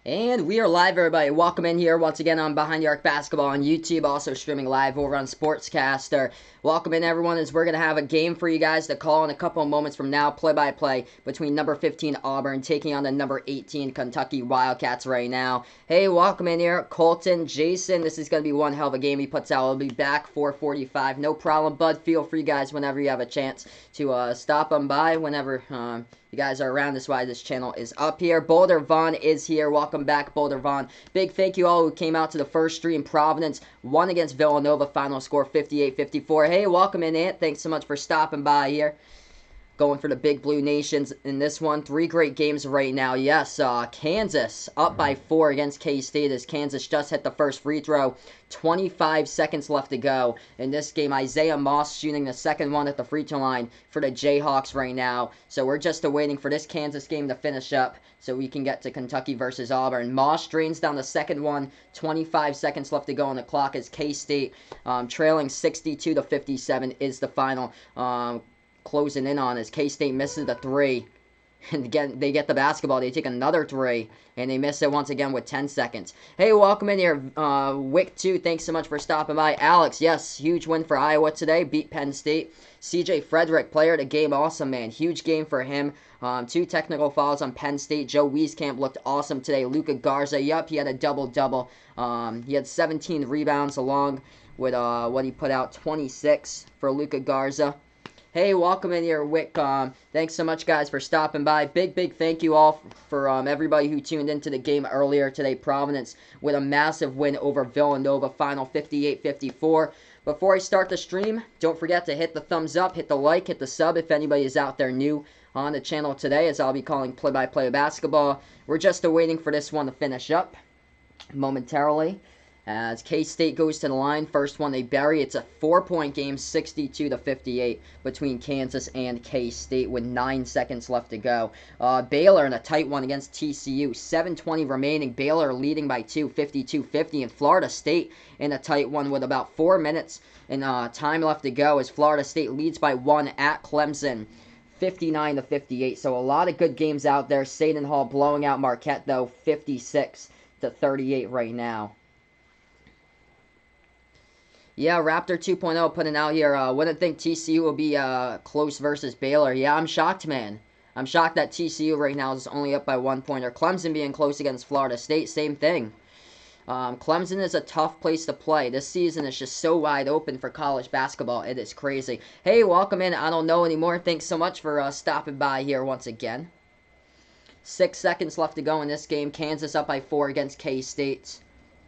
And we are live, everybody. Welcome in here once again on Behind the Arc Basketball on YouTube, also streaming live over on Sportscaster. Welcome in, everyone, as we're going to have a game for you guys to call in a couple of moments from now, play-by-play, between number 15 Auburn taking on the number 18 Kentucky Wildcats right now. Hey, welcome in here, Colton, Jason. This is going to be one hell of a game he puts out. I'll be back 4:45. No problem, bud. Feel free, guys, whenever you have a chance to stop on by whenever you guys are around. This is why this channel is up here. Boulder Vaughn is here. Welcome back, Boulder Vaughn. Big thank you all who came out to the first stream. Providence won against Villanova. Final score 58-54. Hey, welcome in, Ant. Thanks so much for stopping by here. Going for the Big Blue Nations in this one. Three great games right now. Yes, Kansas up by 4 against K-State as Kansas just hit the first free throw. 25 seconds left to go. In this game, Isaiah Moss shooting the second one at the free throw line for the Jayhawks right now. So we're just waiting for this Kansas game to finish up so we can get to Kentucky versus Auburn. Moss drains down the second one. 25 seconds left to go on the clock as K-State trailing 62-57 is the final. Closing in on as K-State misses the three. And again, they get the basketball. They take another three. And they miss it once again with 10 seconds. Hey, welcome in here. Wick2, thanks so much for stopping by. Alex, yes, huge win for Iowa today. Beat Penn State. CJ Frederick, player of the game. Awesome, man. Huge game for him. 2 technical fouls on Penn State. Joe Wieskamp looked awesome today. Luka Garza, yup, he had a double-double. He had 17 rebounds along with what he put out, 26 for Luka Garza. Hey, welcome in here, Wick. Thanks so much, guys, for stopping by. Big thank you all for everybody who tuned into the game earlier today. Providence with a massive win over Villanova, final 58-54. Before I start the stream, don't forget to hit the thumbs up, hit the like, hit the sub if anybody is out there new on the channel today, as I'll be calling play-by-play basketball. We're just waiting for this one to finish up momentarily. As K-State goes to the line, first one they bury. It's a 4-point game, 62-58 between Kansas and K-State with 9 seconds left to go. Baylor in a tight one against TCU, 7:20 remaining. Baylor leading by 2, 52-50. And Florida State in a tight one with about 4 minutes and time left to go as Florida State leads by 1 at Clemson. 59-58. So a lot of good games out there. Seton Hall blowing out Marquette though, 56-38 right now. Yeah, Raptor 2.0 putting out here. Wouldn't think TCU will be close versus Baylor. Yeah, I'm shocked, man. I'm shocked that TCU right now is only up by 1 point. Or Clemson being close against Florida State, same thing. Clemson is a tough place to play. This season is just so wide open for college basketball. It is crazy. Hey, welcome in. I don't know anymore. Thanks so much for stopping by here once again. 6 seconds left to go in this game. Kansas up by 4 against K-State.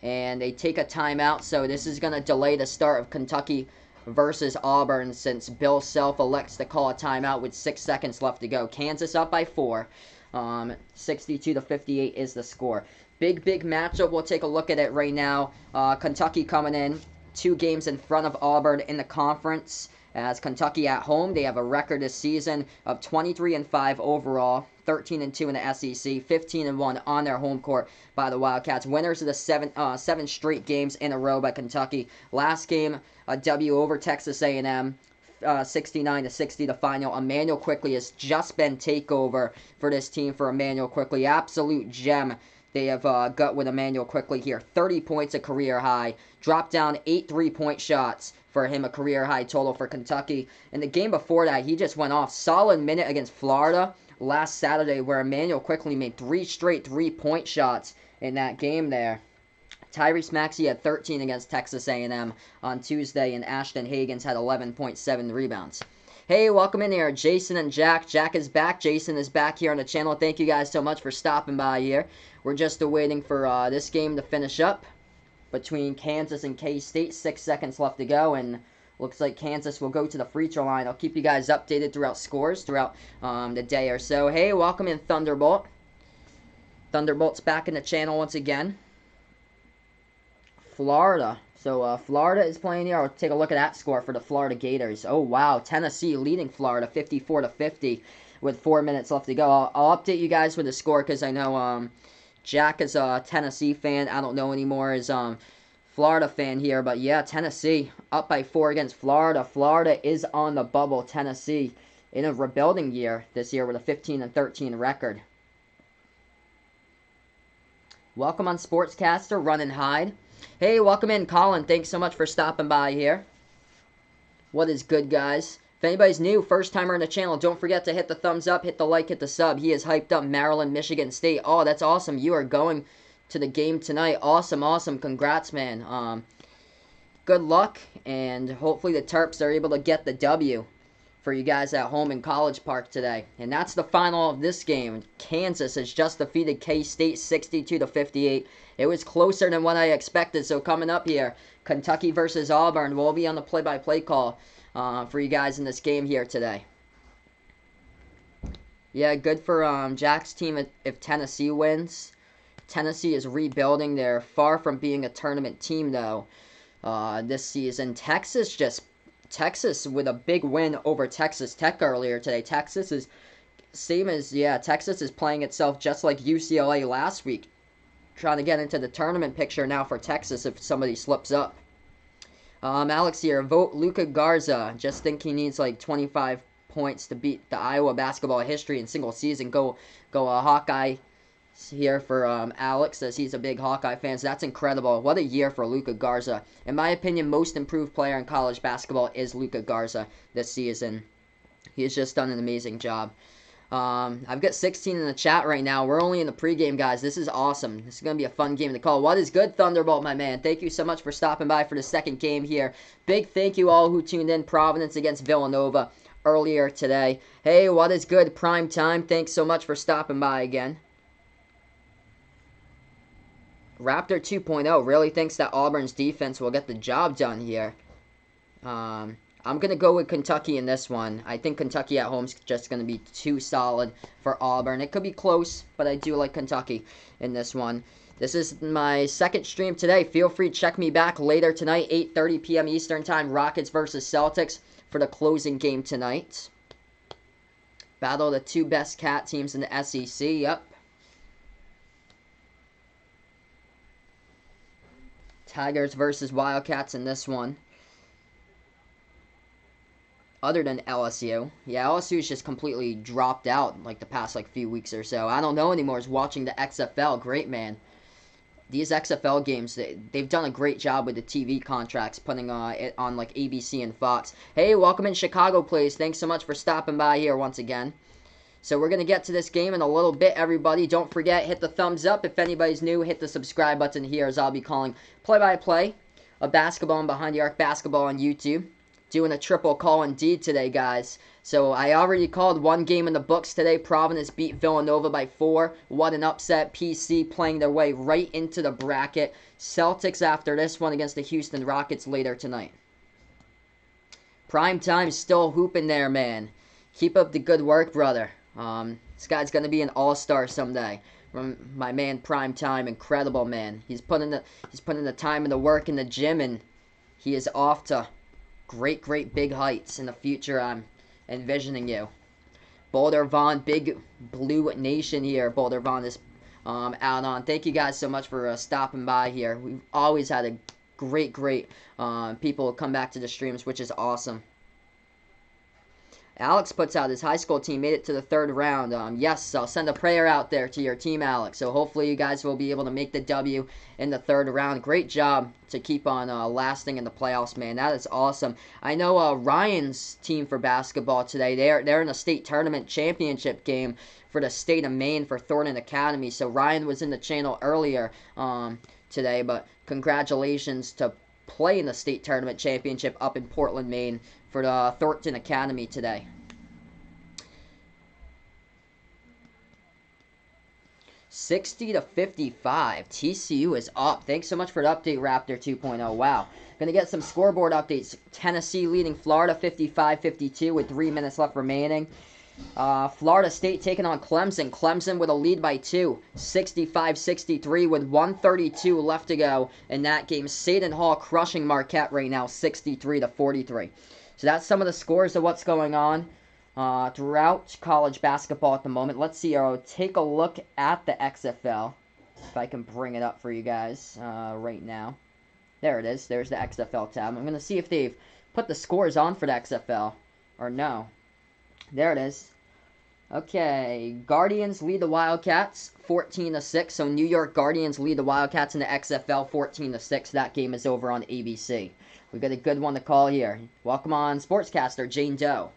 And they take a timeout, so this is going to delay the start of Kentucky versus Auburn since Bill Self elects to call a timeout with 6 seconds left to go. Kansas up by 4. 62-58 is the score. Big matchup. We'll take a look at it right now. Kentucky coming in 2 games in front of Auburn in the conference. As Kentucky at home, they have a record this season of 23-5 overall, 13-2 in the SEC, 15-1 on their home court by the Wildcats. Winners of the 7 straight games in a row by Kentucky. Last game, a W over Texas A&M. 69-60 the final. Emmanuel Quickley has just been takeover for this team for Emmanuel Quickley. Absolute gem. They have got with Emmanuel Quickley here. 30 points, a career high. Dropped down 8 3-point shots for him, a career high total for Kentucky. In the game before that, he just went off. Solid minute against Florida last Saturday where Emmanuel Quickley made 3 straight 3-point shots in that game there. Tyrese Maxey had 13 against Texas A&M on Tuesday, and Ashton Hagans had 11.7 rebounds. Hey, welcome in here, Jason and Jack. Jack is back. Jason is back here on the channel. Thank you guys so much for stopping by here. We're just waiting for this game to finish up between Kansas and K-State. 6 seconds left to go, and looks like Kansas will go to the free throw line. I'll keep you guys updated throughout scores throughout the day or so. Hey, welcome in, Thunderbolt. Thunderbolt's back in the channel once again. Florida. So Florida is playing here. I'll take a look at that score for the Florida Gators. Oh, wow. Tennessee leading Florida 54-50 with 4 minutes left to go. I'll update you guys with the score because I know Jack is a Tennessee fan. I don't know anymore. Is Florida fan here. But yeah, Tennessee up by 4 against Florida. Florida is on the bubble. Tennessee in a rebuilding year this year with a 15-13 record. Welcome on Sportscaster, Run and Hide. Hey, welcome in, Colin. Thanks so much for stopping by here. What is good, guys? If anybody's new, first timer in the channel, don't forget to hit the thumbs up, hit the like, hit the sub. He is hyped up Maryland, Michigan State. Oh, that's awesome. You are going to the game tonight. Awesome, awesome. Congrats, man. Good luck, and hopefully the Terps are able to get the W for you guys at home in College Park today. And that's the final of this game. Kansas has just defeated K-State 62-58. It was closer than what I expected. So coming up here, Kentucky versus Auburn. We'll be on the play-by-play call for you guys in this game here today. Yeah, good for Jack's team if Tennessee wins. Tennessee is rebuilding. They're far from being a tournament team, though, this season. Texas with a big win over Texas Tech earlier today. Texas is Texas is playing itself just like UCLA last week, trying to get into the tournament picture now for Texas if somebody slips up. Alex here, vote Luka Garza. Just think he needs like 25 points to beat the Iowa basketball history in single season. Go Hawkeye here for Alex, as he's a big Hawkeye fan. So that's incredible. What a year for Luka Garza. In my opinion, most improved player in college basketball is Luka Garza this season. He has just done an amazing job. I've got 16 in the chat right now. We're only in the pregame, guys. This is awesome. This is going to be a fun game to call. What is good, Thunderbolt, my man? Thank you so much for stopping by for the second game here. Big thank you all who tuned in. Providence against Villanova earlier today. Hey, what is good, Prime Time? Thanks so much for stopping by again. Raptor 2.0 really thinks that Auburn's defense will get the job done here. I'm going to go with Kentucky in this one. I think Kentucky at home is just going to be too solid for Auburn. It could be close, but I do like Kentucky in this one. This is my second stream today. Feel free to check me back later tonight, 8:30 p.m. Eastern Time, Rockets versus Celtics for the closing game tonight. Battle of the two best cat teams in the SEC. Yep. Tigers versus Wildcats in this one. Other than LSU. Yeah, LSU's just completely dropped out like the past few weeks or so. I don't know anymore. Is watching the XFL. Great, man. These XFL games, they've done a great job with the TV contracts, putting it on like ABC and Fox. Hey, welcome in Chicago, please. Thanks so much for stopping by here once again. So we're going to get to this game in a little bit, everybody. Don't forget, hit the thumbs up. If anybody's new, hit the subscribe button here, as I'll be calling play-by-play of basketball and Behind the Arc basketball on YouTube. Doing a triple call indeed today, guys. So I already called one game in the books today. Providence beat Villanova by 4. What an upset. PC playing their way right into the bracket. Celtics after this one against the Houston Rockets later tonight. Prime Time still hooping there, man. Keep up the good work, brother. This guy's going to be an all-star someday. My man Prime Time, incredible, man. He's putting the time and the work in the gym, and he is off to great big heights in the future. I'm envisioning you. Boulder Vaughn, big blue nation here. Boulder Vaughn is out on. Thank you guys so much for stopping by here. We've always had a great people come back to the streams, which is awesome. Alex puts out his high school team made it to the third round. Yes, I'll send a prayer out there to your team, Alex. So hopefully you guys will be able to make the W in the third round. Great job to keep on lasting in the playoffs, man. That is awesome. I know Ryan's team for basketball today, they're in a state tournament championship game for the state of Maine for Thornton Academy. So Ryan was in the channel earlier today, but congratulations to play in the state tournament championship up in Portland, Maine for the Thornton Academy today. $60-55. TCU is up. Thanks so much for the update, Raptor 2.0. Wow. Gonna get some scoreboard updates. Tennessee leading Florida 55-52 with 3 minutes left remaining. Florida State taking on Clemson. Clemson with a lead by 2. 65-63 with 132 left to go in that game. Seton Hall crushing Marquette right now, 63-43. So that's some of the scores of what's going on throughout college basketball at the moment. Let's see. I'll take a look at the XFL, if I can bring it up for you guys right now. There it is. There's the XFL tab. I'm going to see if they've put the scores on for the XFL or no. There it is. Okay, Guardians lead the Wildcats 14-6. So New York Guardians lead the Wildcats in the XFL 14-6. That game is over on ABC. We got a good one to call here. Welcome on Sportscaster Jane Doe.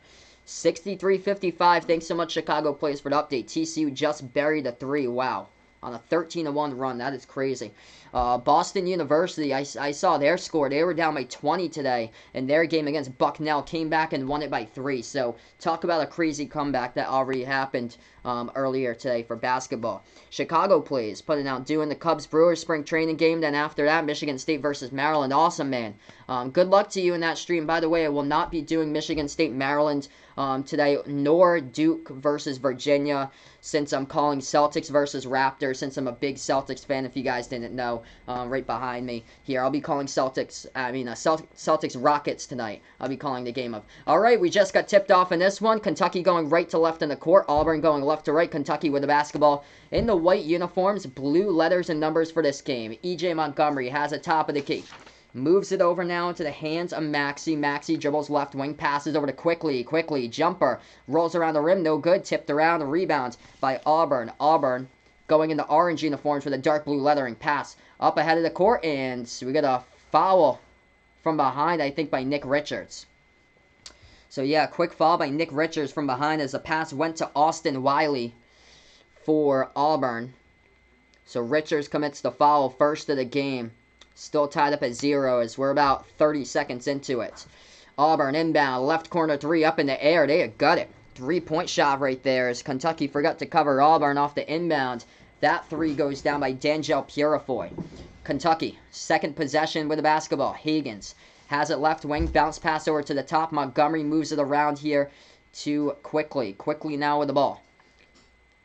63-55. Thanks so much, Chicago Plays, for the update. TCU just buried a 3. Wow. On a 13-1 run. That is crazy. Boston University, I saw their score. They were down by 20 today in their game against Bucknell. Came back and won it by 3. So talk about a crazy comeback that already happened earlier today for basketball. Chicago Plays, putting out doing the Cubs-Brewers spring training game. Then after that, Michigan State versus Maryland. Awesome, man. Good luck to you in that stream. By the way, I will not be doing Michigan State-Maryland today, nor Duke versus Virginia, since I'm calling Celtics versus Raptors, since I'm a big Celtics fan, if you guys didn't know, right behind me here. I'll be calling Celtics Rockets tonight. I'll be calling the game of. All right, we just got tipped off in this one. Kentucky going right to left in the court. Auburn going left to right. Kentucky with the basketball in the white uniforms. Blue letters and numbers for this game. E.J. Montgomery has a top of the key. Moves it over now into the hands of Maxey. Maxey dribbles left wing, passes over to Quickly. Jumper. Rolls around the rim, no good. Tipped around, a rebound by Auburn. Auburn going into orange uniforms with a dark blue lettering. Pass up ahead of the court, and we got a foul from behind, I think, by Nick Richards. So, yeah, quick foul by Nick Richards from behind as the pass went to Austin Wiley for Auburn. So, Richards commits the foul first of the game. Still tied up at 0 as we're about 30 seconds into it. Auburn inbound, left corner 3 up in the air. They had got it. 3-point shot right there as Kentucky forgot to cover Auburn off the inbound. That 3 goes down by D'Angelo Purifoy. Kentucky, second possession with the basketball. Higgins has it left wing, bounce pass over to the top. Montgomery moves it around here to Quickly. Quickly now with the ball.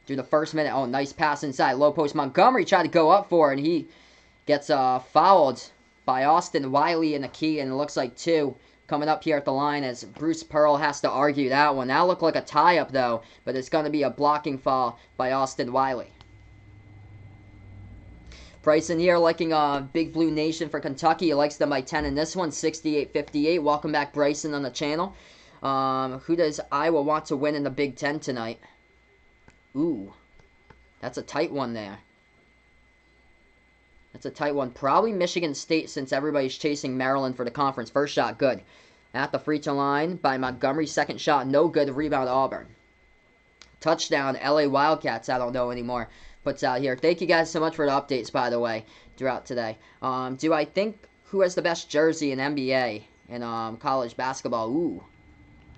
Through the first minute. Oh, nice pass inside. Low post. Montgomery tried to go up for it, and he gets fouled by Austin Wiley in the key, and it looks like 2 coming up here at the line as Bruce Pearl has to argue that one. That looked like a tie-up, though, but it's going to be a blocking foul by Austin Wiley. Bryson here liking Big Blue Nation for Kentucky. He likes them by 10 in this one, 68-58. Welcome back, Bryson, on the channel. Who does Iowa want to win in the Big Ten tonight? Ooh, that's a tight one there. That's a tight one. Probably Michigan State since everybody's chasing Maryland for the conference. First shot, good. At the free throw line by Montgomery. Second shot, no good. Rebound, Auburn. Touchdown, LA Wildcats. I don't know anymore. Puts out here. Thank you guys so much for the updates, by the way, throughout today. Do I think who has the best jersey in NBA and college basketball? Ooh,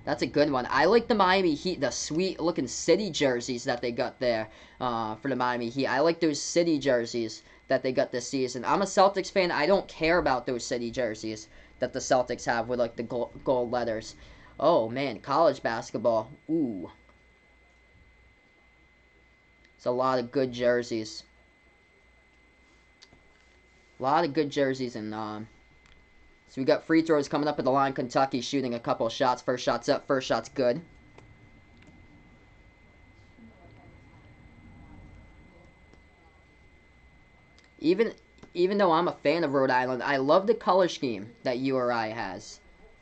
that's a good one. I like the Miami Heat, the sweet-looking city jerseys that they got there for the Miami Heat. I like those city jerseys that they got this season. I'm a Celtics fan. I don't care about those city jerseys that the Celtics have with, like, the gold letters. Oh, man, college basketball. Ooh. It's a lot of good jerseys. A lot of good jerseys. And so we got free throws coming up at the line. Kentucky shooting a couple of shots. First shot's up. First shot's good. Even though I'm a fan of Rhode Island, I love the color scheme that URI has.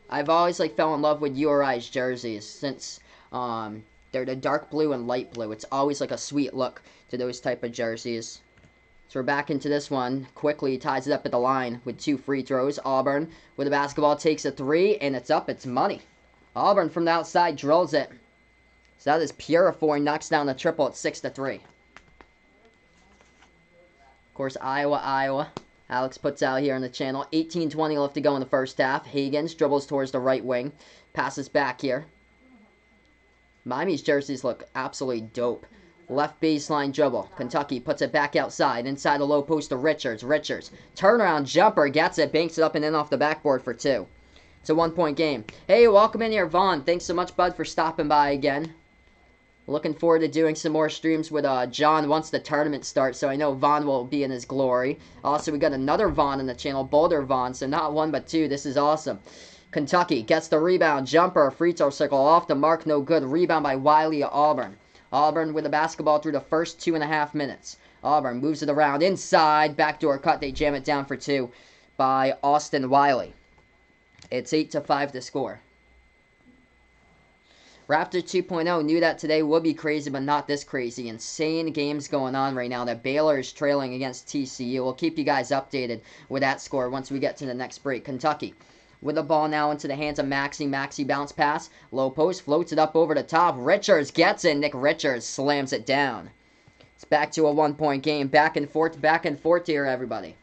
I've always fell in love with URI's jerseys since they're the dark blue and light blue. It's always a sweet look to those type of jerseys. So we're back into this one. Quickly ties it up at the line with 2 free throws. Auburn with the basketball takes a 3, and it's up. It's money. Auburn from the outside drills it. So that is Purifoy, knocks down the triple at 6-3. Of course, Iowa. Alex puts out here on the channel. 18-20 left to go in the first half. Higgins dribbles towards the right wing. Passes back here. Miami's jerseys look absolutely dope. Left baseline dribble. Kentucky puts it back outside. Inside the low post to Richards. Turnaround jumper. Gets it. Banks it up and in off the backboard for 2. It's a 1-point game. Hey, welcome in here, Vaughn. Thanks so much, bud, for stopping by again. Looking forward to doing some more streams with John once the tournament starts, so I know Vaughn will be in his glory. Also, we got another Vaughn on the channel, Boulder Vaughn, so not 1 but 2. This is awesome. Kentucky gets the rebound. Jumper, free throw circle off the mark, no good. Rebound by Wiley at Auburn. Auburn with the basketball through the first 2.5 minutes. Auburn moves it around inside. Backdoor cut. They jam it down for 2 by Austin Wiley. It's 8-5 to score. Raptor 2.0 knew that today would be crazy, but not this crazy. Insane games going on right now that Baylor is trailing against TCU. We'll keep you guys updated with that score once we get to the next break. Kentucky with the ball now into the hands of Maxey. Maxey bounce pass. Low post, floats it up over the top. Richards gets it. Nick Richards slams it down. It's back to a 1-point game. Back and forth here, everybody.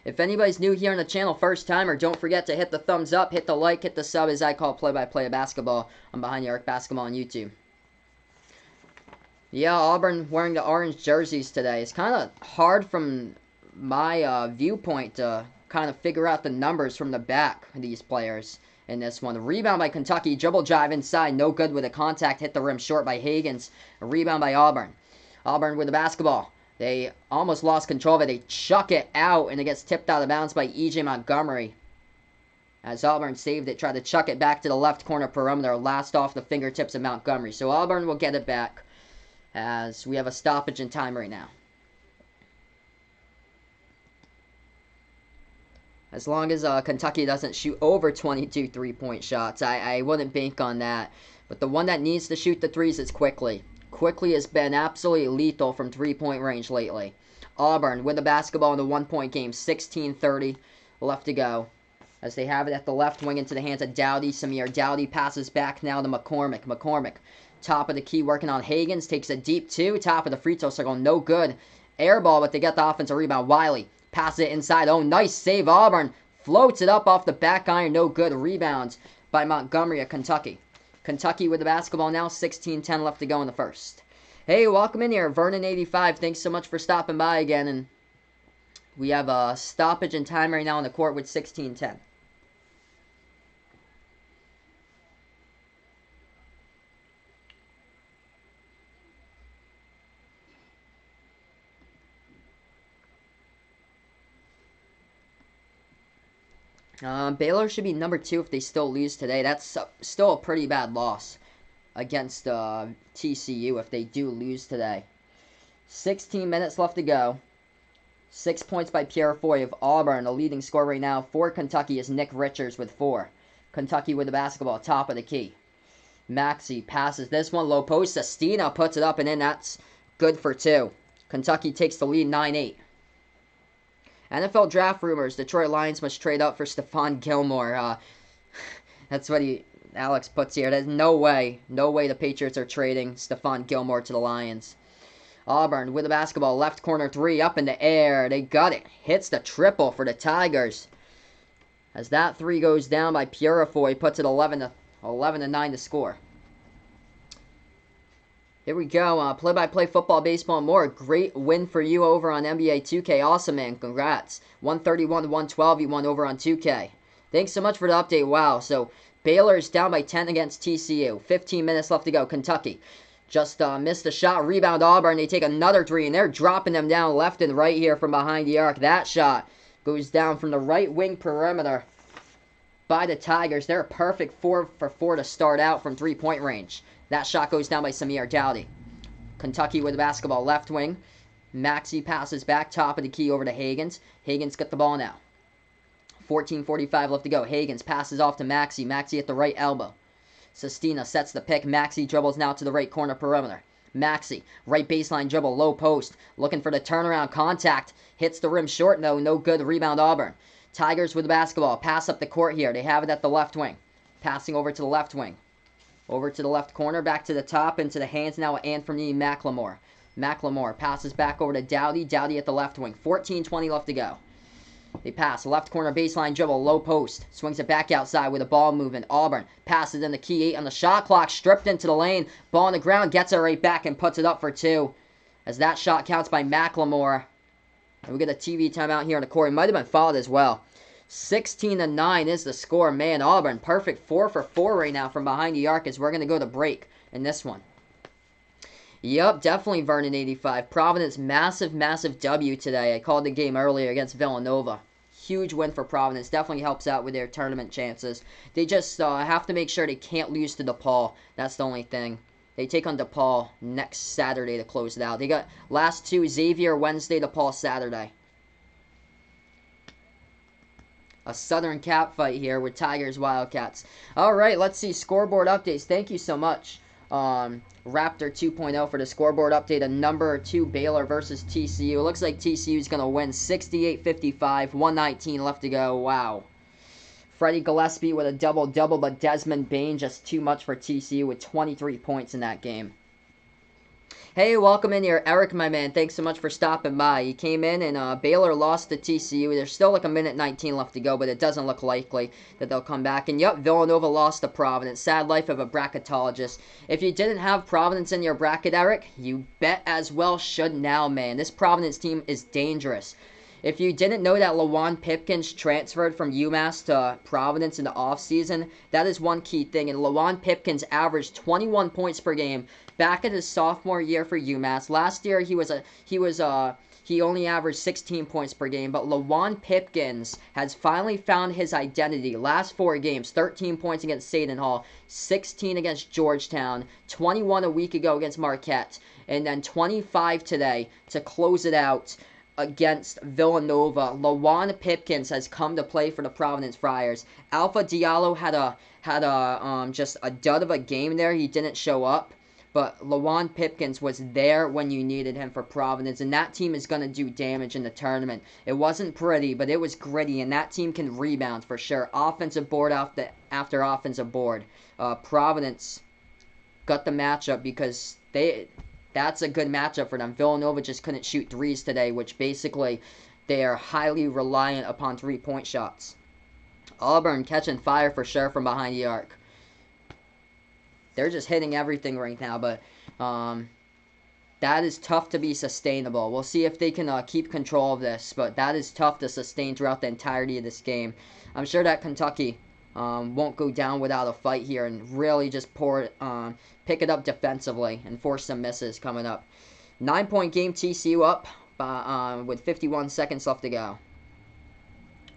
If anybody's new here on the channel, first timer, don't forget to hit the thumbs up, hit the like, hit the sub as I call play-by-play of basketball on Behind the Arc Basketball on YouTube. Yeah, Auburn wearing the orange jerseys today. It's kind of hard from my viewpoint to kind of figure out the numbers from the back of these players in this one. Rebound by Kentucky, dribble drive inside, no good with a contact, hit the rim short by Higgins. A rebound by Auburn. Auburn with the basketball. They almost lost control of it. They chuck it out, and it gets tipped out of bounds by E.J. Montgomery. As Auburn saved it, tried to chuck it back to the left corner perimeter, last off the fingertips of Montgomery. So Auburn will get it back as we have a stoppage in time right now. As long as Kentucky doesn't shoot over 22 3-point shots, I wouldn't bank on that. But the one that needs to shoot the threes is Quickly. Quickly has been absolutely lethal from 3-point range lately. Auburn with the basketball in the 1-point game. 16:30 left to go. As they have it at the left wing into the hands of Dowdy. Samir Dowdy passes back now to McCormick. McCormick, top of the key, working on Higgins. Takes a deep two. Top of the free throw circle. No good. Air ball, but they get the offensive rebound. Wiley passes it inside. Oh, nice save, Auburn. Floats it up off the back iron. No good. Rebounds by Montgomery of Kentucky. Kentucky with the basketball now, 16:10 left to go in the first. Hey, welcome in here, Vernon85. Thanks so much for stopping by again. And we have a stoppage in time right now on the court with 16:10. Baylor should be number 2 if they still lose today. That's still a pretty bad loss against TCU if they do lose today. 16 minutes left to go. 6 points by Pierre Foy of Auburn. The leading scorer right now for Kentucky is Nick Richards with 4. Kentucky with the basketball, top of the key. Maxey passes this one, low post. Sestina puts it up and in. That's good for 2. Kentucky takes the lead 9-8. NFL draft rumors. Detroit Lions must trade up for Stephon Gilmore. That's what Alex puts here. There's no way the Patriots are trading Stephon Gilmore to the Lions. Auburn with the basketball. Left corner 3 up in the air. They got it. Hits the triple for the Tigers. As that 3 goes down by Purifoy, puts it 11-9 to score. Here we go. Play-by-play football, baseball, and more. Great win for you over on NBA 2K. Awesome, man. Congrats. 131-112 you won over on 2K. Thanks so much for the update. Wow. So Baylor is down by 10 against TCU. 15 minutes left to go. Kentucky just missed a shot. Rebound Auburn. They take another 3, and they're dropping them down left and right here from behind the arc. That shot goes down from the right wing perimeter by the Tigers. They're a perfect 4 for 4 to start out from 3-point range. That shot goes down by Samir Dowdy. Kentucky with the basketball, left wing. Maxey passes back, top of the key over to Higgins. Higgins got the ball now. 14:45 left to go. Higgins passes off to Maxey. Maxey at the right elbow. Sestina sets the pick. Maxey dribbles now to the right corner perimeter. Maxey, right baseline dribble, low post. Looking for the turnaround contact. Hits the rim short, though. No good. Rebound Auburn. Tigers with the basketball. Pass up the court here. They have it at the left wing. Passing over to the left wing. Over to the left corner, back to the top, into the hands now of Anthony McLemore. McLemore passes back over to Dowdy. Dowdy at the left wing. 14:20 left to go. They pass. Left corner baseline dribble. Low post. Swings it back outside with a ball movement. Auburn passes in the key 8 on the shot clock. Stripped into the lane. Ball on the ground. Gets it right back and puts it up for 2. As that shot counts by McLemore. And we get a TV timeout here on the court. It might have been fouled as well. 16-9 is the score. Man, Auburn, perfect 4 for 4 right now from behind the arc as we're going to go to break in this one. Yep, definitely Vernon85. Providence, massive W today. I called the game earlier against Villanova. Huge win for Providence. Definitely helps out with their tournament chances. They just have to make sure they can't lose to DePaul. That's the only thing. They take on DePaul next Saturday to close it out. They got last 2, Xavier Wednesday, DePaul Saturday. a Southern Cap fight here with Tigers Wildcats. All right, let's see scoreboard updates. Thank you so much, Raptor 2.0 for the scoreboard update of number 2 Baylor versus TCU. It looks like TCU is going to win 68-55, 119 left to go. Wow. Freddie Gillespie with a double-double, but Desmond Bain just too much for TCU with 23 points in that game. Hey, welcome in here, Eric, my man. Thanks so much for stopping by. He came in, and Baylor lost to TCU. There's still like a minute 19 left to go, but it doesn't look likely that they'll come back. And yep, Villanova lost to Providence. Sad life of a bracketologist. If you didn't have Providence in your bracket, Eric, you bet as well should now, man. This Providence team is dangerous. If you didn't know that Lawan Pipkins transferred from UMass to Providence in the offseason, that is one key thing. And Lawan Pipkins averaged 21 points per game back in his sophomore year for UMass. Last year he only averaged 16 points per game, but Lawan Pipkins has finally found his identity. Last 4 games, 13 points against Seton Hall, 16 against Georgetown, 21 a week ago against Marquette, and then 25 today to close it out against Villanova. Lawan Pipkins has come to play for the Providence Friars. Alpha Diallo had just a dud of a game there. He didn't show up. But Lawan Pipkins was there when you needed him for Providence, and that team is going to do damage in the tournament. It wasn't pretty, but it was gritty, and that team can rebound for sure. Offensive board after offensive board. Providence got the matchup because that's a good matchup for them. Villanova just couldn't shoot threes today, which basically they are highly reliant upon three-point shots. Auburn catching fire for sure from behind the arc. They're just hitting everything right now, but that is tough to be sustainable. We'll see if they can keep control of this, but that is tough to sustain throughout the entirety of this game. I'm sure that Kentucky won't go down without a fight here and really just pick it up defensively and force some misses coming up. 9-point game, TCU up with 51 seconds left to go.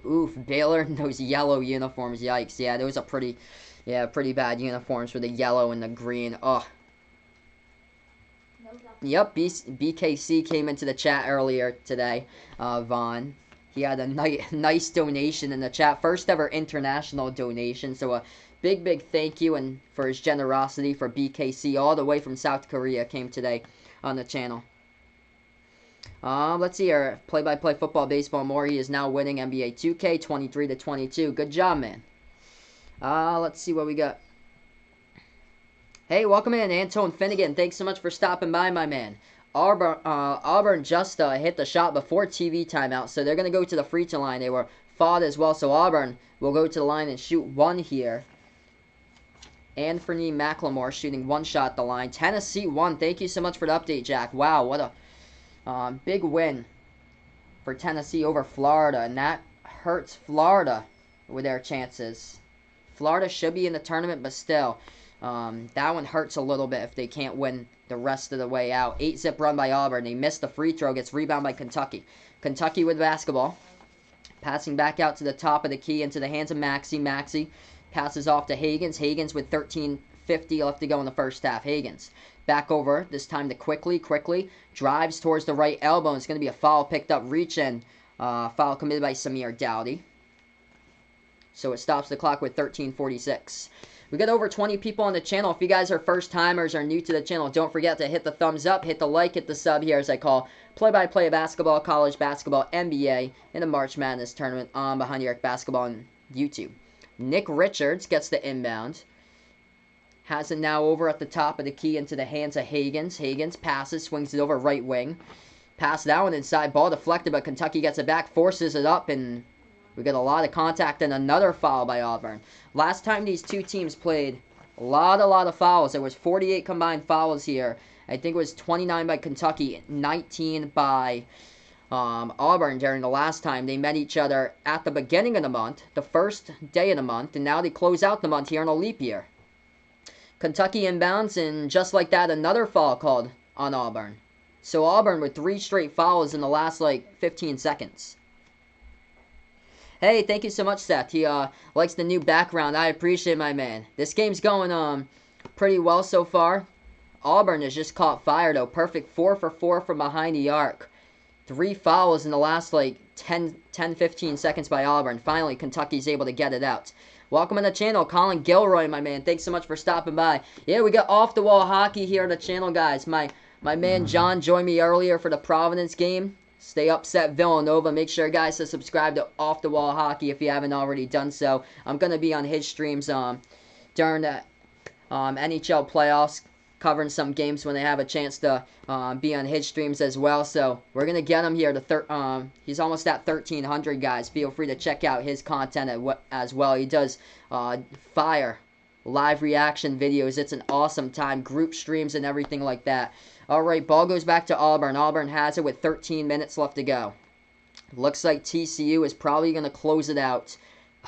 Oof, Baylor in those yellow uniforms, yikes. Yeah, those are pretty bad uniforms with the yellow and the green. Oh. Yep, BKC came into the chat earlier today, Vaughn. He had a nice donation in the chat. First ever international donation. So a big thank you and for his generosity for BKC all the way from South Korea came today on the channel. Let's see here. Play-by-play football, baseball, more. He is now winning NBA 2K 23-22. Good job, man. Let's see what we got. Hey, welcome in, Antone Finnegan. Thanks so much for stopping by, my man. Auburn just hit the shot before TV timeout, so they're going to go to the free throw line. They were fouled as well, so Auburn will go to the line and shoot one here. Anthony McLemore shooting one shot at the line. Tennessee won. Thank you so much for the update, Jack. Wow, what a big win for Tennessee over Florida, and that hurts Florida with their chances. Florida should be in the tournament, but still, that one hurts a little bit if they can't win the rest of the way out. 8-zip run by Auburn. They missed the free throw. Gets rebound by Kentucky. Kentucky with basketball. Passing back out to the top of the key into the hands of Maxey. Maxey passes off to Hagans. Hagans with 13:50 left to go in the first half. Hagans back over, this time to Quickly. Quickly drives towards the right elbow. It's going to be a foul picked up. Reach in. Foul committed by Samir Dowdy. So it stops the clock with 13:46. We got over 20 people on the channel. If you guys are first timers or new to the channel, don't forget to hit the thumbs up, hit the like, hit the sub here as I call play-by-play basketball, college basketball, NBA, in the March Madness tournament on Behind the Arc Basketball on YouTube. Nick Richards gets the inbound. Has it now over at the top of the key into the hands of Hagans. Hagans passes, swings it over right wing. Pass that one inside, ball deflected, but Kentucky gets it back, forces it up, and we get a lot of contact and another foul by Auburn. Last time these two teams played, a lot of fouls. There was 48 combined fouls here. I think it was 29 by Kentucky, 19 by Auburn during the last time they met each other at the beginning of the month, the first day of the month, and now they close out the month here in a leap year. Kentucky inbounds, and just like that, another foul called on Auburn. So Auburn with 3 straight fouls in the last, 15 seconds. Hey, thank you so much, Seth. He likes the new background. I appreciate it, my man. This game's going pretty well so far. Auburn has just caught fire, though. Perfect 4 for 4 from behind the arc. 3 fouls in the last, like, 15 seconds by Auburn. Finally, Kentucky's able to get it out. Welcome to the channel, Colin Gilroy, my man. Thanks so much for stopping by. Yeah, we got off-the-wall hockey here on the channel, guys. My man John joined me earlier for the Providence game. Stay upset, Villanova. Make sure, guys, to subscribe to Off the Wall Hockey if you haven't already done so. I'm going to be on his streams during the NHL playoffs, covering some games when they have a chance to be on his streams as well. So we're going to get him here to he's almost at 1,300, guys. Feel free to check out his content as well. He does fire live reaction videos. It's an awesome time. Group streams and everything like that. All right, ball goes back to Auburn. Auburn has it with 13 minutes left to go. Looks like TCU is probably going to close it out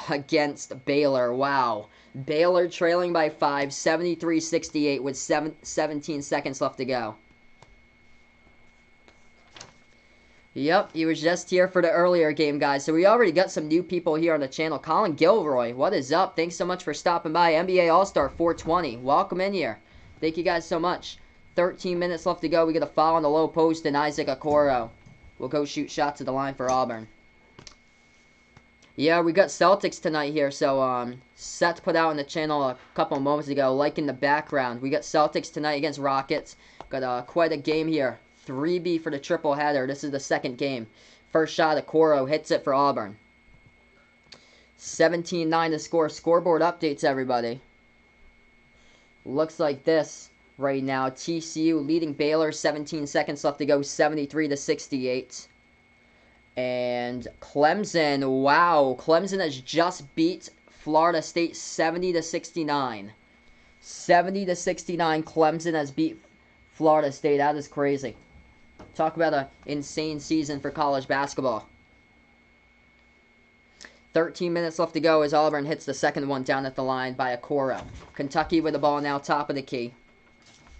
against Baylor. Wow. Baylor trailing by 5, 73-68 with 17 seconds left to go. Yep, he was just here for the earlier game, guys. So we already got some new people here on the channel. Colin Gilroy, what is up? Thanks so much for stopping by. NBA All-Star 420. Welcome in here. Thank you guys so much. 13 minutes left to go. We get a foul on the low post, and Isaac Okoro will go shoot shots at the line for Auburn. Yeah, we got Celtics tonight here. So, Seth put out on the channel a couple of moments ago, like in the background. We got Celtics tonight against Rockets. Got quite a game here. 3B for the triple header. This is the second game. First shot, Okoro hits it for Auburn. 17-9 to score. Scoreboard updates, everybody. Looks like this right now. TCU leading Baylor. 17 seconds left to go. 73-68. And Clemson, wow. Clemson has just beat Florida State 70-69. 70-69. Clemson has beat Florida State. That is crazy. Talk about an insane season for college basketball. 13 minutes left to go as Auburn hits the second one down at the line by Okoro. Kentucky with the ball now top of the key.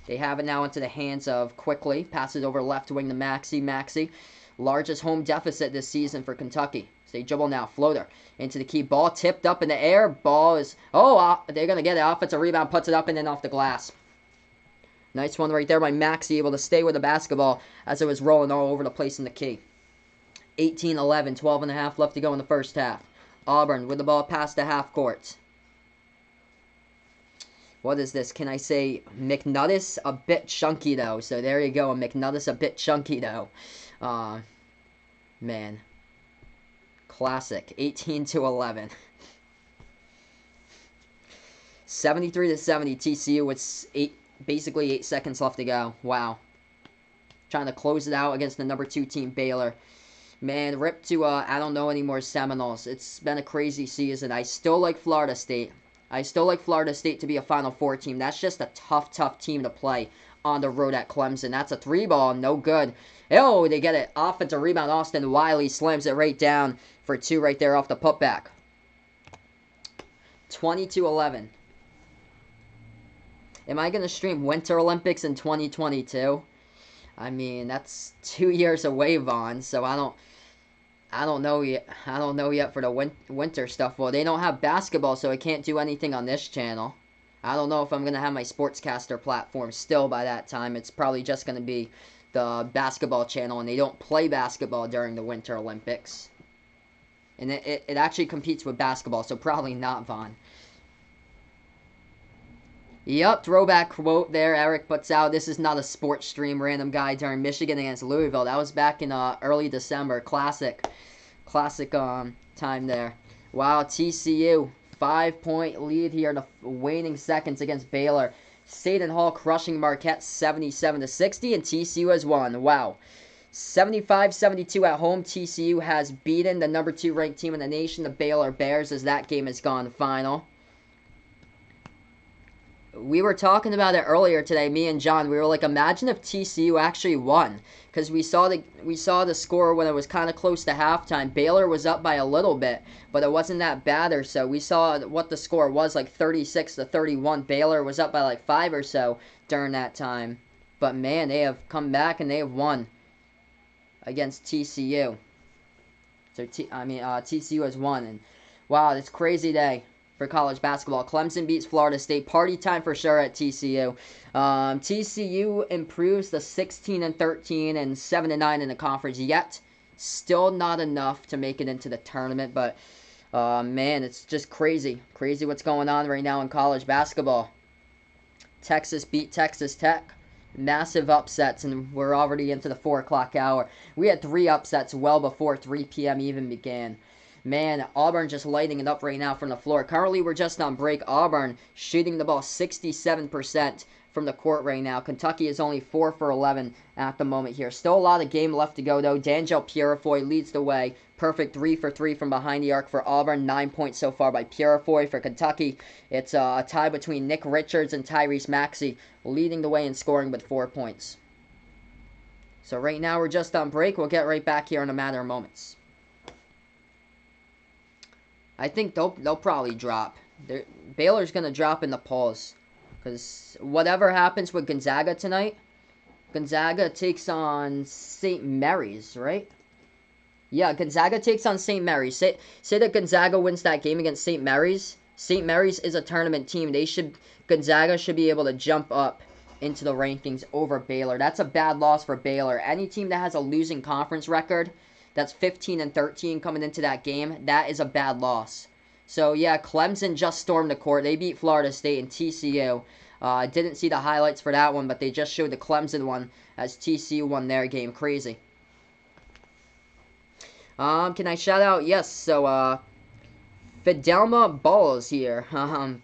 They have it now into the hands of Quickly. Passes over left wing to Maxey. Maxey, largest home deficit this season for Kentucky. So they dribble now. Floater into the key. Ball tipped up in the air. Ball is... Oh, they're going to get it. Offensive rebound. Puts it up and then off the glass. Nice one right there by Maxey, able to stay with the basketball as it was rolling all over the place in the key. 18-11, 12 and a half left to go in the first half. Auburn with the ball past the half court. What is this? Can I say McNuggets? A bit chunky, though. So there you go. McNuggets a bit chunky, though. Man. Classic. 18-11. 73-70 TCU with basically 8 seconds left to go. Wow. Trying to close it out against the number 2 team, Baylor. Man, rip to, I don't know anymore, Seminoles. It's been a crazy season. I still like Florida State. I still like Florida State to be a Final Four team. That's just a tough, tough team to play on the road at Clemson. That's a 3-ball, no good. Oh, they get it. Offensive rebound. Austin Wiley slams it right down for 2 right there off the putback. 20-11. Am I going to stream Winter Olympics in 2022? I mean, that's 2 years away, Vaughn, so I don't know yet. I don't know yet for the winter stuff. Well, they don't have basketball, so I can't do anything on this channel. I don't know if I'm going to have my sportscaster platform still by that time. It's probably just going to be the basketball channel, and they don't play basketball during the Winter Olympics. And it actually competes with basketball, so probably not, Vaughn. Yep, throwback quote there. Eric puts out, this is not a sports stream, random guy during Michigan against Louisville. That was back in early December. Classic time there. Wow, TCU, 5-point lead here in the waning seconds against Baylor. Seton Hall crushing Marquette 77-60, and TCU has won. Wow. 75-72 at home. TCU has beaten the number 2 ranked team in the nation, the Baylor Bears, as that game has gone final. We were talking about it earlier today, me and John. We were like, imagine if TCU actually won. Because we saw the score when it was kind of close to halftime. Baylor was up by a little bit, but it wasn't that bad or so. We saw what the score was, like 36-31. Baylor was up by like 5 or so during that time. But man, they have come back and they have won against TCU. So TCU has won, and wow, it's a crazy day. for college basketball. Clemson beats Florida State. Party time for sure at TCU. TCU improves to 16-13 and 7-9 in the conference. Yet, still not enough to make it into the tournament. But man, it's just crazy what's going on right now in college basketball. Texas beat Texas Tech. Massive upsets, and we're already into the 4 o'clock hour. We had 3 upsets well before 3 p.m. even began. Man, Auburn just lighting it up right now from the floor. Currently, we're just on break. Auburn shooting the ball 67% from the court right now. Kentucky is only 4 for 11 at the moment here. Still a lot of game left to go, though. D'Angelo Purifoy leads the way. Perfect 3 for 3 from behind the arc for Auburn. 9 points so far by Purifoy. For Kentucky, it's a tie between Nick Richards and Tyrese Maxey, leading the way in scoring with 4 points. So right now, we're just on break. We'll get right back here in a matter of moments. I think they'll probably drop. Baylor's going to drop in the polls. Because whatever happens with Gonzaga tonight, Gonzaga takes on St. Mary's, right? Yeah, Gonzaga takes on St. Mary's. Say that Gonzaga wins that game against St. Mary's. St. Mary's is a tournament team. Gonzaga should be able to jump up into the rankings over Baylor. That's a bad loss for Baylor. Any team that has a losing conference record, that's 15-13 coming into that game, that is a bad loss. So, yeah, Clemson just stormed the court. They beat Florida State and TCU. I didn't see the highlights for that one, but they just showed the Clemson one as TCU won their game. Crazy. Can I shout out? Yes, so, Fidelma Balls here,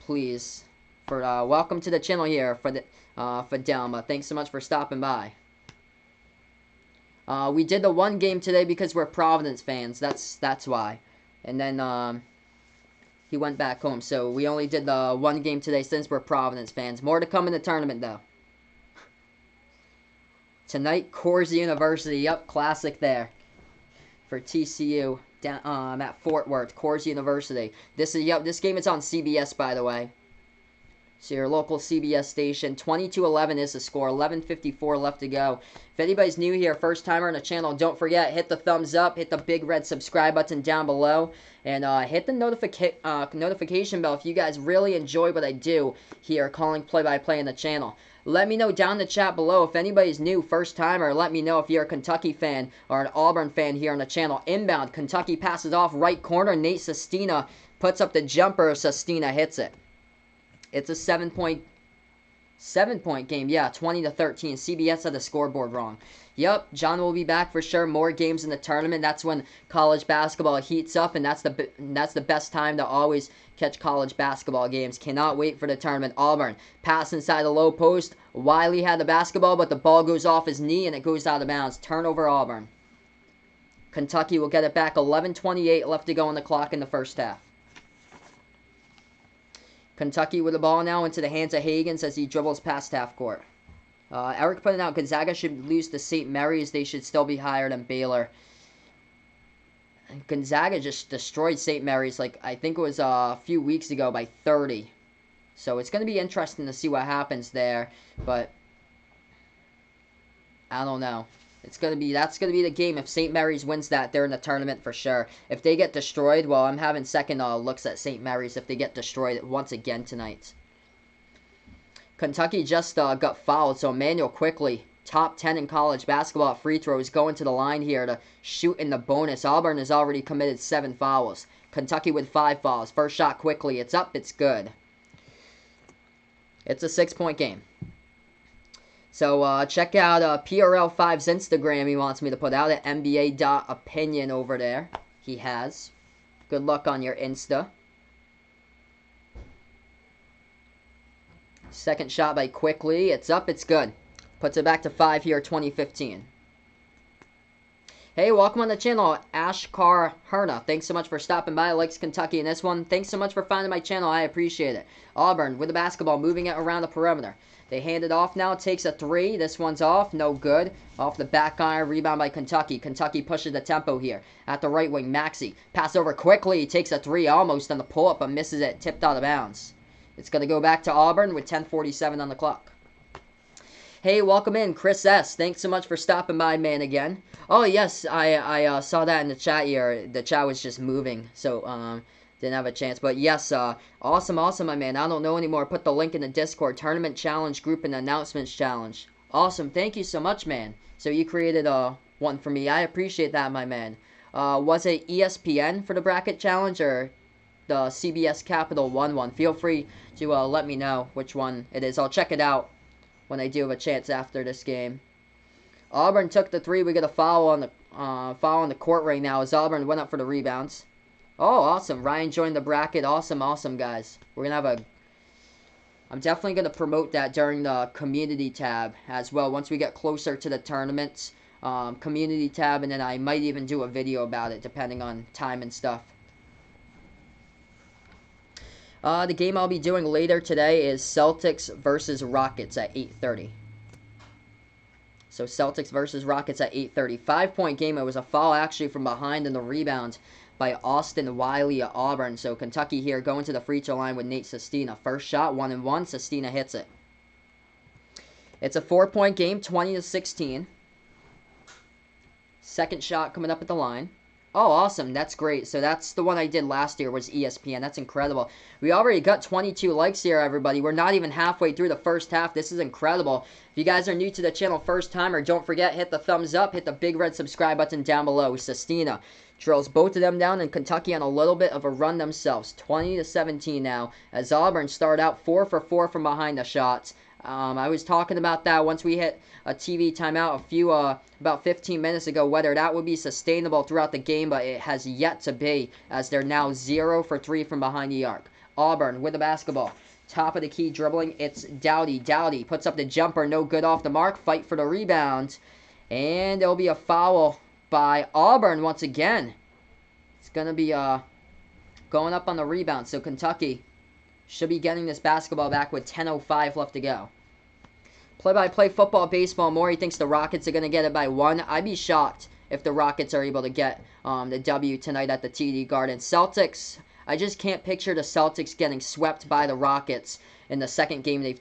please. For welcome to the channel here, for the Fidelma. Thanks so much for stopping by. We did the one game today because we're Providence fans. That's why. And then, he went back home. So we only did the one game today since we're Providence fans. More to come in the tournament, though. Tonight, Coors University. Yep, classic there for TCU down at Fort Worth. Coors University. This game is on CBS, by the way. So your local CBS station. 22-11 is the score. 11:54 left to go. If anybody's new here, first timer on the channel, don't forget, hit the thumbs up, hit the big red subscribe button down below, and hit the notification bell if you guys really enjoy what I do here, calling play-by-play in the channel. Let me know down in the chat below if anybody's new, first timer. Let me know if you're a Kentucky fan or an Auburn fan here on the channel. Inbound, Kentucky passes off right corner. Nate Sestina puts up the jumper. Sestina hits it. It's a 7-point game. Yeah, 20-13. CBS had the scoreboard wrong. Yep, John will be back for sure. More games in the tournament. That's when college basketball heats up, and that's the best time to always catch college basketball games. Cannot wait for the tournament. Auburn, pass inside the low post. Wiley had the basketball, but the ball goes off his knee, and it goes out of bounds. Turnover, Auburn. Kentucky will get it back. 11:28 left to go on the clock in the first half. Kentucky with the ball now into the hands of Higgins as he dribbles past half court. Eric putting out Gonzaga should lose to St. Mary's. They should still be higher than Baylor. Gonzaga just destroyed St. Mary's, like I think it was a few weeks ago, by 30. So it's going to be interesting to see what happens there. But I don't know. That's going to be the game. If St. Mary's wins that, they're in the tournament for sure. If they get destroyed, well, I'm having second looks at St. Mary's if they get destroyed once again tonight. Kentucky just got fouled, so Emmanuel quickly, top 10 in college basketball at free throws, going to the line here to shoot in the bonus. Auburn has already committed 7 fouls. Kentucky with 5 fouls. First shot quickly. It's up. It's good. It's a 6-point game. So check out PRL5's Instagram. He wants me to put out at NBA.opinion over there. He has. Good luck on your Insta. Second shot by Quickly. It's up. It's good. Puts it back to 5 here, 2015. Hey, welcome on the channel, Ashkar Herna. Thanks so much for stopping by. Likes Kentucky in this one. Thanks so much for finding my channel. I appreciate it. Auburn with the basketball, moving it around the perimeter. They hand it off now. Takes a 3. This one's off. No good. Off the back iron. Rebound by Kentucky. Kentucky pushes the tempo here. At the right wing, Maxey. Pass over quickly. Takes a 3 almost on the pull-up, but misses it. Tipped out of bounds. It's going to go back to Auburn with 10:47 on the clock. Hey, welcome in, Chris S. Thanks so much for stopping by, man, again. Oh, yes, I saw that in the chat here. The chat was just moving, so didn't have a chance. But yes, awesome, my man. I don't know anymore. Put the link in the Discord. Tournament Challenge Group and Announcements Challenge. Awesome. Thank you so much, man. So you created one for me. I appreciate that, my man. Was it ESPN for the bracket challenge or the CBS Capital one? Feel free to let me know which one it is. I'll check it out when I do have a chance after this game. Auburn took the 3. We got a foul on the court right now as Auburn went up for the rebounds. Oh, awesome. Ryan joined the bracket. Awesome, guys. We're going to have I'm definitely going to promote that during the community tab as well. Once we get closer to the tournaments, community tab, and then I might even do a video about it depending on time and stuff. The game I'll be doing later today is Celtics versus Rockets at 8:30. So Celtics versus Rockets at 8:30. 5-point game. It was a foul actually from behind in the rebound by Austin Wiley at Auburn. So Kentucky here going to the free throw line with Nate Sestina. First shot, 1-1. Sestina hits it. It's a 4-point game, 20-16. Second shot coming up at the line. Oh, awesome. That's great. So that's the one I did last year was ESPN. That's incredible. We already got 22 likes here, everybody. We're not even halfway through the first half. This is incredible. If you guys are new to the channel first time, or don't forget, hit the thumbs up, hit the big red subscribe button down below. Sestina drills both of them down, and Kentucky on a little bit of a run themselves. 20-17 now, as Auburn start out 4 for 4 from behind the shots. I was talking about that once we hit a TV timeout about 15 minutes ago, whether that would be sustainable throughout the game, but it has yet to be, as they're now 0 for 3 from behind the arc. Auburn with the basketball. Top of the key dribbling, it's Dowdy. Dowdy puts up the jumper, no good off the mark. Fight for the rebound. And there'll be a foul by Auburn once again. It's going to be going up on the rebound, so Kentucky should be getting this basketball back with 10:05 left to go. Play-by-play football, baseball. Maury thinks the Rockets are going to get it by 1. I'd be shocked if the Rockets are able to get the W tonight at the TD Garden. Celtics, I just can't picture the Celtics getting swept by the Rockets in the second game they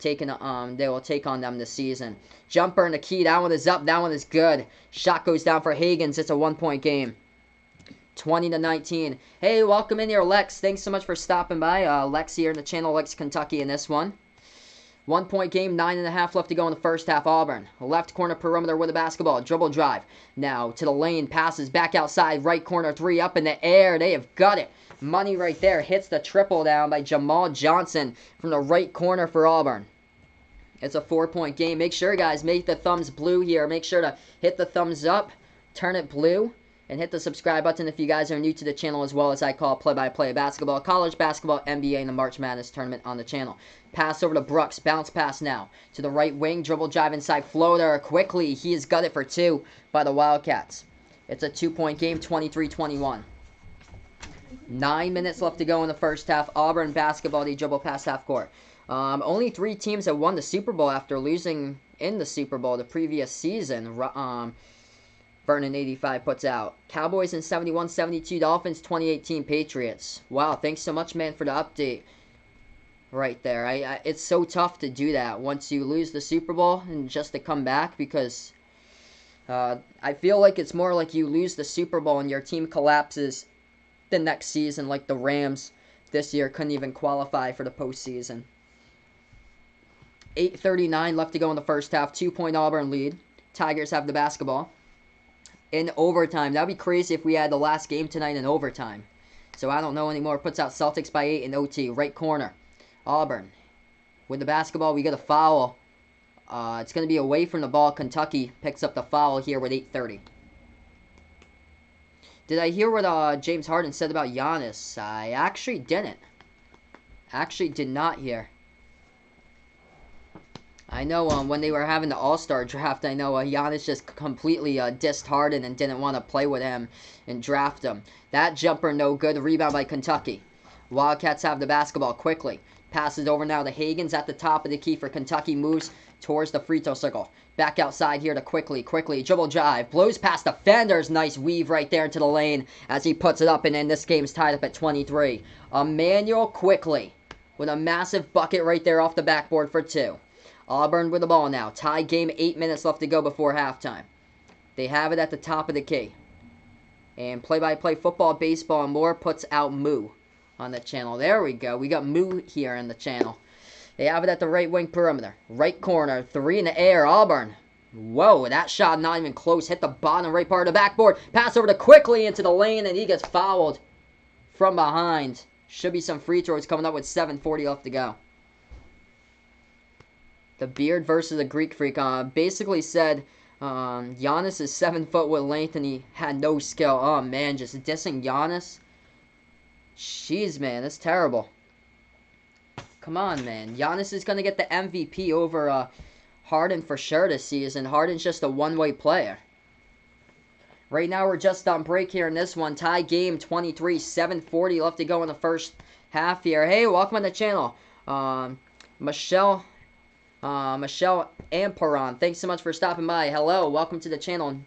will take on them this season. Jumper in the key. That one is up. That one is good. Shot goes down for Higgins. It's a 1-point game. 20-19. Hey, welcome in here, Lex. Thanks so much for stopping by. Lex here in the channel likes Kentucky in this one. 1-point game, 9.5 left to go in the first half. Auburn, left corner perimeter with the basketball. Dribble drive. Now to the lane, passes back outside. Right corner, 3 up in the air. They have got it. Money right there. Hits the triple down by Jamal Johnson from the right corner for Auburn. It's a 4-point game. Make sure, guys, make the thumbs blue here. Make sure to hit the thumbs up, turn it blue, and hit the subscribe button if you guys are new to the channel, as well as I call play-by-play basketball, college basketball, NBA, and the March Madness tournament on the channel. Pass over to Brooks. Bounce pass now to the right wing. Dribble drive inside. Floater quickly. He has got it for 2 by the Wildcats. It's a 2-point game, 23-21. 9 minutes left to go in the first half. Auburn basketball. They dribble past half court. Only 3 teams have won the Super Bowl after losing in the Super Bowl the previous season. Vernon 85 puts out. Cowboys in 71-72. Dolphins 2018 Patriots. Wow, thanks so much, man, for the update. Right there. It's so tough to do that once you lose the Super Bowl and just to come back, because I feel like it's more like you lose the Super Bowl and your team collapses the next season, like the Rams this year couldn't even qualify for the postseason. 8:39 left to go in the first half. 2-point Auburn lead. Tigers have the basketball. In overtime. That would be crazy if we had the last game tonight in overtime. So I don't know anymore. Puts out Celtics by 8 in OT. Right corner. Auburn. With the basketball, we get a foul. It's going to be away from the ball. Kentucky picks up the foul here with 8:30. Did I hear what James Harden said about Giannis? I actually didn't. Actually did not hear. I know when they were having the All-Star draft, I know Giannis just completely dissed Harden and didn't want to play with him and draft him. That jumper no good. Rebound by Kentucky. Wildcats have the basketball quickly. Passes over now to Higgins at the top of the key for Kentucky. Moves towards the free throw circle. Back outside here to quickly. Dribble drive. Blows past defenders. Nice weave right there into the lane as he puts it up. And then this game's tied up at 23. Emmanuel Quickly with a massive bucket right there off the backboard for 2. Auburn with the ball now. Tie game, 8 minutes left to go before halftime. They have it at the top of the key. And play-by-play football, baseball, and more puts out Moo. on the channel. There we go. We got Moo here in the channel. They have it at the right wing perimeter. Right corner. 3 in the air. Auburn. Whoa, that shot not even close. Hit the bottom right part of the backboard. Pass over to Quickly into the lane, and he gets fouled from behind. Should be some free throws coming up with 7:40 left to go. The Beard versus the Greek Freak basically said Giannis is 7 foot with length and he had no skill. Oh, man, just dissing Giannis. Jeez, man, that's terrible. Come on, man. Giannis is going to get the MVP over Harden for sure this season. Harden's just a one-way player. Right now, we're just on break here in this one. Tie game, 23, 7:40 left to go in the first half here. Hey, welcome on the channel. Michelle Amperon, thanks so much for stopping by. Hello, welcome to the channel.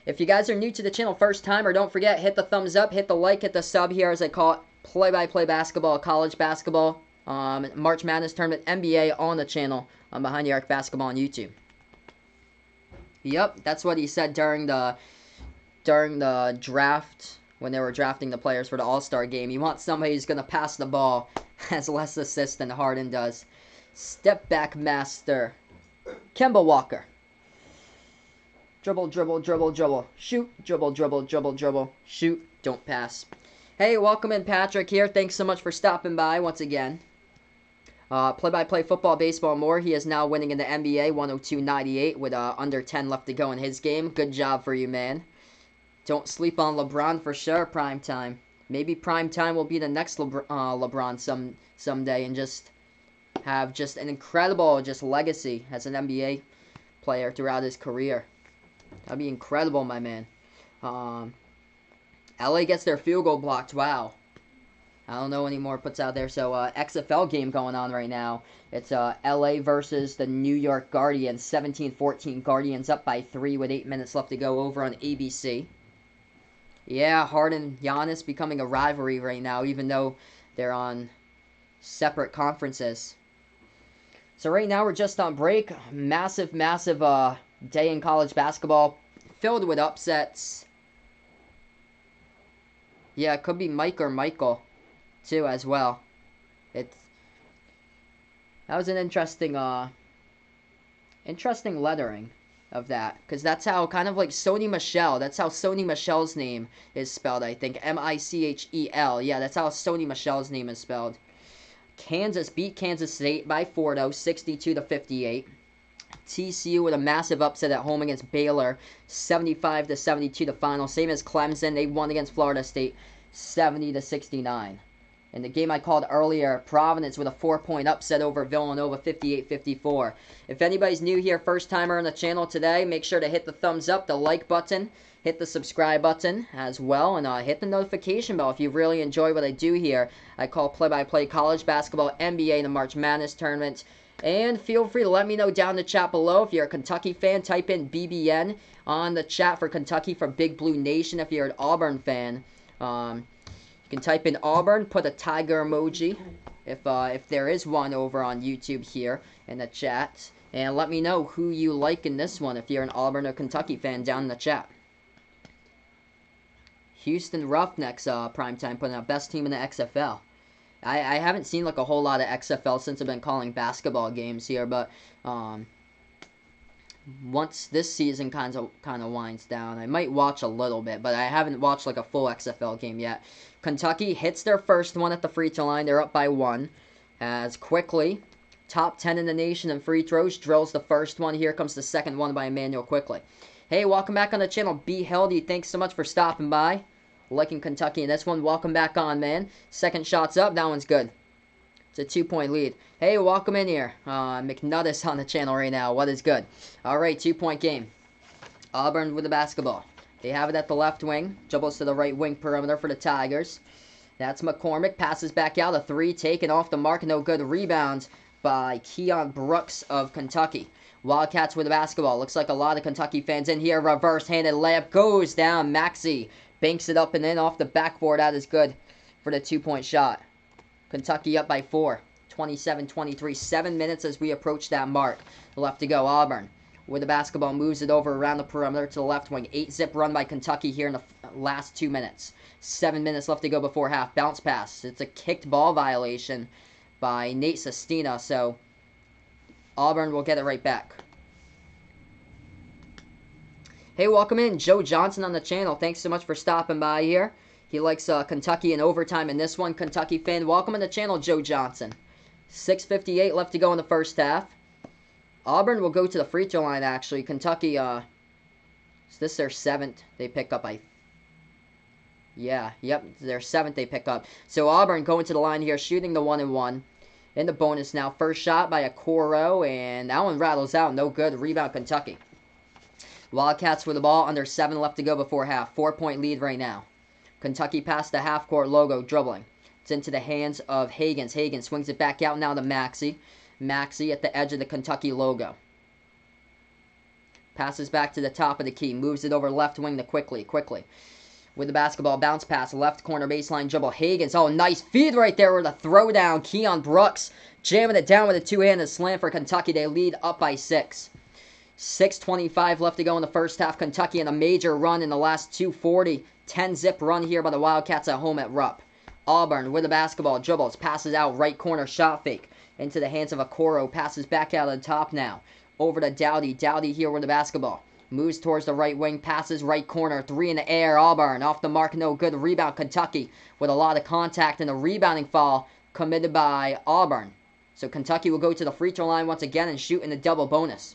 If you guys are new to the channel first time, or don't forget, hit the thumbs up, hit the like, hit the sub here, as I call it, play-by-play basketball, college basketball, March Madness Tournament, NBA on the channel, Behind the Arc Basketball on YouTube. Yep, that's what he said during the draft, when they were drafting the players for the All-Star game. You want somebody who's going to pass the ball, has less assists than Harden does. Step back master, Kemba Walker. Dribble, dribble, dribble, dribble. Shoot, dribble, dribble, dribble, dribble. Shoot, don't pass. Hey, welcome in, Patrick here. Thanks so much for stopping by once again. Play-by-play football, baseball, more. He is now winning in the NBA, 102.98 with under 10 left to go in his game. Good job for you, man. Don't sleep on LeBron for sure, prime time. Maybe prime time will be the next LeBron someday and just have just an incredible legacy as an NBA player throughout his career. That'd be incredible, my man. LA gets their field goal blocked. Wow. I don't know any more puts out there. So, XFL game going on right now. It's LA versus the New York Guardians. 17-14. Guardians up by 3 with 8 minutes left to go over on ABC. Yeah, Harden, Giannis becoming a rivalry right now, even though they're on separate conferences. So right now we're just on break. Massive day in college basketball, filled with upsets. Yeah, it could be Mike or Michael, too, as well. That was an interesting lettering of that, because that's how, kind of like Sony Michel, that's how Sony Michel's name is spelled, I think. M-I-C-H-E-L. Yeah, that's how Sony Michel's name is spelled. Kansas beat Kansas State by 4, though, 62-58. TCU with a massive upset at home against Baylor, 75-72 the final. Same as Clemson, they won against Florida State, 70-69. In the game I called earlier, Providence with a 4-point upset over Villanova, 58-54. If anybody's new here, first timer on the channel today, make sure to hit the thumbs up, the like button, hit the subscribe button as well, and hit the notification bell if you really enjoy what I do here. I call play-by-play college basketball, NBA, the March Madness Tournament. And feel free to let me know down in the chat below. If you're a Kentucky fan, type in BBN on the chat for Kentucky for Big Blue Nation. If you're an Auburn fan, you can type in Auburn, put a tiger emoji, if there is one over on YouTube here in the chat. And let me know who you like in this one if you're an Auburn or Kentucky fan down in the chat. Houston Roughnecks, primetime, putting out best team in the XFL. I haven't seen like a whole lot of XFL since I've been calling basketball games here, but once this season kind of winds down, I might watch a little bit, but I haven't watched like a full XFL game yet. Kentucky hits their first one at the free throw line. They're up by 1. As Quickly, top 10 in the nation in free throws, drills the first one. Here comes the second one by Emmanuel Quickly. Hey, welcome back on the channel. Be Healthy. Thanks so much for stopping by. Liking Kentucky in this one. Welcome back on, man. Second shot's up. That one's good. It's a 2-point lead. Hey, welcome in here. McNuttis on the channel right now. What is good? All right, 2-point game. Auburn with the basketball. They have it at the left wing. Dribbles to the right wing perimeter for the Tigers. That's McCormick. Passes back out. A 3 taken off the mark. No good. Rebounds by Keon Brooks of Kentucky. Wildcats with the basketball. Looks like a lot of Kentucky fans in here. Reverse-handed layup goes down. Maxey banks it up and in off the backboard. That is good for the 2-point shot. Kentucky up by 4. 27-23. 7 minutes as we approach that mark. Left to go. Auburn with the basketball moves it over around the perimeter to the left wing. 8-zip run by Kentucky here in the last 2 minutes. 7 minutes left to go before half. Bounce pass. It's a kicked ball violation by Nate Sestina, so Auburn will get it right back. Hey, welcome in, Joe Johnson on the channel. Thanks so much for stopping by here. He likes Kentucky in overtime in this one. Kentucky fan, welcome in the channel, Joe Johnson. 6:58 left to go in the first half. Auburn will go to the free throw line, actually. Kentucky, is this their 7th they pick up? Their 7th they pick up. So Auburn going to the line here, shooting the 1-and-1. In the bonus now. First shot by Okoro, and that one rattles out. No good. Rebound, Kentucky. Wildcats with the ball, under 7 left to go before half. 4-point lead right now. Kentucky past the half-court logo, dribbling. It's into the hands of Higgins. Higgins swings it back out now to Maxey. Maxey at the edge of the Kentucky logo. Passes back to the top of the key. Moves it over left wing to quickly. With the basketball, bounce pass, left corner baseline dribble. Higgins, oh, nice feed right there with a throwdown. Keon Brooks jamming it down with a two-handed slam for Kentucky. They lead up by 6. 6:25 left to go in the first half. Kentucky in a major run in the last 2:40. 10-zip run here by the Wildcats at home at Rupp. Auburn with the basketball, dribbles, passes out, right corner shot fake. Into the hands of Okoro, passes back out of the top now. Over to Dowdy. Dowdy here with the basketball. Moves towards the right wing, passes right corner, 3 in the air. Auburn off the mark, no good. Rebound, Kentucky with a lot of contact and a rebounding foul committed by Auburn. So Kentucky will go to the free throw line once again and shoot in the double bonus.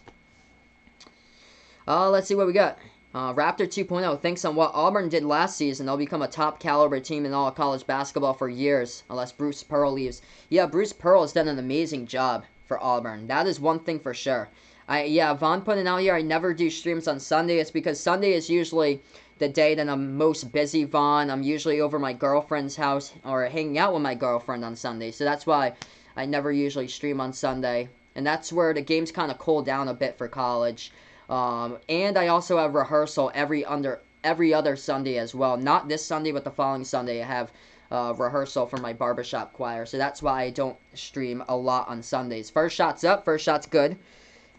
Let's see what we got. Raptor 2.0 thinks on what Auburn did last season, they'll become a top caliber team in all college basketball for years, unless Bruce Pearl leaves. Yeah, Bruce Pearl has done an amazing job for Auburn. That is one thing for sure. Vaughn putting out here, I never do streams on Sunday. It's because Sunday is usually the day that I'm most busy, Vaughn. I'm usually over my girlfriend's house or hanging out with my girlfriend on Sunday. So that's why I never usually stream on Sunday. And that's where the games kind of cool down a bit for college. And I also have rehearsal every other Sunday as well. Not this Sunday, but the following Sunday I have rehearsal for my barbershop choir. So that's why I don't stream a lot on Sundays. First shot's up. First shot's good.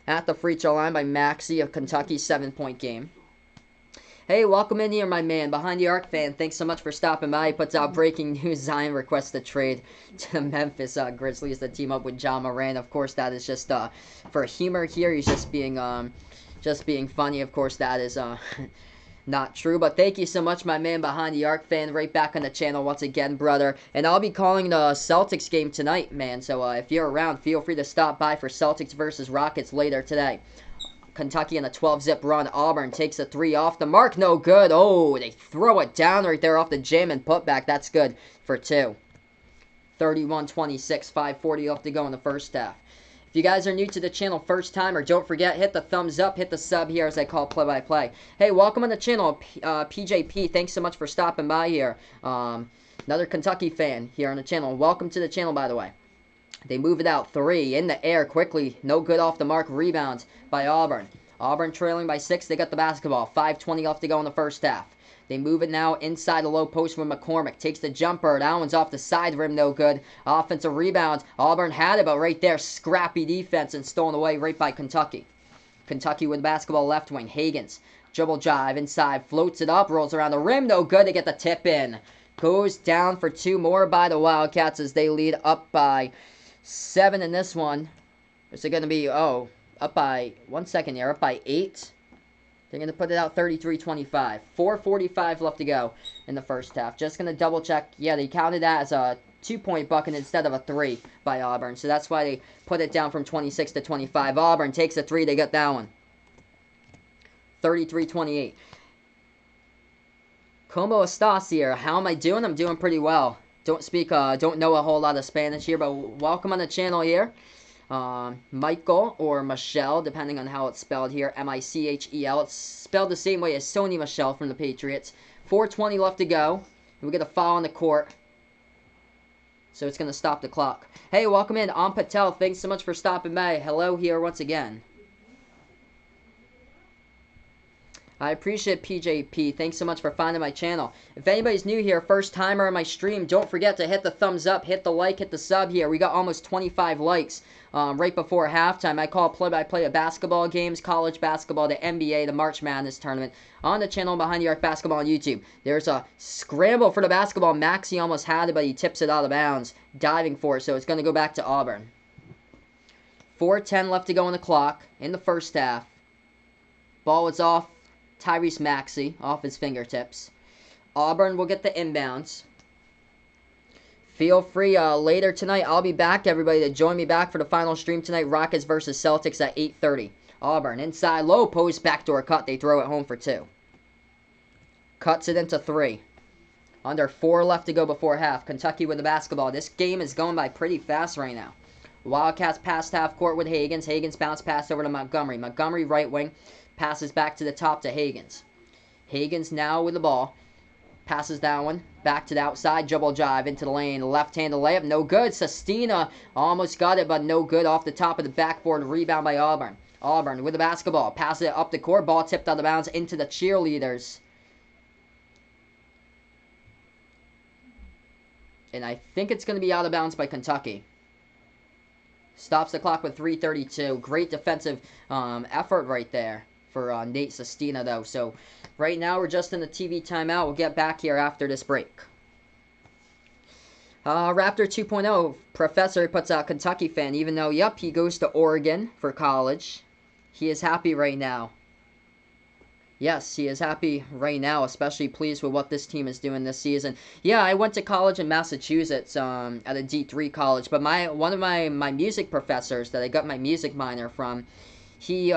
At the free throw line by Maxey of Kentucky, 7-point game. Hey, welcome in here, my man. Behind the Arc fan, thanks so much for stopping by. He puts out breaking news. Zion requests a trade to the Memphis Grizzlies to team up with John Moran. Of course, that is just for humor here. He's just being funny. Of course, that is not true. But thank you so much, my man behind the Arc fan. Right back on the channel once again, brother. And I'll be calling the Celtics game tonight, man. So if you're around, feel free to stop by for Celtics versus Rockets later today. Kentucky in a 12-zip run. Auburn takes a 3 off the mark. No good. Oh, they throw it down right there off the jam and putback. That's good for 2. 31-26. 5:40 left to go in the first half. If you guys are new to the channel first time, or don't forget, hit the thumbs up, hit the sub here as I call play-by-play. Hey, welcome on the channel, PJP. Thanks so much for stopping by here. Another Kentucky fan here on the channel. Welcome to the channel, by the way. They move it out. 3 in the air quickly. No good off the mark. Rebound by Auburn. Auburn trailing by 6. They got the basketball. 5:20 left to go in the first half. They move it now inside the low post with McCormick. Takes the jumper. That one's off the side rim. No good. Offensive rebound. Auburn had it, but right there, scrappy defense and stolen away right by Kentucky. Kentucky with basketball left wing. Higgins. Dribble drive inside. Floats it up. Rolls around the rim. No good. They get the tip in. Goes down for 2 more by the Wildcats as they lead up by 7 in this one. Is it going to be, up by, 1 second here, up by 8. They're going to put it out 33-25. 4:45 left to go in the first half. Just going to double check. Yeah, they counted that as a 2-point bucket instead of a 3 by Auburn. So that's why they put it down from 26 to 25. Auburn takes a 3. They got that one. 33-28. Como estás here? How am I doing? I'm doing pretty well. Don't know a whole lot of Spanish here, but welcome on the channel here. Michael or Michelle, depending on how it's spelled here. M-I-C-H-E-L. It's spelled the same way as Sony Michelle from the Patriots. 4:20 left to go. We get a foul on the court. So it's going to stop the clock. Hey, welcome in. Am Patel, thanks so much for stopping by. Hello here once again. I appreciate PJP. Thanks so much for finding my channel. If anybody's new here, first timer on my stream, don't forget to hit the thumbs up, hit the like, hit the sub here. We got almost 25 likes right before halftime. I call play-by-play of basketball games, college basketball, the NBA, the March Madness tournament on the channel Behind the Arc Basketball on YouTube. There's a scramble for the basketball. Maxey almost had it, but he tips it out of bounds, diving for it, so it's going to go back to Auburn. 4:10 left to go on the clock in the first half. Ball is off Tyrese Maxey, off his fingertips. Auburn will get the inbounds. Feel free, later tonight, I'll be back, everybody, to join me back for the final stream tonight, Rockets versus Celtics at 8:30. Auburn, inside, low post, backdoor cut. They throw it home for 2. Cuts it into 3. Under 4 left to go before half. Kentucky with the basketball. This game is going by pretty fast right now. Wildcats past half court with Hagans. Hagans bounce pass over to Montgomery. Montgomery right wing. Passes back to the top to Hagans. Hagans now with the ball. Passes that one. Back to the outside. Dribble drive into the lane. Left-handed layup. No good. Sestina almost got it, but no good. Off the top of the backboard. Rebound by Auburn. Auburn with the basketball. Passes it up the court. Ball tipped out of bounds into the cheerleaders. And I think it's going to be out of bounds by Kentucky. Stops the clock with 3:32. Great defensive effort right there for Nate Sestina, though. So right now we're just in the TV timeout. We'll get back here after this break. Raptor 2.0. Professor puts out Kentucky fan, even though, yep, he goes to Oregon for college. He is happy right now. Yes, he is happy right now, especially pleased with what this team is doing this season. Yeah, I went to college in Massachusetts at a D3 college, but one of my music professors that I got my music minor from, he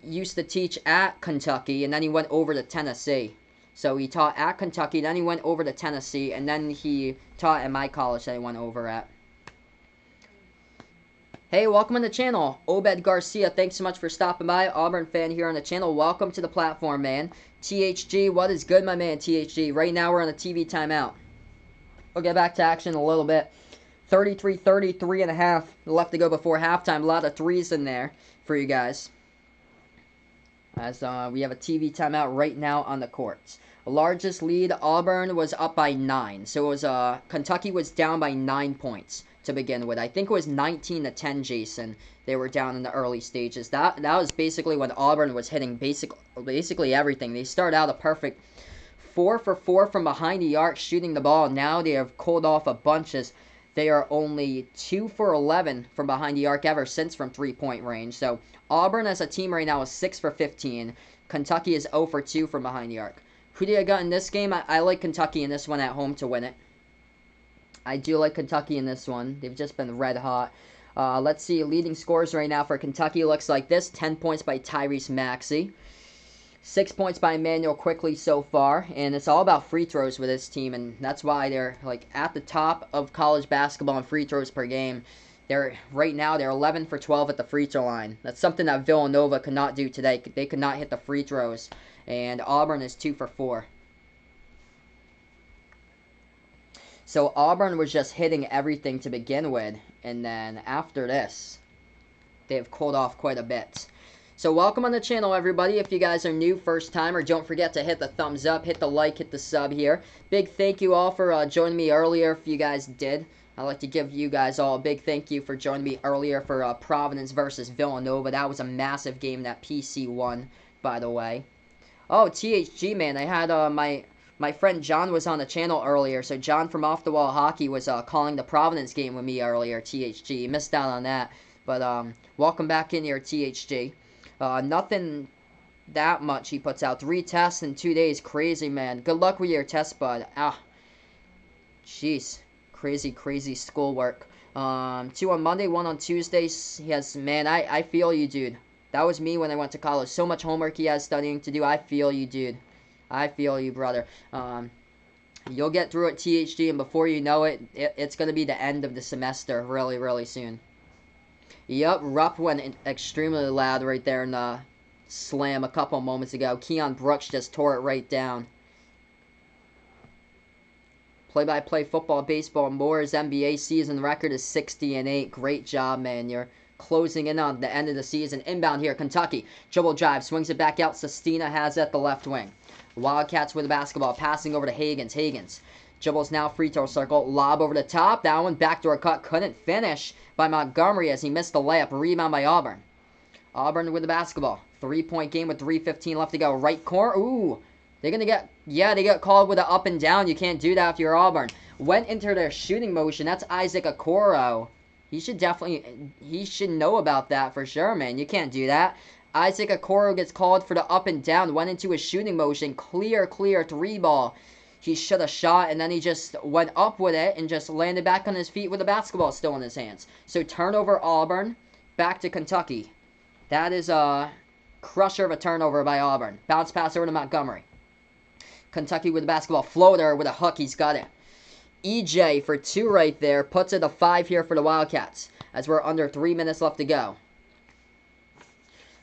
used to teach at Kentucky, and then he went over to Tennessee. So he taught at Kentucky, then he went over to Tennessee, and then he taught at my college that I went over at. Hey, welcome on the channel. Obed Garcia, thanks so much for stopping by. Auburn fan here on the channel. Welcome to the platform, man. THG, what is good, my man, THG? Right now we're on a TV timeout. We'll get back to action in a little bit. 33-30, 3.5 left to go before halftime. A lot of threes in there for you guys. As we have a TV timeout right now on the courts. The largest lead, Auburn was up by 9. So it was Kentucky was down by 9 points to begin with. I think it was 19-10, Jason. They were down in the early stages. That was basically when Auburn was hitting basically everything. They started out a perfect 4 for 4 from behind the arc shooting the ball. Now they have cooled off a bunch as they are only 2 for 11 from behind the arc ever since from 3-point range. So Auburn as a team right now is 6 for 15. Kentucky is 0 for 2 from behind the arc. Who do I got in this game? I like Kentucky in this one at home to win it. I do like Kentucky in this one. They've just been red hot. Let's see. Leading scores right now for Kentucky looks like this. 10 points by Tyrese Maxey. 6 points by Emmanuel Quickly so far. And it's all about free throws with this team. And that's why they're like at the top of college basketball in free throws per game. Right now they're 11 for 12 at the free throw line. That's something that Villanova could not do today. They could not hit the free throws. And Auburn is 2 for 4. So Auburn was just hitting everything to begin with, and then after this, they've cooled off quite a bit. So welcome on the channel, everybody. If you guys are new, first timer, don't forget to hit the thumbs up, hit the like, hit the sub here. Big thank you all for joining me earlier if you guys did. I'd like to give you guys all a big thank you for joining me earlier for Providence versus Villanova. That was a massive game that PC won, by the way. Oh, THG, man, I had my friend John was on the channel earlier, so John from Off the Wall Hockey was calling the Providence game with me earlier, THG. You missed out on that, but welcome back in here, THG. Nothing that much he puts out. 3 tests in 2 days. Crazy, man. Good luck with your test, bud. Jeez. Crazy schoolwork. 2 on Monday, 1 on Tuesday. He has, man, I feel you, dude. That was me when I went to college. So much homework he has studying to do. I feel you, dude. I feel you, brother. You'll get through it, THG, and before you know it, it's going to be the end of the semester really, really soon. Yup, Rupp went extremely loud right there in the slam a couple moments ago. Keon Brooks just tore it right down. Play-by-play football, baseball, more. His NBA season record is 60-8. Great job, man. You're closing in on the end of the season. Inbound here, Kentucky. Dribble drive, swings it back out. Sestina has it at the left wing. Wildcats with the basketball, passing over to Higgins. Higgins dribbles now free throw circle. Lob over the top. That one backdoor cut. Couldn't finish by Montgomery as he missed the layup. Rebound by Auburn. Auburn with the basketball. 3-point game with 3:15 left to go. Right corner. Ooh. They're going to get, yeah, they got called with an up and down. You can't do that if you're Auburn. Went into their shooting motion. That's Isaac Okoro. He should know about that for sure, man. You can't do that. Isaac Okoro gets called for the up and down. Went into his shooting motion. Clear 3 ball. He should have shot, and then he just went up with it and just landed back on his feet with the basketball still in his hands. So turnover Auburn. Back to Kentucky. That is a crusher of a turnover by Auburn. Bounce pass over to Montgomery. Kentucky with the basketball. Floater with a hook. He's got it. EJ for 2 right there. Puts it to 5 here for the Wildcats as we're under 3 minutes left to go.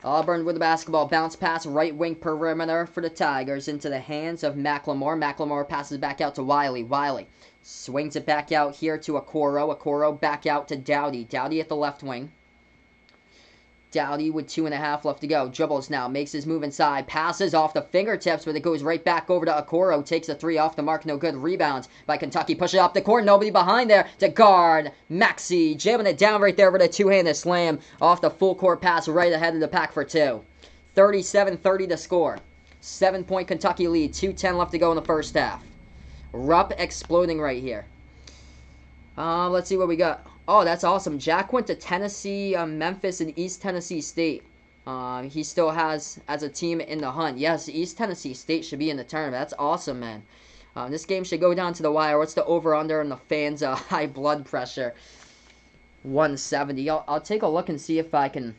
Auburn with the basketball. Bounce pass right wing perimeter for the Tigers into the hands of McLemore. McLemore passes back out to Wiley. Wiley swings it back out here to Okoro. Okoro back out to Dowdy. Dowdy at the left wing. Dowdy with 2.5 left to go. Dribbles now. Makes his move inside. Passes off the fingertips, but it goes right back over to Okoro. Takes a 3 off the mark. No good. Rebound by Kentucky. Push it up the court. Nobody behind there to guard. Maxey jamming it down right there with a 2-handed slam off the full court pass right ahead of the pack for 2. 37-30 to score. 7-point Kentucky lead. 2:10 left to go in the first half. Rupp exploding right here. Let's see what we got. Oh, that's awesome. Jack went to Tennessee, Memphis, and East Tennessee State. He still has as a team in the hunt. Yes, East Tennessee State should be in the tournament. That's awesome, man. This game should go down to the wire. What's the over-under on the fans' high blood pressure? 170. I'll take a look and see if I can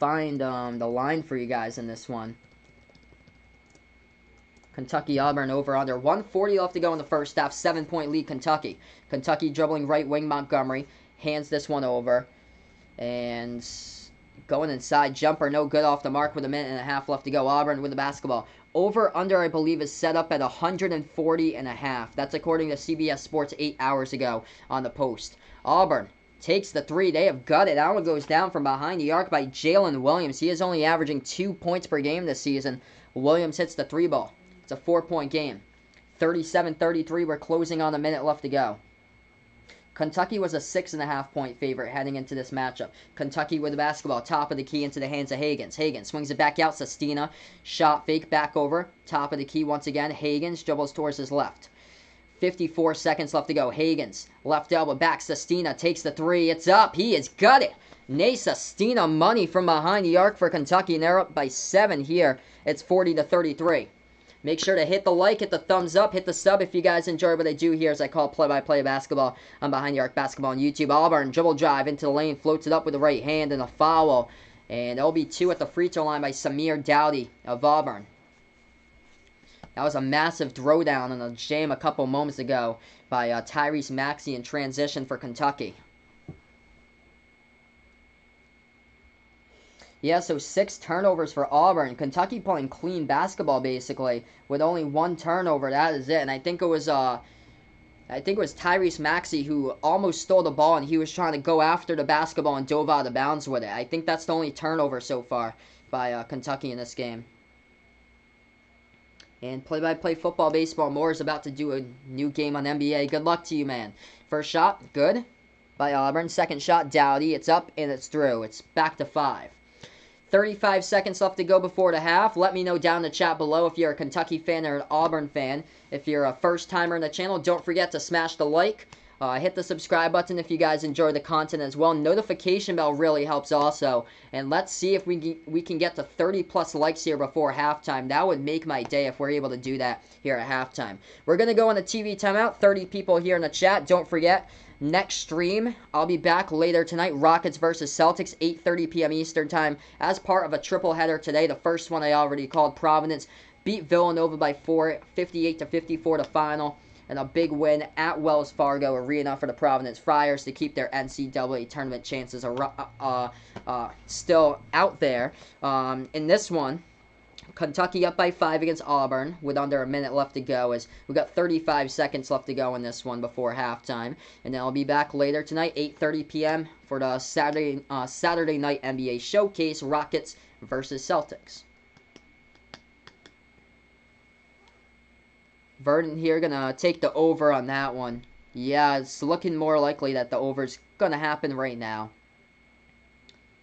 find the line for you guys in this one. Kentucky Auburn over under. 140 left to go in the first half. 7-point lead Kentucky. Kentucky dribbling right wing Montgomery. Hands this one over. And going inside. Jumper no good off the mark with 1.5 left to go. Auburn with the basketball. Over under I believe is set up at 140.5. That's according to CBS Sports 8 hours ago on the Post. Auburn takes the 3. They have got it. That one goes down from behind the arc by Jalen Williams. He is only averaging 2 points per game this season. Williams hits the 3 ball. It's a 4-point game. 37-33. We're closing on a minute left to go. Kentucky was a 6.5-point favorite heading into this matchup. Kentucky with the basketball. Top of the key into the hands of Higgins. Higgins swings it back out. Sestina. Shot fake back over. Top of the key once again. Higgins dribbles towards his left. 54 seconds left to go. Higgins. Left elbow back. Sestina takes the 3. It's up. He has got it. Nate Sestina money from behind the arc for Kentucky. And they're up by 7 here. It's 40-33. Make sure to hit the like, hit the thumbs up, hit the sub if you guys enjoy what I do here as I call play-by-play basketball on Behind the Arc Basketball on YouTube. Auburn, dribble drive into the lane, floats it up with the right hand and a foul. And that'll be 2 at the free throw line by Samir Dowdy of Auburn. That was a massive throwdown and a jam a couple moments ago by Tyrese Maxey in transition for Kentucky. Yeah, so 6 turnovers for Auburn. Kentucky playing clean basketball basically with only 1 turnover. That is it. And I think it was Tyrese Maxey who almost stole the ball and he was trying to go after the basketball and dove out of bounds with it. I think that's the only turnover so far by Kentucky in this game. And play-by-play football, baseball, Moore is about to do a new game on NBA. Good luck to you, man. First shot, good by Auburn. Second shot, Dowdy. It's up and it's through. It's back to 5. 35 seconds left to go before the half. Let me know down in the chat below if you're a Kentucky fan or an Auburn fan. If you're a first-timer in the channel, don't forget to smash the like. Hit the subscribe button if you guys enjoy the content as well. Notification bell really helps also. And let's see if we can get to 30-plus likes here before halftime. That would make my day if we're able to do that here at halftime. We're going to go on a TV timeout. 30 people here in the chat. Don't forget, next stream, I'll be back later tonight. Rockets versus Celtics, 8:30 p.m. Eastern Time. As part of a triple header today, the first one I already called. Providence beat Villanova by 4, 58-54 to final. And a big win at Wells Fargo Arena for the Providence Friars to keep their NCAA tournament chances still out there. In this one, Kentucky up by 5 against Auburn with under a minute left to go, as we got 35 seconds left to go in this one before halftime. And then I'll be back later tonight, 8:30 p.m. for the Saturday night NBA showcase, Rockets versus Celtics. Verdant here gonna take the over on that one. Yeah, it's looking more likely that the over's gonna happen right now.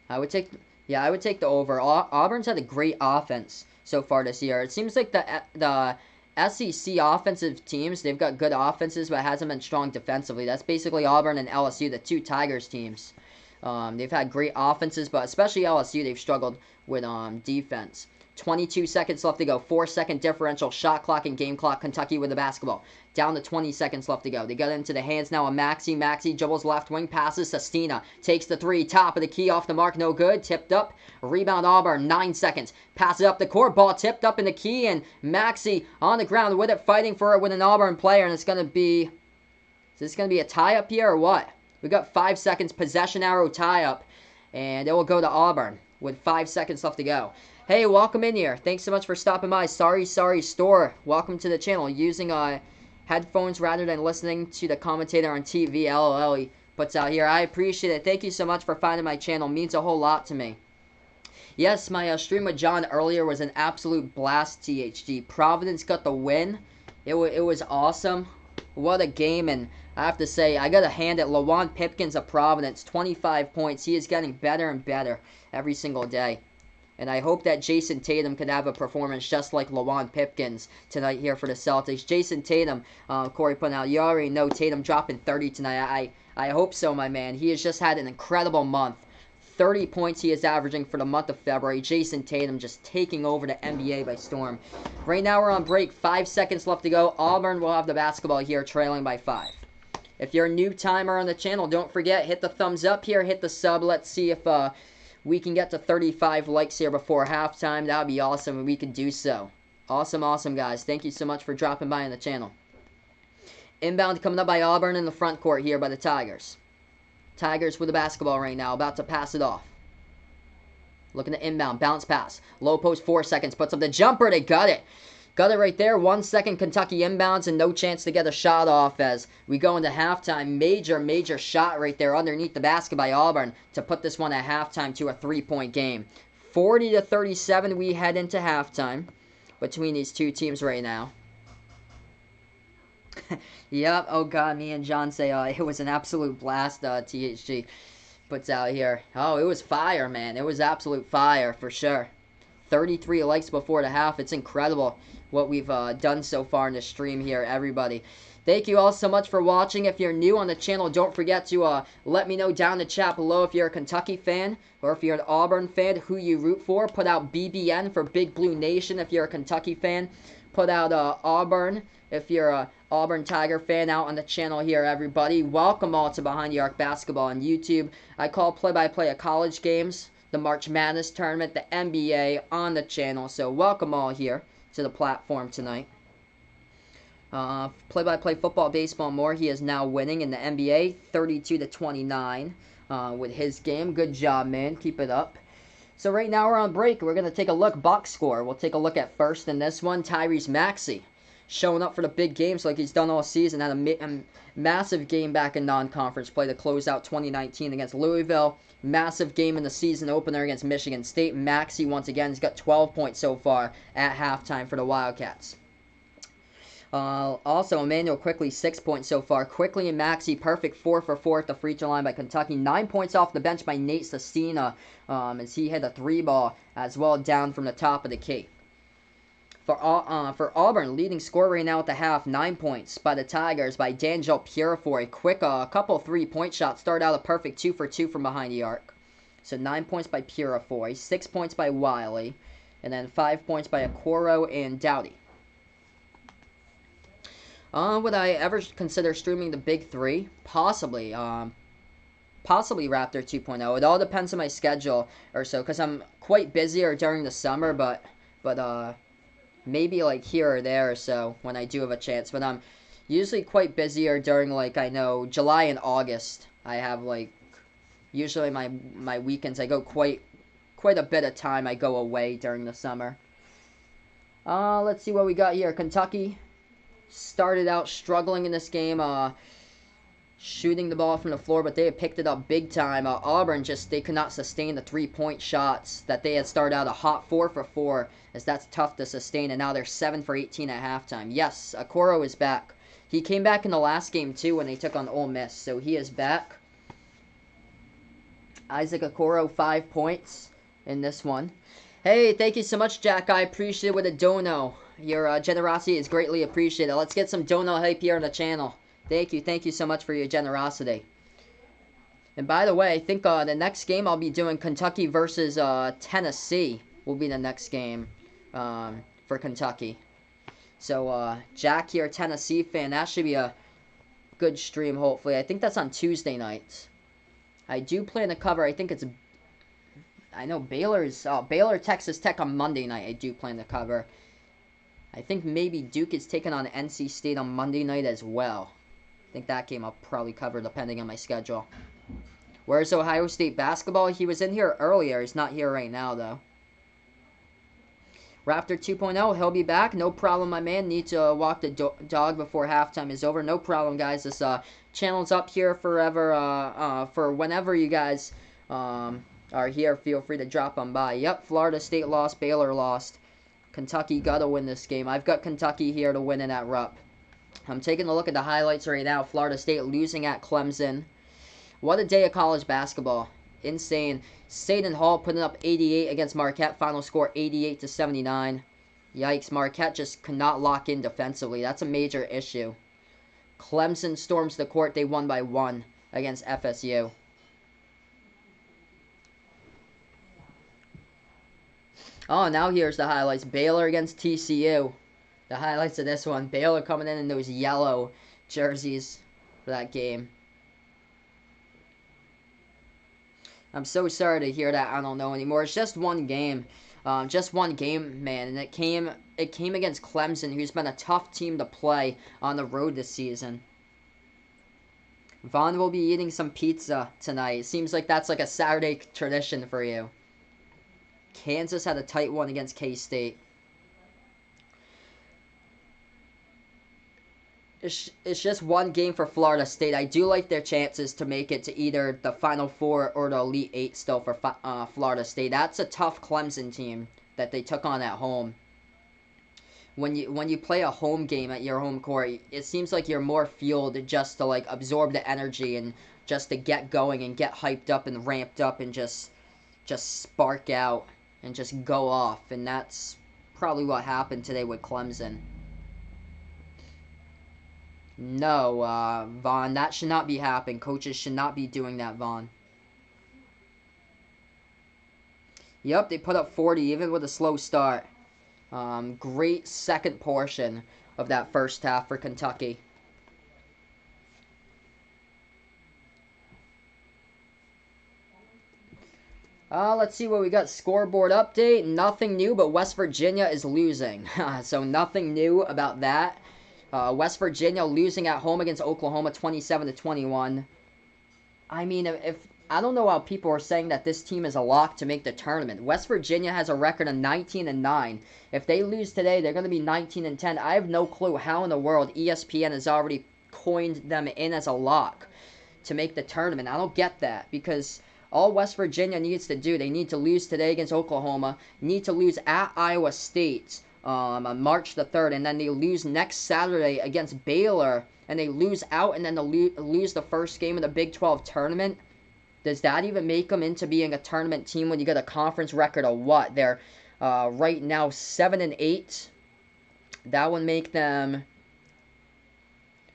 I would take the over. Auburn's had a great offense so far this year. It seems like the SEC offensive teams, they've got good offenses, but hasn't been strong defensively. That's basically Auburn and LSU, the two Tigers teams. They've had great offenses, but especially LSU, they've struggled with defense. 22 seconds left to go. 4-second differential. Shot clock and game clock. Kentucky with the basketball. Down to 20 seconds left to go. They got into the hands now of Maxey. Maxey dribbles left wing. Passes Sestina. Takes the three. Top of the key. Off the mark. No good. Tipped up. Rebound Auburn. 9 seconds. Passes up the court. Ball tipped up in the key. And Maxey on the ground with it. Fighting for it with an Auburn player. And it's going to be... Is this going to be a tie-up here or what? We got 5 seconds. Possession arrow tie-up. And it will go to Auburn with 5 seconds left to go. Hey, welcome in here. Thanks so much for stopping by. Sorry Store. Welcome to the channel. Using headphones rather than listening to the commentator on TV. LOL, he puts out here. I appreciate it. Thank you so much for finding my channel. It means a whole lot to me. Yes, my stream with John earlier was an absolute blast, THG. Providence got the win. It was awesome. What a game. And I have to say, I got to hand it Lawan Pipkins of Providence. 25 points. He is getting better and better every single day. And I hope that Jason Tatum could have a performance just like Lawan Pipkins tonight here for the Celtics. Jason Tatum, Corey put out, you already know Tatum dropping 30 tonight. I hope so, my man. He has just had an incredible month. 30 points he is averaging for the month of February. Jason Tatum just taking over the NBA by storm. Right now we're on break. 5 seconds left to go. Auburn will have the basketball here, trailing by 5. If you're a new timer on the channel, don't forget, hit the thumbs up here, hit the sub. Let's see if... we can get to 35 likes here before halftime. That would be awesome, and we could do so. Awesome, guys. Thank you so much for dropping by on the channel. Inbound coming up by Auburn in the front court here by the Tigers. Tigers with the basketball right now, about to pass it off. Looking to inbound, bounce pass. Low post, 4 seconds. Puts up the jumper. They got it. Got it right there. 1 second Kentucky inbounds and no chance to get a shot off as we go into halftime. Major shot right there underneath the basket by Auburn to put this one at halftime to a 3-point game. 40-37 we head into halftime between these two teams right now. Yep. Oh, God. Me and John say it was an absolute blast, THG puts out here. Oh, it was fire, man. It was absolute fire for sure. 33 likes before the half. It's incredible what we've done so far in the stream here, everybody. Thank you all so much for watching. If you're new on the channel, don't forget to let me know down in the chat below if you're a Kentucky fan or if you're an Auburn fan, who you root for. Put out BBN for Big Blue Nation if you're a Kentucky fan. Put out Auburn if you're a Auburn Tiger fan out on the channel here, everybody. Welcome all to Behind the Arc Basketball on YouTube. I call play-by-play of college games, the March Madness tournament, the NBA on the channel. So welcome all here to the platform tonight. Play-by-play football, baseball, more. He is now winning in the NBA, 32-29 with his game. Good job, man. Keep it up. So right now we're on break. We're going to take a look, box score. We'll take a look at first in this one. Tyrese Maxey showing up for the big games like he's done all season. Had a massive game back in non-conference play to close out 2019 against Louisville. Massive game in the season opener against Michigan State. Maxey, once again, has got 12 points so far at halftime for the Wildcats. Also, Emmanuel Quickly, 6 points so far. Quickly and Maxey, perfect 4 for 4 at the free throw line by Kentucky. 9 points off the bench by Nate Sestina as he hit a 3-ball as well down from the top of the key. For Auburn, leading scorer right now at the half, 9 points by the Tigers by D'Angelo Purifoy. A quick couple 3-point shots. Start out a perfect 2 for 2 from behind the arc. So 9 points by Purifoy, 6 points by Wiley, and then 5 points by Okoro and Doughty. Would I ever consider streaming the Big Three? Possibly. Possibly Raptor 2.0. It all depends on my schedule or so, because I'm quite busier during the summer, but maybe like here or there or so when I do have a chance. But I'm usually quite busier during, like, I know July and August. I have, like, usually my weekends, I go quite a bit of time I go away during the summer. Let's see what we got here. Kentucky started out struggling in this game, shooting the ball from the floor, but they had picked it up big time. Auburn they could not sustain the 3-point shots that they had started out a hot 4 for 4, as that's tough to sustain, and now they're 7 for 18 at halftime. Yes, Okoro is back. He came back in the last game too when they took on Ole Miss, so he is back. Isaac Okoro, 5 points in this one. Hey, thank you so much, Jack. I appreciate it with a dono. Your generosity is greatly appreciated. Let's get some dono hype here on the channel. Thank you so much for your generosity. And by the way, I think the next game I'll be doing Kentucky versus Tennessee will be the next game for Kentucky. So, Jack here, Tennessee fan, that should be a good stream, hopefully. I think that's on Tuesday nights. I do plan to cover, I think it's... I know Baylor, Texas Tech on Monday night I do plan to cover. I think maybe Duke is taking on NC State on Monday night as well. I think that game I'll probably cover depending on my schedule. Where's Ohio State basketball? He was in here earlier. He's not here right now, though. Raptor 2.0, he'll be back. No problem, my man. Need to walk the dog before halftime is over. No problem, guys. This channel's up here forever, for whenever you guys are here. Feel free to drop on by. Yep, Florida State lost. Baylor lost. Kentucky got to win this game. I've got Kentucky here to win it at Rupp. I'm taking a look at the highlights right now. Florida State losing at Clemson. What a day of college basketball. Insane. Seton Hall putting up 88 against Marquette. Final score 88-79. Yikes. Marquette just could not lock in defensively. That's a major issue. Clemson storms the court. They won by 1 against FSU. Oh, now here's the highlights. Baylor against TCU. The highlights of this one. Baylor coming in those yellow jerseys for that game. I'm so sorry to hear that. I don't know anymore. It's just one game. Just one game, man. And it came against Clemson, who's been a tough team to play on the road this season. Vaughn will be eating some pizza tonight. It seems like that's like a Saturday tradition for you. Kansas had a tight one against K-State. It's just one game for Florida State. I do like their chances to make it to either the Final Four or the Elite Eight still for Florida State. That's a tough Clemson team that they took on at home. When you play a home game at your home court, it seems like you're more fueled just to like absorb the energy and just to get going and get hyped up and ramped up and just spark out and just go off. And that's probably what happened today with Clemson. No, Vaughn, that should not be happening. Coaches should not be doing that, Vaughn. Yep, they put up 40 even with a slow start. Great second portion of that first half for Kentucky. Let's see what we got. Scoreboard update. Nothing new, but West Virginia is losing. So nothing new about that. West Virginia losing at home against Oklahoma 27-21. I mean, I don't know how people are saying that this team is a lock to make the tournament. West Virginia has a record of 19-9. If they lose today, they're going to be 19-10. I have no clue how in the world ESPN has already coined them in as a lock to make the tournament. I don't get that, because all West Virginia needs to do, they need to lose today against Oklahoma, need to lose at Iowa State on March the 3rd, and then they lose next Saturday against Baylor, and they lose out, and then they lose the first game of the Big 12 tournament. Does that even make them into being a tournament team when you get a conference record of what? They're right now 7-8. That would make them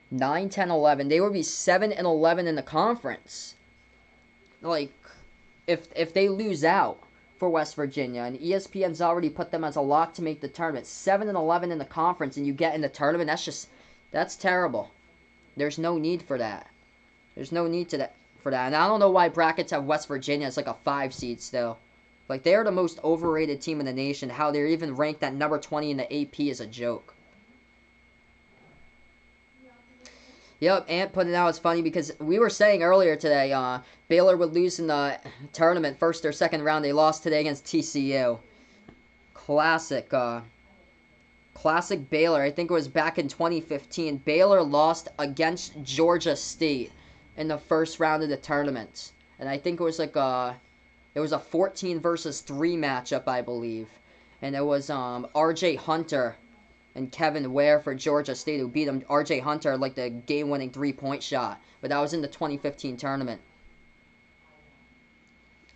9, 10, 11. They would be 7-11 in the conference. Like, if they lose out for West Virginia, and ESPN's already put them as a lock to make the tournament. 7-11 in the conference, and you get in the tournament. That's terrible. There's no need for that. There's no need for that. And I don't know why brackets have West Virginia as like a 5 seed still. Like, they're the most overrated team in the nation. How they're even ranked at number 20 in the AP is a joke. Yep, Ant put it out. It's funny because we were saying earlier today, Baylor would lose in the tournament, first or second round. They lost today against TCU. Classic Classic Baylor. I think it was back in 2015. Baylor lost against Georgia State in the first round of the tournament. And I think it was like a 14 versus 3 matchup, I believe. And it was RJ Hunter and Kevin Ware for Georgia State who beat him. RJ Hunter like the game-winning 3-point shot. But that was in the 2015 tournament.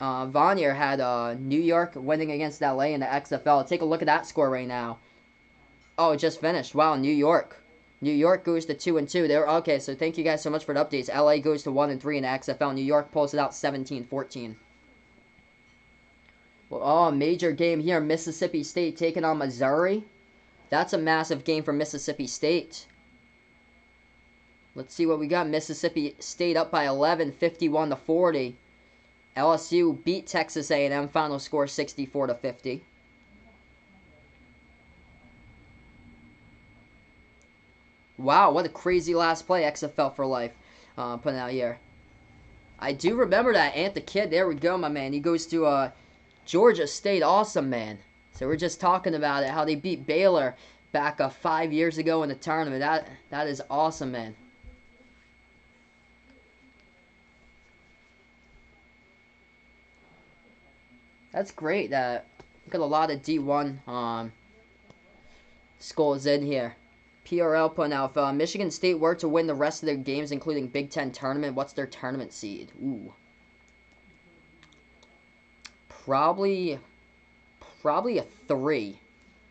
Vanier had New York winning against LA in the XFL. Take a look at that score right now. Oh, it just finished. Wow, New York. New York goes to 2-2. They're okay. So thank you guys so much for the updates. LA goes to 1-3 in the XFL. New York pulls it out 17-14. Well, oh, major game here. Mississippi State taking on Missouri. That's a massive game for Mississippi State. Let's see what we got. Mississippi State up by 11, 51-40. LSU beat Texas A&M. Final score 64-50. Wow, what a crazy last play XFL for life putting out here. I do remember that. Ant the Kid. There we go, my man. He goes to Georgia State. Awesome, man. So we're just talking about it, how they beat Baylor back 5 years ago in the tournament. That is awesome, man. That's great that got a lot of D1 schools in here. PRL putting out if Michigan State were to win the rest of their games, including Big Ten tournament, what's their tournament seed? Ooh. Probably a 3.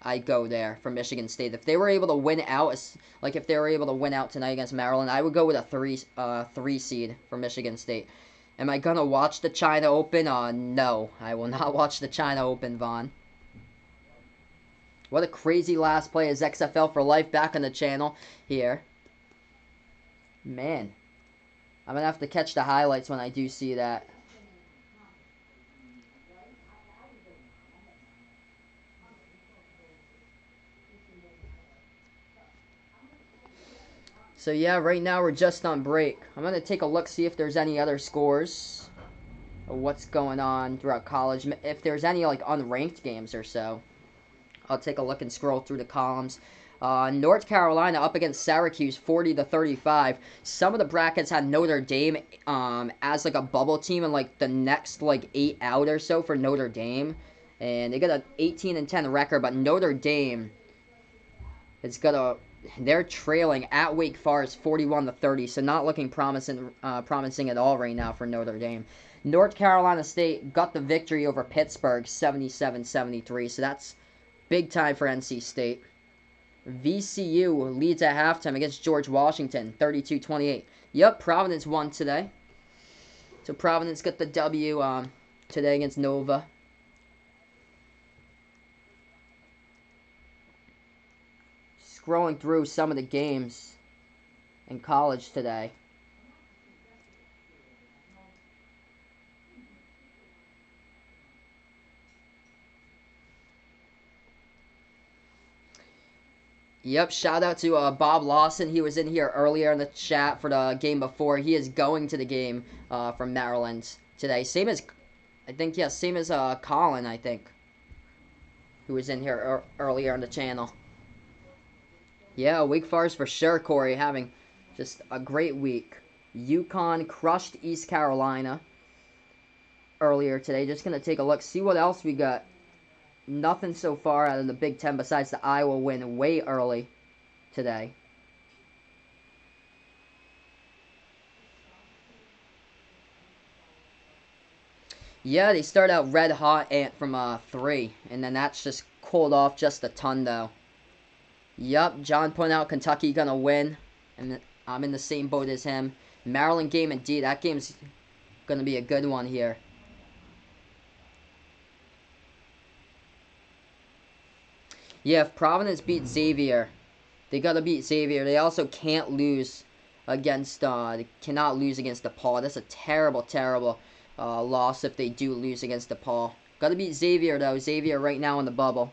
I'd go there for Michigan State. If they were able to win out, like if they were able to win out tonight against Maryland, I would go with a 3 seed for Michigan State. Am I going to watch the China Open? No. I will not watch the China Open, Vaughn. What a crazy last play is XFL for life back on the channel here. Man. I'm going to have to catch the highlights when I do see that. So yeah, right now we're just on break. I'm going to take a look, see if there's any other scores. Or what's going on throughout college. If there's any like unranked games or so. I'll take a look and scroll through the columns. North Carolina up against Syracuse, 40-35. Some of the brackets had Notre Dame as like a bubble team in like the next like 8 out or so for Notre Dame, and they got an 18-10 record. But Notre Dame is they're trailing at Wake Forest 41-30, so not looking promising at all right now for Notre Dame. North Carolina State got the victory over Pittsburgh 77-73, so that's big time for NC State. VCU leads at halftime against George Washington, 32-28. Yep, Providence won today. So Providence got the W today against Nova. Scrolling through some of the games in college today. Yep, shout out to Bob Lawson. He was in here earlier in the chat for the game before. He is going to the game from Maryland today. Same as, I think, yeah, same as Colin, I think, who was in here earlier on the channel. Yeah, Wake Forest for sure, Corey, having just a great week. UConn crushed East Carolina earlier today. Just going to take a look, see what else we got. Nothing so far out of the Big Ten besides the Iowa win way early today. Yeah, they start out red hot from 3, and then that's just cooled off just a ton, though. Yup, John putting out Kentucky gonna win, and I'm in the same boat as him. Maryland game, indeed. That game's gonna be a good one here. Yeah, if Providence beats Xavier, they gotta beat Xavier. They also can't lose against, they cannot lose against DePaul. That's a terrible, terrible loss if they do lose against DePaul. Gotta beat Xavier, though. Xavier right now in the bubble.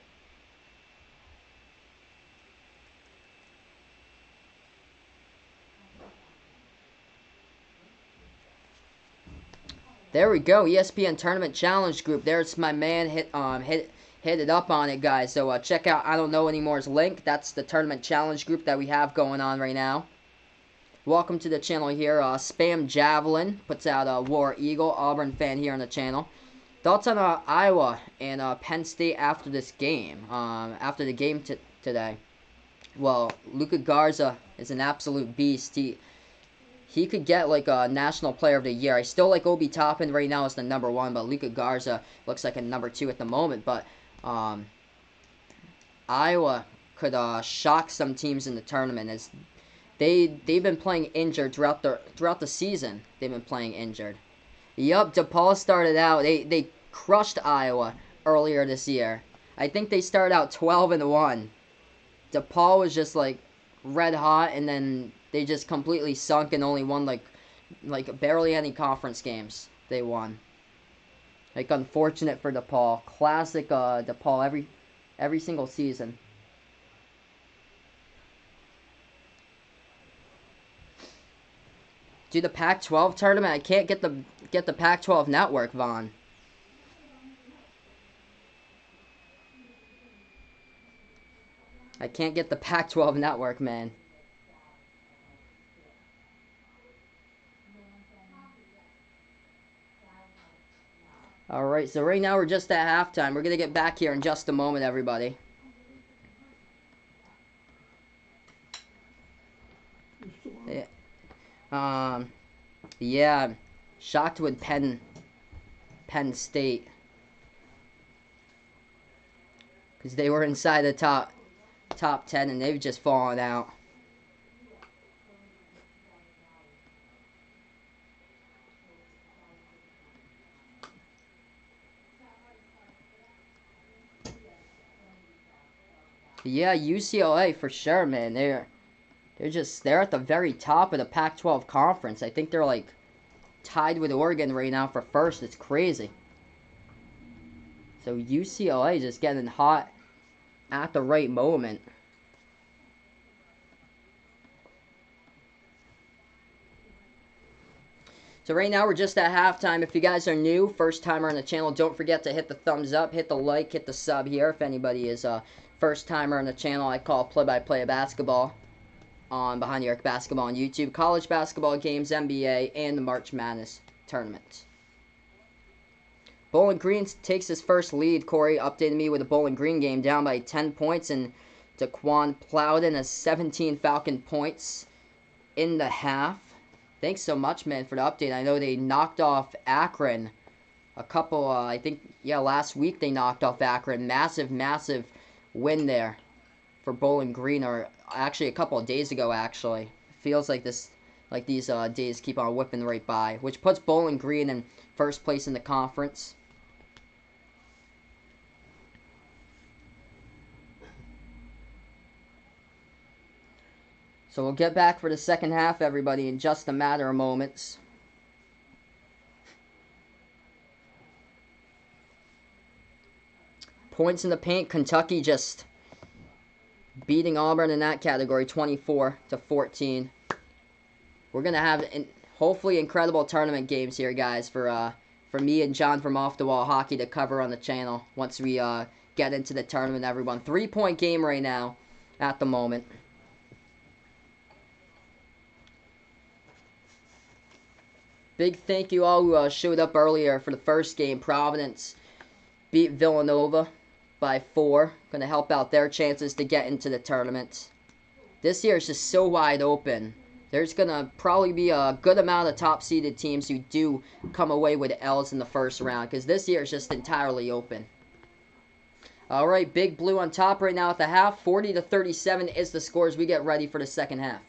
There we go. ESPN Tournament Challenge Group. There's my man hit it up on it, guys. So check out I Don't Know Anymore's link. That's the tournament challenge group that we have going on right now. Welcome to the channel here. Spam Javelin puts out War Eagle, Auburn fan here on the channel. Thoughts on Iowa and Penn State after this game, after the game today? Well, Luka Garza is an absolute beast. He could get like a National Player of the Year. I still like Obi Toppin right now as the #1, but Luka Garza looks like a #2 at the moment. But Iowa could shock some teams in the tournament as they've been playing injured throughout the season. They've been playing injured. Yup, DePaul started out. They crushed Iowa earlier this year. I think they started out 12-1. DePaul was just like red hot, and then they just completely sunk and only won like barely any conference games. They won. Like, unfortunate for DePaul. Classic DePaul every single season. Do the Pac-12 tournament. I can't get the Pac-12 network, Vaughn. I can't get the Pac-12 network, man. Alright, so right now we're just at halftime. We're going to get back here in just a moment, everybody. Yeah, shocked with Penn State. Because they were inside the top 10 and they've just fallen out. Yeah, UCLA for sure, man. They're at the very top of the Pac-12 conference. I think they're like tied with Oregon right now for first. It's crazy. So UCLA just getting hot at the right moment. So right now we're just at halftime. If you guys are new, first timer on the channel, don't forget to hit the thumbs up, hit the like, hit the sub here. If anybody is a first timer on the channel, I call play-by-play basketball on Behind the Arc Basketball on YouTube, college basketball games, NBA, and the March Madness tournament. Bowling Green takes his first lead. Corey updated me with a Bowling Green game down by 10 points, and Daquan Plowden has 17 Falcon points in the half. Thanks so much, man, for the update. I know they knocked off Akron a couple, I think, yeah, last week they knocked off Akron. Massive, massive win there for Bowling Green, or actually a couple of days ago, actually. Feels like these days keep on whipping right by, which puts Bowling Green in first place in the conference. So we'll get back for the second half, everybody, in just a matter of moments. Points in the paint, Kentucky just beating Auburn in that category, 24-14. We're going to have, hopefully, incredible tournament games here, guys, for me and John from Off the Wall Hockey to cover on the channel once we get into the tournament, everyone. 3-point game right now at the moment. Big thank you all who showed up earlier for the first game. Providence beat Villanova by 4. Going to help out their chances to get into the tournament. This year is just so wide open. There's going to probably be a good amount of top-seeded teams who do come away with L's in the first round, because this year is just entirely open. All right, Big Blue on top right now at the half. 40-37 is the score as we get ready for the second half.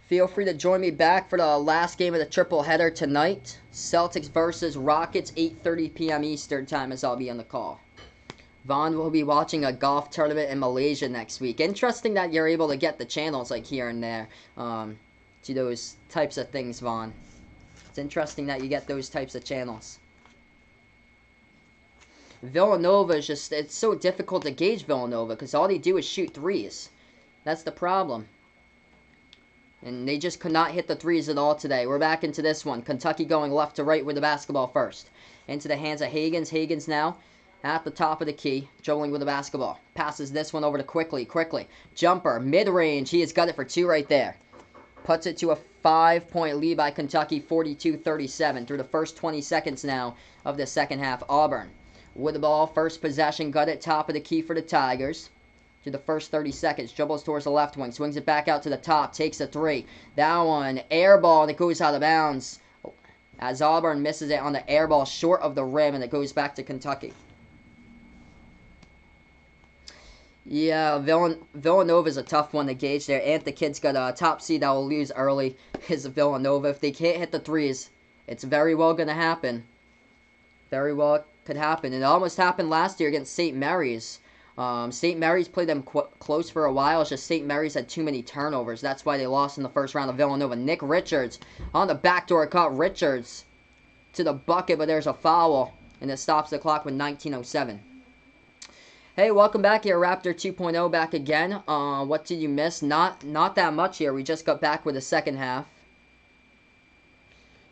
Feel free to join me back for the last game of the triple header tonight. Celtics versus Rockets, 8:30 p.m. Eastern time, as I'll be on the call. Vaughn will be watching a golf tournament in Malaysia next week. Interesting that you're able to get the channels like here and there to those types of things, Vaughn. It's interesting that you get those types of channels. Villanova is just, it's so difficult to gauge Villanova because all they do is shoot threes. That's the problem. And they just could not hit the threes at all today. We're back into this one. Kentucky going left to right with the basketball first. Into the hands of Hagans. Hagans now at the top of the key, dribbling with the basketball. Passes this one over to Quickly. Jumper, mid-range. He has got it for 2 right there. Puts it to a 5-point lead by Kentucky, 42-37 through the first 20 seconds now of the second half. Auburn with the ball, first possession, got it top of the key for the Tigers. To the first 30 seconds, dribbles towards the left wing, swings it back out to the top, takes a 3. That one, air ball, and it goes out of bounds. As Auburn misses it on the air ball short of the rim, and it goes back to Kentucky. Yeah, Villanova is a tough one to gauge there. And the kid's got a top seed that will lose early is Villanova. If they can't hit the threes, it's very well going to happen. Very well could happen. It almost happened last year against St. Mary's. St. Mary's played them close for a while. It's just St. Mary's had too many turnovers. That's why they lost in the first round of Villanova. Nick Richards on the backdoor cut. Richards to the bucket, but there's a foul. And it stops the clock with 19:07. Hey, welcome back here. Raptor 2.0 back again. What did you miss? Not that much here. We just got back with the second half.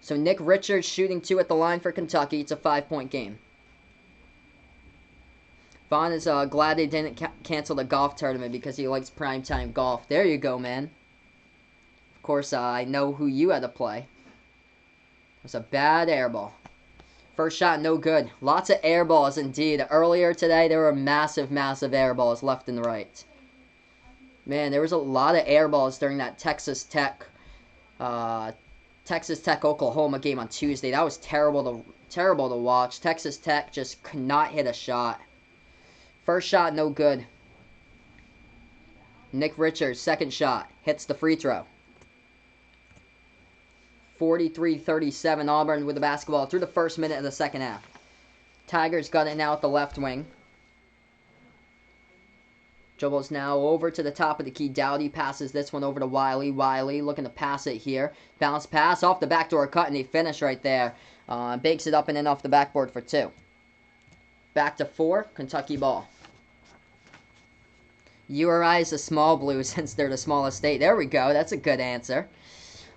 So Nick Richards shooting 2 at the line for Kentucky. It's a 5-point game. Vaughn is glad they didn't cancel the golf tournament because he likes primetime golf. There you go, man. Of course, I know who you had to play. It was a bad air ball. First shot, no good. Lots of air balls indeed. Earlier today, there were massive air balls left and right. Man, there was a lot of air balls during that Texas Tech Oklahoma game on Tuesday. That was terrible to watch. Texas Tech just could not hit a shot. First shot, no good. Nick Richards, second shot, hits the free throw. 43-37, Auburn with the basketball through the first minute of the second half. Tigers got it now at the left wing. Dribbles now over to the top of the key. Dowdy passes this one over to Wiley. Wiley looking to pass it here. Bounce pass off the backdoor cut, and he finished right there. Bakes it up and in off the backboard for 2. Back to 4, Kentucky ball. URI is the small blue since they're the smallest state. There we go. That's a good answer.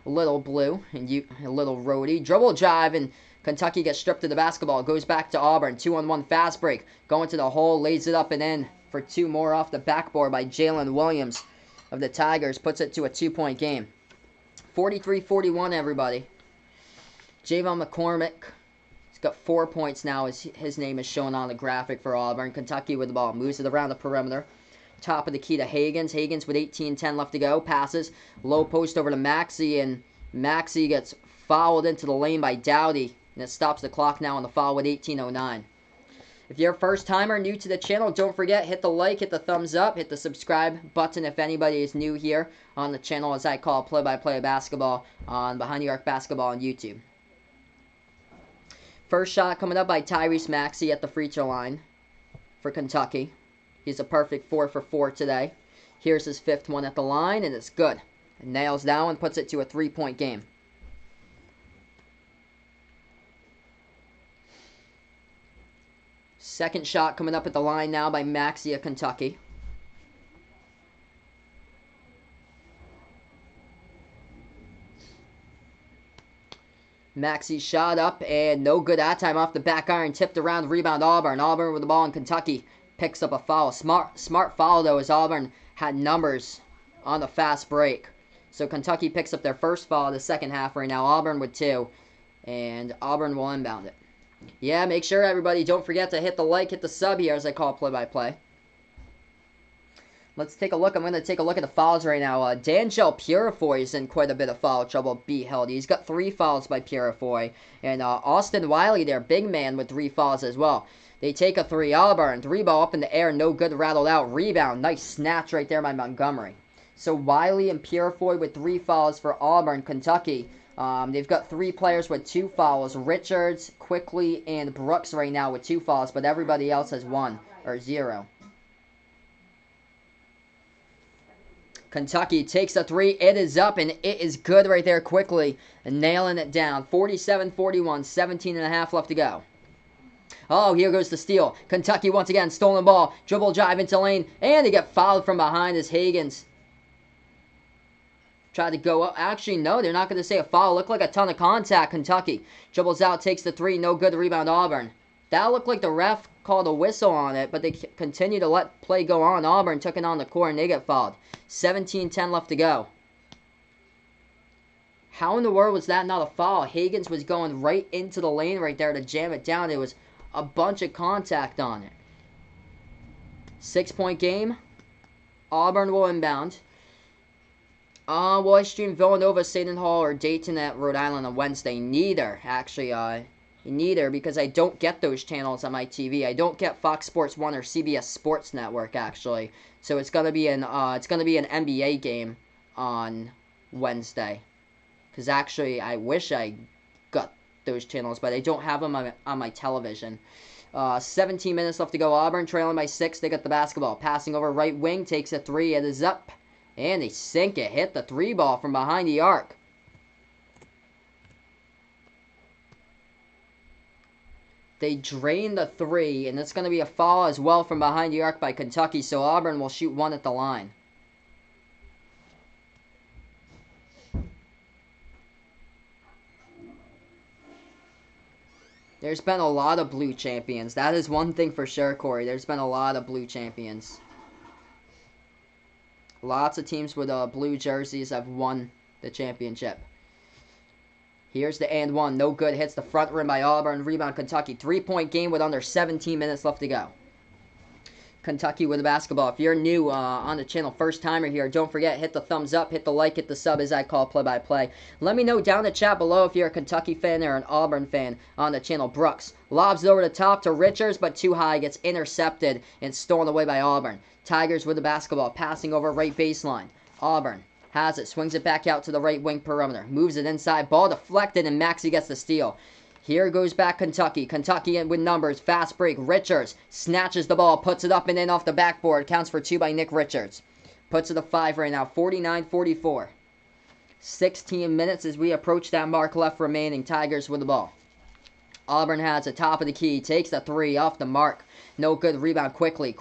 Little blue and a little roadie. Dribble drive, and Kentucky gets stripped of the basketball. Goes back to Auburn. 2-on-1 fast break. Going to the hole. Lays it up and in for 2 more off the backboard by Jalen Williams of the Tigers. Puts it to a 2-point game. 43-41, everybody. Javon McCormick. He's got 4 points now. His name is shown on the graphic for Auburn. Kentucky with the ball. Moves it around the perimeter. Top of the key to Hagans. Hagans with 18-10 left to go. Passes. Low post over to Maxey. And Maxey gets fouled into the lane by Dowdy. And it stops the clock now on the foul with 18:09. If you're a first timer new to the channel, don't forget, hit the like, hit the thumbs up, hit the subscribe button if anybody is new here on the channel, as I call play-by-play basketball on Behind the Arc Basketball on YouTube. First shot coming up by Tyrese Maxey at the free throw line for Kentucky. He's a perfect 4 for 4 today. Here's his 5th one at the line, and it's good. And nails that one, puts it to a 3-point game. Second shot coming up at the line now by Maxey of Kentucky. Maxey shot up and no good that time off the back iron. Tipped around, rebound Auburn. Auburn with the ball in Kentucky. Picks up a foul. Smart foul though, as Auburn had numbers on the fast break. So Kentucky picks up their first foul of the second half right now. Auburn with 2. And Auburn will inbound it. Yeah, make sure everybody, don't forget to hit the like, hit the sub here as I call play-by-play. Let's take a look. I'm going to take a look at the fouls right now. D'Angelo Purifoy is in quite a bit of foul trouble. B held. He's got 3 fouls by Purifoy. And Austin Wiley, their big man, with 3 fouls as well. They take a 3. Auburn, 3 ball up in the air. No good, rattled out. Rebound. Nice snatch right there by Montgomery. So Wiley and Purifoy with 3 fouls for Auburn. Kentucky, they've got 3 players with 2 fouls. Richards, Quickly, and Brooks right now with 2 fouls. But everybody else has 1 or 0. Kentucky takes a 3. It is up, and it is good right there quickly. And nailing it down. 47-41, 17 and a half left to go. Oh, here goes the steal. Kentucky once again, stolen ball. Dribble drive into lane, and they get fouled from behind as Hagans Tried to go up. Actually, no, they're not going to say a foul. Looked like a ton of contact. Kentucky dribbles out, takes the three. No good. Rebound, Auburn. That looked like the ref called a whistle on it, but they continue to let play go on. Auburn took it on the court, and they get fouled. 17-10 left to go. How in the world was that not a foul? Higgins was going right into the lane right there to jam it down. There was a bunch of contact on it. 6-point game. Auburn will inbound. Will I stream Villanova, Seton Hall, or Dayton at Rhode Island on Wednesday? Neither, actually. Neither, because I don't get those channels on my TV. I don't get Fox Sports 1 or CBS Sports Network, actually. So it's gonna be an NBA game on Wednesday. Because actually, I wish I got those channels, but I don't have them on my television. 17 minutes left to go. Auburn trailing by 6. They got the basketball. Passing over right wing. Takes a three. It is up. And they sink it. Hit the three ball from behind the arc. They drain the three. And it's going to be a foul as well from behind the arc by Kentucky. So Auburn will shoot one at the line. There's been a lot of blue champions. That is one thing for sure, Corey. There's been a lot of blue champions. Lots of teams with blue jerseys have won the championship. Here's the and one. No good. Hits the front rim by Auburn. Rebound Kentucky. 3-point game with under 17 minutes left to go. Kentucky with the basketball. If you're new on the channel, first timer here, don't forget, hit the thumbs up, hit the like, hit the sub as I call play-by-play. Let me know down in the chat below if you're a Kentucky fan or an Auburn fan on the channel. Brooks lobs over the top to Richards, but too high, gets intercepted and stolen away by Auburn. Tigers with the basketball, passing over right baseline. Auburn has it, swings it back out to the right wing perimeter, moves it inside, ball deflected, and Maxey gets the steal. Here goes back Kentucky. Kentucky in with numbers. Fast break. Richards snatches the ball. Puts it up and in off the backboard. Counts for 2 by Nick Richards. Puts it to 5 right now. 49-44. 16 minutes as we approach that mark left remaining. Tigers with the ball. Auburn has it. Top of the key. Takes the 3 off the mark. No good. Rebound quickly.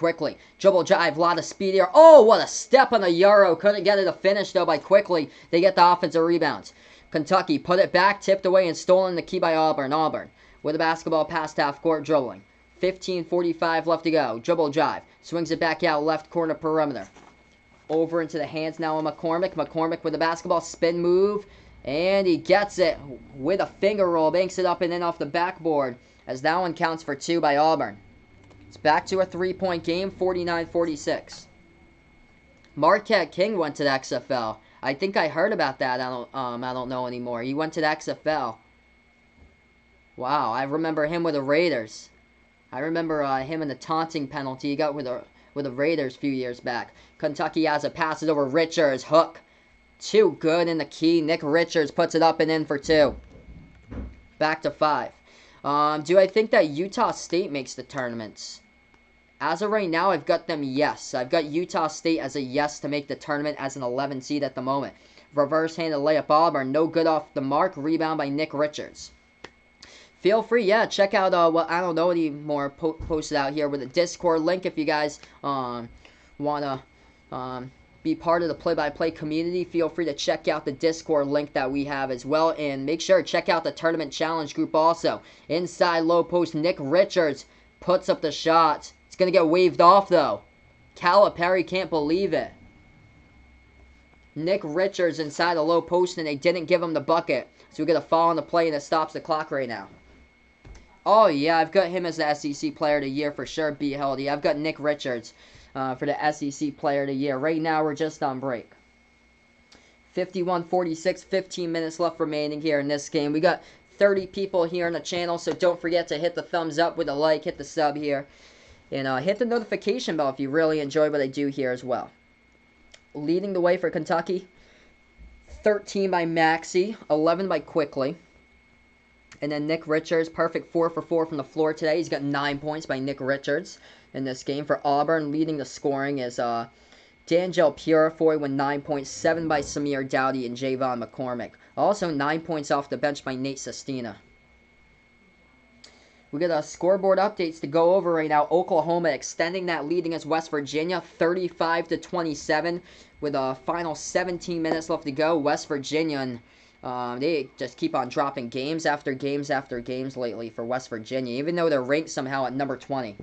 Dribble drive. Lot of speed here. Oh, what a step on the Euro. Couldn't get it to finish though by quickly. They get the offensive rebounds. Kentucky put it back, tipped away, and stolen the key by Auburn. Auburn with the basketball past half court dribbling. 15:45 left to go. Dribble drive. Swings it back out left corner perimeter. Over into the hands now of McCormick. McCormick with the basketball. Spin move. And he gets it with a finger roll. Banks it up and in off the backboard as that one counts for 2 by Auburn. It's back to a 3-point game. 49-46. Marquette King went to the XFL. I think I heard about that. I don't know anymore. He went to the XFL. Wow, I remember him with the Raiders. I remember him in the taunting penalty he got with the Raiders a few years back. Kentucky has it, passes over Richards. Hook. Too good in the key. Nick Richards puts it up and in for 2. Back to 5. Do I think that Utah State makes the tournaments? As of right now, I've got them yes. I've got Utah State as a yes to make the tournament as an 11 seed at the moment. Reverse-handed layup Auburn. No good off the mark. Rebound by Nick Richards. Feel free, check out what I don't know anymore posted out here with a Discord link if you guys want to be part of the play-by-play community. Feel free to check out the Discord link that we have as well. And make sure to check out the Tournament Challenge group also. Inside low post, Nick Richards puts up the shot. It's going to get waved off, though. Calipari can't believe it. Nick Richards inside the low post, and they didn't give him the bucket. So we get a foul on the play, and it stops the clock right now. Oh, yeah, I've got him as the SEC Player of the Year for sure, B. Heldy. I've got Nick Richards for the SEC Player of the Year. Right now, we're just on break. 51-46, 15 minutes left remaining here in this game. We got 30 people here on the channel, so don't forget to hit the thumbs up with a like, hit the sub here. And hit the notification bell if you really enjoy what I do here as well. Leading the way for Kentucky, 13 by Maxey, 11 by Quickly. And then Nick Richards, perfect 4 for 4 from the floor today. He's got 9 points by Nick Richards in this game. For Auburn, leading the scoring is D'Angelo Purifoy with 9 points, 7 by Samir Dowdy and Javon McCormick. Also 9 points off the bench by Nate Sestina. We got scoreboard updates to go over right now. Oklahoma extending that lead against West Virginia, 35-27, with a final 17 minutes left to go. West Virginia, they just keep on dropping games after games after games lately for West Virginia, even though they're ranked somehow at number 20.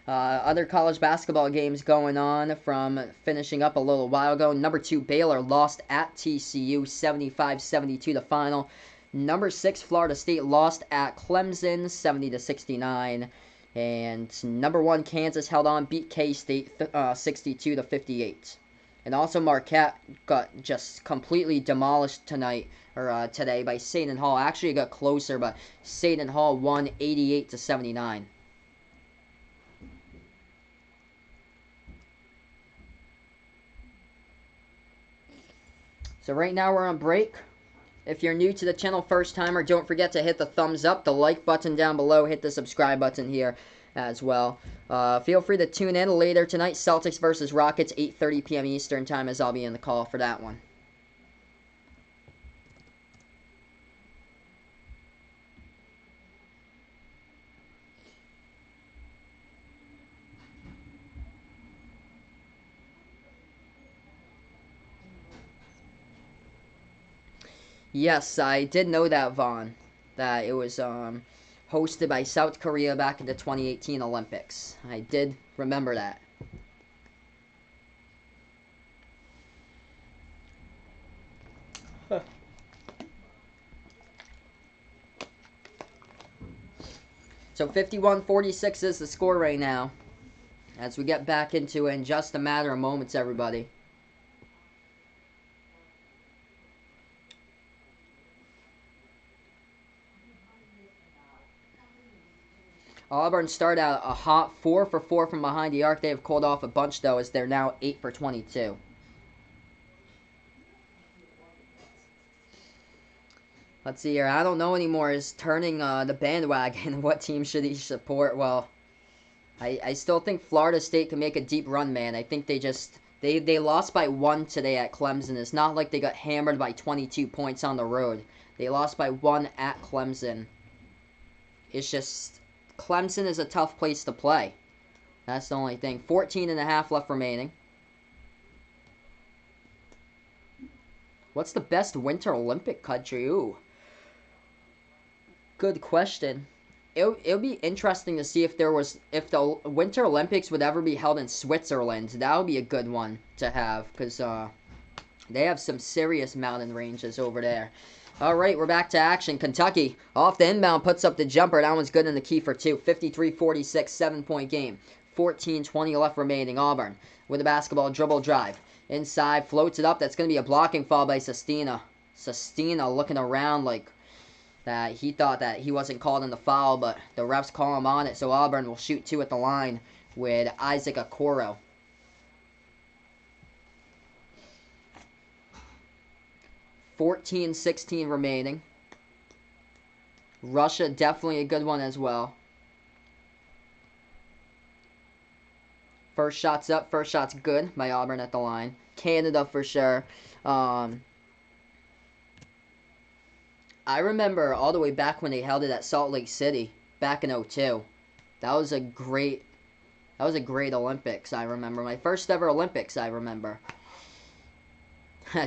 Other college basketball games going on from finishing up a little while ago. Number 2 Baylor lost at TCU, 75-72 the final. Number 6 Florida State lost at Clemson, 70-69. And number 1 Kansas held on, beat K-State 62-58. And also Marquette got just completely demolished today by Seton Hall. Actually, it got closer, but Seton Hall won 88-79. So right now we're on break. If you're new to the channel, first timer, don't forget to hit the thumbs up, the like button down below, hit the subscribe button here as well. Feel free to tune in later tonight, Celtics versus Rockets, 8:30 p.m. Eastern time, as I'll be in the call for that one. Yes, I did know that, Vaughn, that it was hosted by South Korea back in the 2018 Olympics. I did remember that. Huh. So 51-46 is the score right now, as we get back into it in just a matter of moments, everybody. Auburn started out a hot 4 for 4 from behind the arc. They have cooled off a bunch, though, as they're now 8 for 22. Let's see here. I don't know anymore. Is turning the bandwagon. What team should he support? Well, I still think Florida State can make a deep run, man. I think they lost by 1 today at Clemson. It's not like they got hammered by 22 points on the road. They lost by 1 at Clemson. It's just... Clemson is a tough place to play. That's the only thing. 14.5 left remaining. What's the best Winter Olympic country? Ooh. Good question. It'll be interesting to see if the Winter Olympics would ever be held in Switzerland. That would be a good one to have, because they have some serious mountain ranges over there. All right, we're back to action. Kentucky, off the inbound, puts up the jumper. That one's good in the key for 2. 53-46, 7-point game. 14:20 left remaining. Auburn with a basketball dribble drive. Inside, floats it up. That's going to be a blocking foul by Sestina. Sestina looking around like that. He thought that he wasn't called in the foul, but the refs call him on it. So Auburn will shoot 2 at the line with Isaac Okoro. 14-16 remaining. Russia, definitely a good one as well. First shot's up. First shot's good by Auburn at the line. Canada for sure. I remember all the way back when they held it at Salt Lake City back in 2002. That was a great Olympics, I remember. My first ever Olympics, I remember.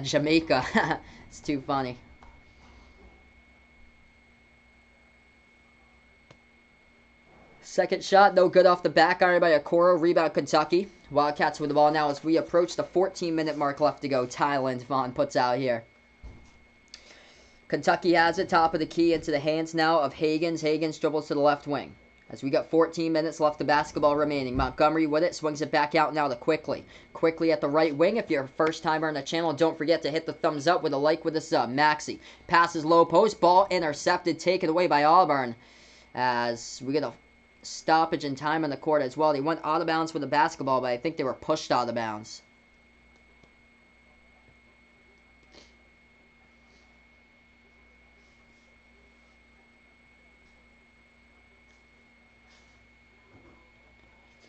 Jamaica. It's too funny. Second shot, no good off the back iron by Okoro. Rebound Kentucky. Wildcats with the ball now as we approach the 14-minute mark left to go. Thailand, Vaughn puts out here. Kentucky has it, top of the key, into the hands now of Higgins. Higgins dribbles to the left wing. As we got 14 minutes left of basketball remaining. Montgomery with it, swings it back out now to Quickly. Quickly at the right wing. If you're a first timer on the channel, don't forget to hit the thumbs up with a like with a sub. Maxey passes low post, ball intercepted, taken away by Auburn. As we get a stoppage in time on the court as well. They went out of bounds with the basketball, but I think they were pushed out of bounds.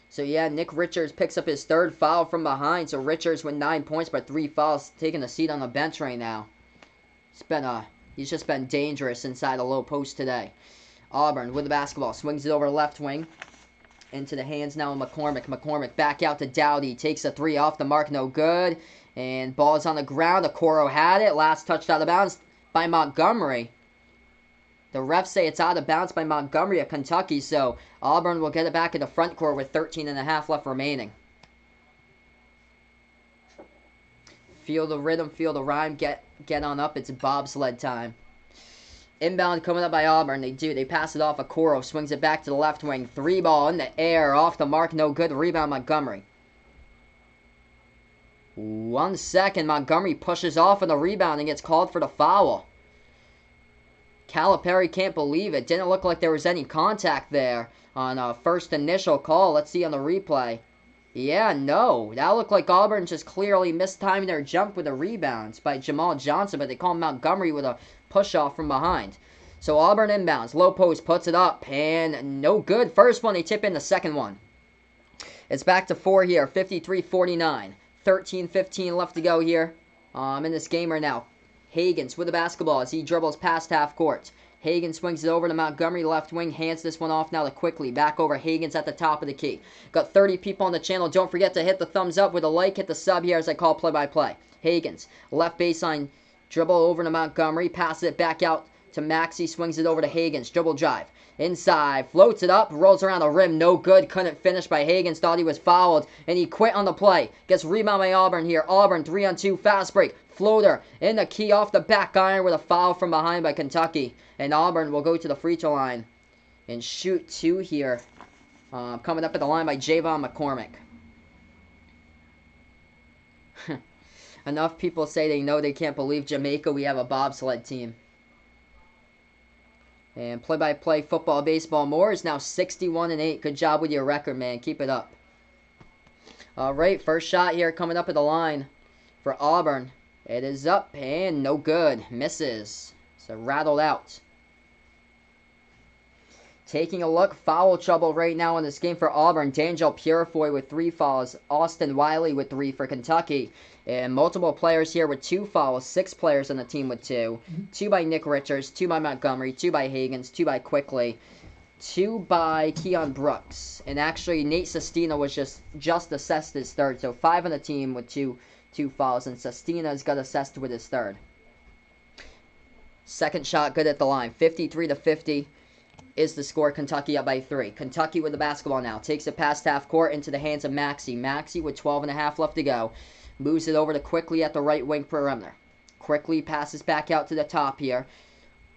So yeah, Nick Richards picks up his 3rd foul from behind. So Richards with 9 points but 3 fouls, taking a seat on the bench right now. He's just been dangerous inside the low post today. Auburn with the basketball. Swings it over left wing. Into the hands now of McCormick. McCormick back out to Dowdy. Takes a three off the mark. No good. And ball is on the ground. Okoro had it. Last touched out of bounds by Montgomery. The refs say it's out of bounds by Montgomery of Kentucky. So Auburn will get it back in the front court with 13.5 left remaining. Feel the rhythm. Feel the rhyme. Get on up. It's bobsled time. Inbound coming up by Auburn. They pass it off. Okoro swings it back to the left wing. Three ball in the air. Off the mark. No good. Rebound Montgomery. 1 second. Montgomery pushes off on the rebound and gets called for the foul. Calipari can't believe it. Didn't look like there was any contact there on first initial call. Let's see on the replay. Yeah, no. That looked like Auburn just clearly mistiming their jump with the rebounds by Jamal Johnson, but they call Montgomery with a push-off from behind. So Auburn inbounds. Low post puts it up, and no good. First one, they tip in the second one. It's back to 4 here, 53-49. 13-15 left to go here in this game right now. Hagans with the basketball as he dribbles past half court. Hagan swings it over to Montgomery, left wing, hands this one off now to Quickly. Back over Hagan's at the top of the key. Got 30 people on the channel. Don't forget to hit the thumbs up with a like. Hit the sub here as I call play-by-play. Hagan's left baseline dribble over to Montgomery. Passes it back out to Maxey. Swings it over to Hagan's. Dribble drive. Inside. Floats it up. Rolls around the rim. No good. Couldn't finish by Hagan's. Thought he was fouled. And he quit on the play. Gets rebound by Auburn here. Auburn 3-on-2. Fast break. Floater in the key off the back iron with a foul from behind by Kentucky. And Auburn will go to the free throw line and shoot 2 here. Coming up at the line by Javon McCormick. Enough people say they know they can't believe Jamaica. We have a bobsled team. And play-by-play football, baseball more is now 61-8. Good job with your record, man. Keep it up. All right, first shot here coming up at the line for Auburn. It is up and no good. Misses. So rattled out. Taking a look, foul trouble right now in this game for Auburn. D'Angelo Purifoy with 3 fouls. Austin Wiley with 3 for Kentucky. And multiple players here with 2 fouls. 6 players on the team with 2. 2 by Nick Richards, 2 by Montgomery, 2 by Hagans, 2 by Quickly, 2 by Keon Brooks. And actually, Nate Sestina was just assessed his third. So 5 on the team with 2 fouls. And Sestina's got assessed with his third. Second shot good at the line. 53-50 is the score. Kentucky up by 3. Kentucky with the basketball now. Takes it past half court into the hands of Maxey. Maxey with 12.5 left to go. Moves it over to Quickly at the right wing perimeter. Quickly passes back out to the top here.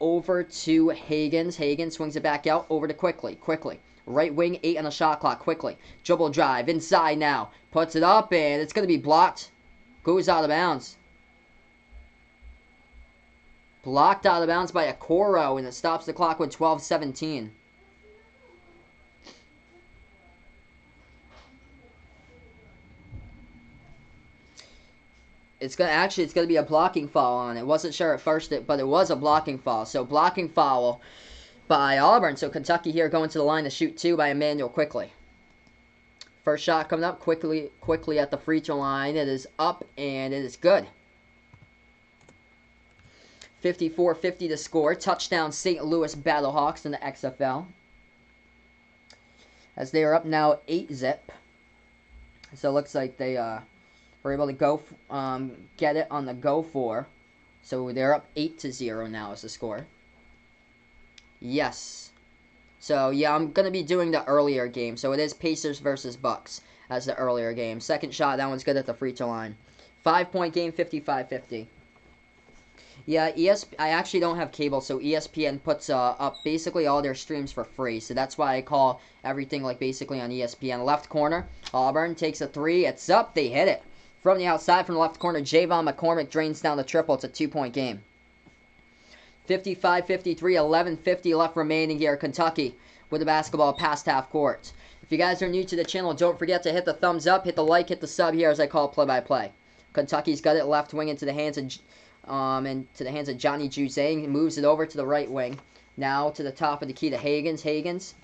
Over to Hagans. Hagans swings it back out over to Quickly. Quickly. Right wing, 8 on the shot clock. Quickly. Dribble drive. Inside now. Puts it up and it's going to be blocked. Goes out of bounds. Blocked out of bounds by Okoro, and it stops the clock with 12:17. It's gonna be a blocking foul on it. Wasn't sure at first, but it was a blocking foul. So blocking foul by Auburn. So Kentucky here going to the line to shoot 2 by Emmanuel Quickly. First shot coming up quickly at the free throw line. It is up and it is good. 54-50 to score. Touchdown St. Louis Battlehawks in the XFL. As they are up now 8-zip. So it looks like they were able to go get it on the go for. So they're up 8-0 now as the score. Yes. So yeah, I'm going to be doing the earlier game. So it is Pacers versus Bucks as the earlier game. Second shot, that one's good at the free throw line. 5-point game, 55-50. Yeah, I actually don't have cable, so ESPN puts up basically all their streams for free. So that's why I call everything like basically on ESPN. Left corner, Auburn takes a 3. It's up. They hit it. From the outside, from the left corner, Javon McCormick drains down the triple. It's a 2-point game. 55-53, 11:50 left remaining here. Kentucky with the basketball past half court. If you guys are new to the channel, don't forget to hit the thumbs up, hit the like, hit the sub here as I call play-by-play. Kentucky's got it left wing into the hands of Johnny Juzang. Moves it over to the right wing. Now to the top of the key to Hagans. Hagans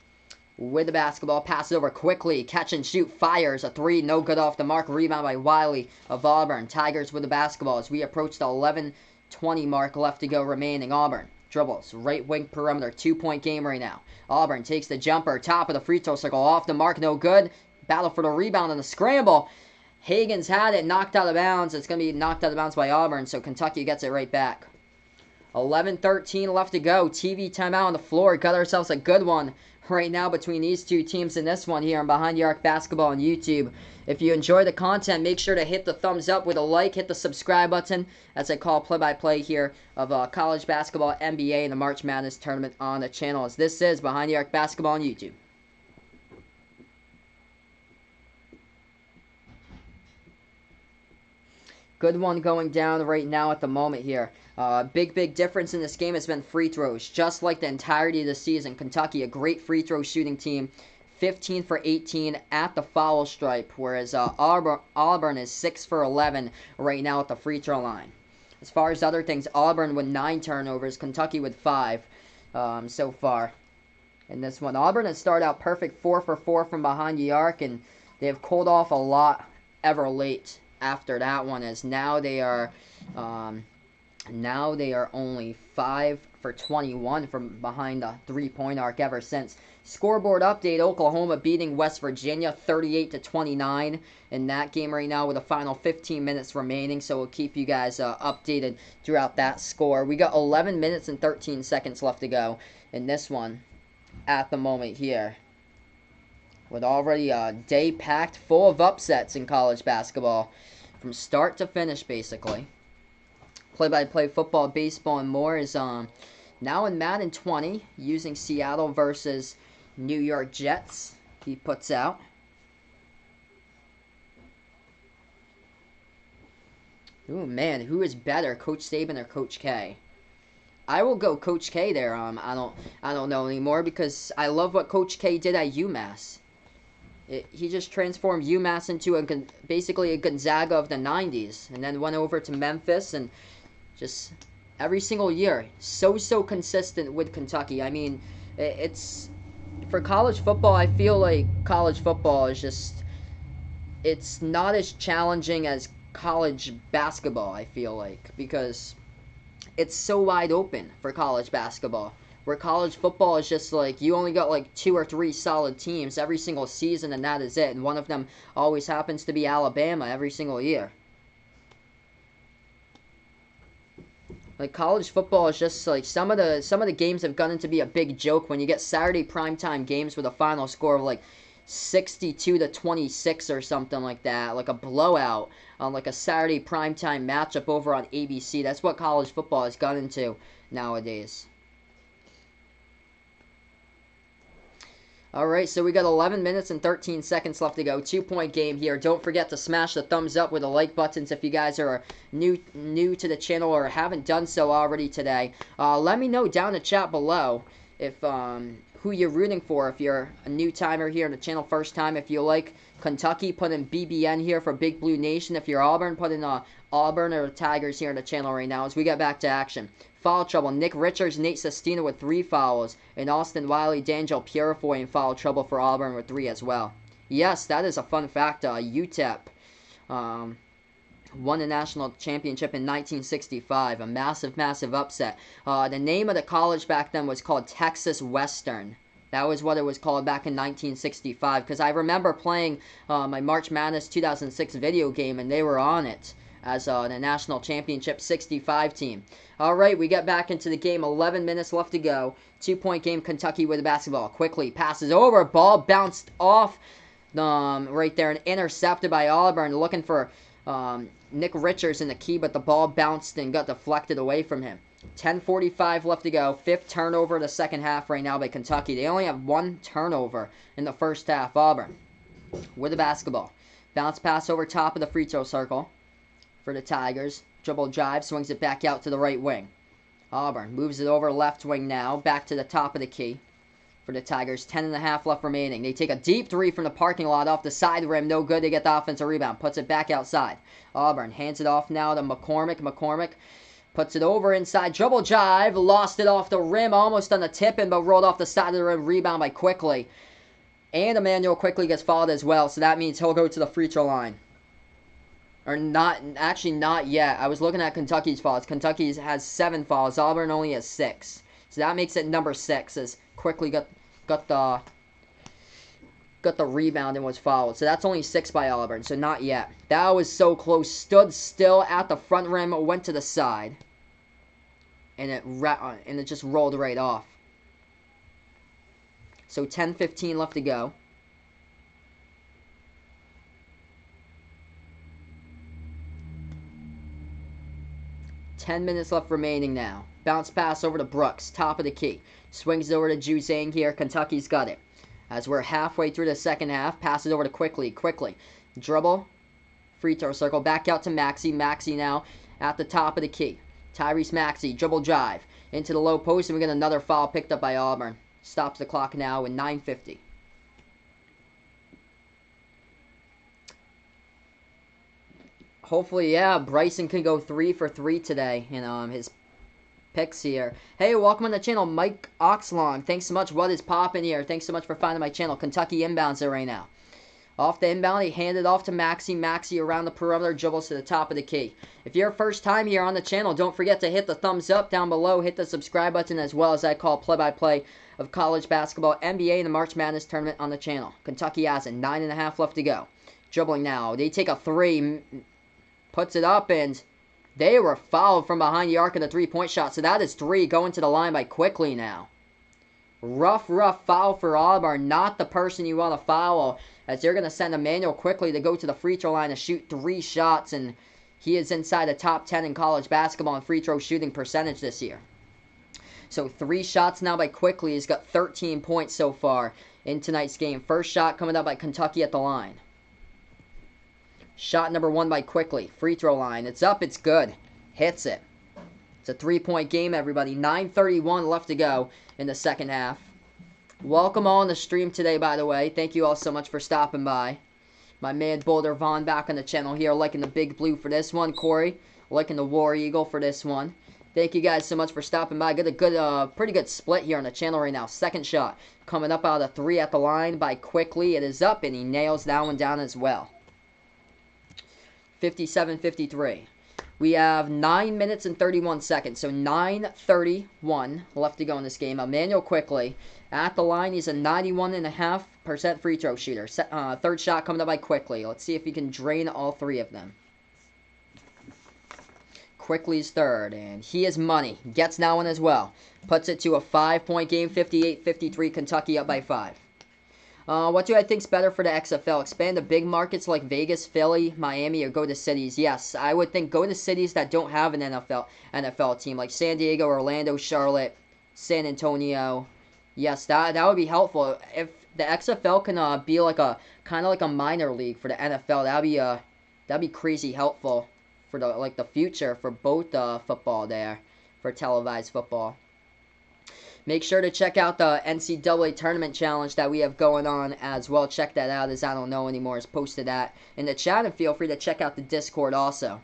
with the basketball. Passes over Quickly. Catch and shoot. Fires a 3. No good off the mark. Rebound by Wiley of Auburn. Tigers with the basketball as we approach the 11:20 mark left to go remaining. Auburn Dribbles, right wing perimeter, 2-point game right now. Auburn takes the jumper, top of the free throw circle, off the mark, no good. Battle for the rebound and the scramble. Hagan's had it, knocked out of bounds. It's going to be knocked out of bounds by Auburn, so Kentucky gets it right back. 11-13 left to go. TV timeout on the floor. Got ourselves a good one right now between these two teams in this one here on Behind the Arc Basketball on YouTube. If you enjoy the content, make sure to hit the thumbs up with a like, hit the subscribe button as I call play-by-play here of college basketball, NBA, and the March Madness tournament on the channel, as this is Behind the Arc Basketball on YouTube. Good one going down right now at the moment here. Big difference in this game has been free throws. Just like the entirety of the season, Kentucky, a great free throw shooting team, 15 for 18 at the foul stripe, whereas Auburn is 6 for 11 right now at the free throw line. As far as other things, Auburn with 9 turnovers, Kentucky with 5 so far in this one. Auburn has started out perfect, 4 for 4 from behind the arc, and they have cooled off a lot ever late after that one, as now they are only 5 for 21 from behind the three-point arc ever since. Scoreboard update: Oklahoma beating West Virginia 38-29 in that game right now with a final 15 minutes remaining, so we'll keep you guys updated throughout that score. We got 11 minutes and 13 seconds left to go in this one at the moment here, with already a day packed full of upsets in college basketball from start to finish, basically. Play-by-play football, baseball, and more is now in Madden 20 using Seattle versus New York Jets. He puts out. Ooh, man, who is better, Coach Saban or Coach K? I will go Coach K there. I don't know anymore, because I love what Coach K did at UMass. He just transformed UMass into basically a Gonzaga of the 90s, and then went over to Memphis, and just every single year, so consistent with Kentucky. I mean, it's for college football. I feel like college football is just, it's not as challenging as college basketball, I feel like, because it's so wide open for college basketball. Where college football is just like, you only got like 2 or 3 solid teams every single season, and that is it. And one of them always happens to be Alabama every single year. Like, college football is just like, some of the games have gotten to be a big joke when you get Saturday primetime games with a final score of like 62-26 or something like that, like a blowout on like a Saturday primetime matchup over on ABC. That's what college football has gotten to nowadays. Alright, so we got 11 minutes and 13 seconds left to go. 2-point game here. Don't forget to smash the thumbs up with the like buttons if you guys are new to the channel or haven't done so already today. Let me know down in the chat below if who you're rooting for. If you're a new timer here on the channel, first time. If you like Kentucky, put in BBN here for Big Blue Nation. If you're Auburn, put in Auburn or Tigers here on the channel right now as we get back to action. Foul trouble. Nick Richards, Nate Sestina with 3 fouls. And Austin Wiley, D'Angelo Purifoy in foul trouble for Auburn with 3 as well. Yes, that is a fun fact. UTEP won the national championship in 1965. A massive upset. The name of the college back then was called Texas Western. That was what it was called back in 1965. Because I remember playing my March Madness 2006 video game, and they were on it as the national championship 65 team. Alright, we get back into the game. 11 minutes left to go. 2-point game, Kentucky with the basketball. Quickly passes over. Ball bounced off right there and intercepted by Auburn. Looking for Nick Richards in the key, but the ball bounced and got deflected away from him. 10:45 left to go. 5th turnover of the second half right now by Kentucky. They only have 1 turnover in the first half. Auburn with the basketball. Bounce pass over top of the free throw circle for the Tigers. Dribble drive, swings it back out to the right wing. Auburn moves it over left wing now, back to the top of the key for the Tigers. 10.5 left remaining. They take a deep 3 from the parking lot off the side rim. No good. They get the offensive rebound. Puts it back outside. Auburn hands it off now to McCormick. McCormick puts it over inside. Dribble drive. Lost it off the rim. Almost on the tip-in, but rolled off the side of the rim. Rebound by Quickly. And Emmanuel Quickly gets fouled as well, so that means he'll go to the free throw line. Or not, actually not yet. I was looking at Kentucky's fouls. Kentucky has 7 fouls. Auburn only has 6. So that makes it number 6 as quickly got the rebound and was fouled. So that's only 6 by Auburn. So not yet. That was so close. Stood still at the front rim, went to the side. And it just rolled right off. So 10-15 left to go. Ten minutes left remaining now. Bounce pass over to Brooks, top of the key. Swings it over to Juzang here. Kentucky's got it. As we're halfway through the second half, pass it over to Quickly. Dribble, free throw circle, back out to Maxey. Maxey now at the top of the key. Tyrese Maxey, dribble drive into the low post, and we get another foul picked up by Auburn. Stops the clock now with 9:50. Hopefully, yeah, Bryson can go 3 for 3 today in his picks here. Hey, welcome on the channel, Mike Oxlong. Thanks so much. What is popping here? Thanks so much for finding my channel. Kentucky inbounds it right now. Off the inbound, he handed off to Maxey. Maxey around the perimeter, dribbles to the top of the key. If you're first time here on the channel, don't forget to hit the thumbs up down below. Hit the subscribe button as well as I call play-by-play of college basketball, NBA, and the March Madness tournament on the channel. Kentucky has it. 9.5 left to go. Dribbling now. They take a 3. Puts it up, and they were fouled from behind the arc of the three-point shot. So that is 3 going to the line by Quickly now. Rough foul for Auburn. Not the person you want to foul, as they're going to send Emmanuel Quickly to go to the free throw line to shoot 3 shots, and he is inside the top 10 in college basketball in free throw shooting percentage this year. So 3 shots now by Quickly. He's got 13 points so far in tonight's game. First shot coming up by Kentucky at the line. Shot number 1 by Quickly. Free throw line. It's up. It's good. Hits it. It's a 3-point game, everybody. 9:31 left to go in the second half. Welcome all on the stream today, by the way. Thank you all so much for stopping by. My man Boulder Vaughn back on the channel here, liking the big blue for this one. Corey, liking the War Eagle for this one. Thank you guys so much for stopping by. Got a pretty good split here on the channel right now. Second shot coming up out of 3 at the line by Quickly. It is up, and he nails that one down as well. 57-53. We have 9 minutes and 31 seconds, so 9:31 left to go in this game. Emmanuel Quickly at the line. He's a 91.5% free throw shooter. Third shot coming up by Quickly. Let's see if he can drain all 3 of them. Quickly's third, and he is money. Gets that one as well. Puts it to a 5-point game, 58-53. Kentucky up by 5. What do I think's better for the XFL? Expand to big markets like Vegas, Philly, Miami, or go to cities? Yes, I would think go to cities that don't have an NFL team, like San Diego, Orlando, Charlotte, San Antonio. Yes, that would be helpful. If the XFL can be like a kind of like a minor league for the NFL, that'd be crazy helpful for the future for both football there, for televised football. Make sure to check out the NCAA Tournament Challenge that we have going on as well. Check that out, as I Don't Know Anymore has posted that in the chat, and feel free to check out the Discord also.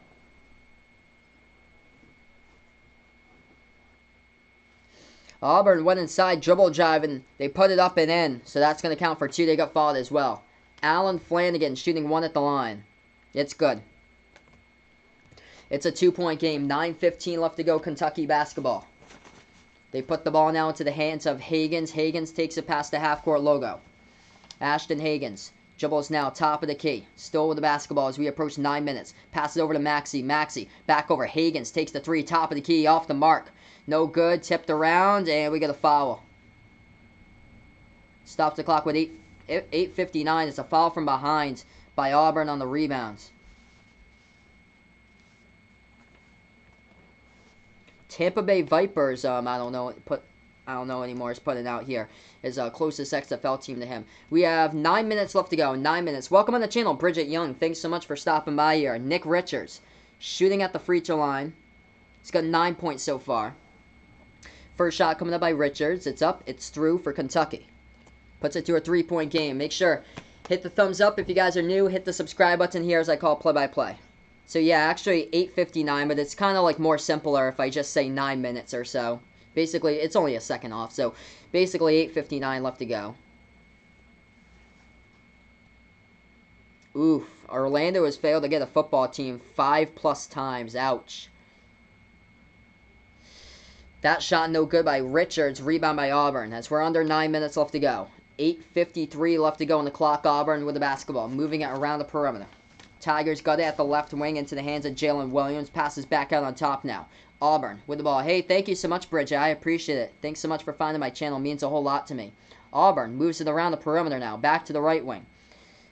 Auburn went inside, dribble drive, and they put it up and in, so that's going to count for 2. They got fouled as well. Allen Flanagan shooting 1 at the line. It's good. It's a 2-point game. 9:15 left to go, Kentucky basketball. They put the ball now into the hands of Hagans. Hagans takes it past the half-court logo. Ashton Hagans dribbles now, top of the key. Still with the basketball as we approach 9 minutes. Passes over to Maxey. Maxey back over. Hagans takes the 3, top of the key, off the mark. No good. Tipped around, and we get a foul. Stops the clock with 8:59. It's a foul from behind by Auburn on the rebounds. Tampa Bay Vipers, I don't know anymore, is putting out here is closest XFL team to him. We have 9 minutes left to go. 9 minutes. Welcome on the channel, Bridget Young. Thanks so much for stopping by here. Nick Richards shooting at the free throw line. He's got 9 points so far. First shot coming up by Richards. It's up. It's through for Kentucky. Puts it to a 3-point game. Make sure hit the thumbs up if you guys are new. Hit the subscribe button here as I call play-by-play. So yeah, actually 8:59, but it's kind of like more simpler if I just say 9 minutes or so. Basically, it's only a second off, so basically 8:59 left to go. Oof. Orlando has failed to get a football team 5+ times. Ouch. That shot no good by Richards. Rebound by Auburn as we're under 9 minutes left to go. 8:53 left to go on the clock. Auburn with the basketball. Moving it around the perimeter. Tigers got it at the left wing into the hands of Jalen Williams. Passes back out on top now. Auburn with the ball. Hey, thank you so much, Bridget. I appreciate it. Thanks so much for finding my channel. It means a whole lot to me. Auburn moves it around the perimeter now. Back to the right wing.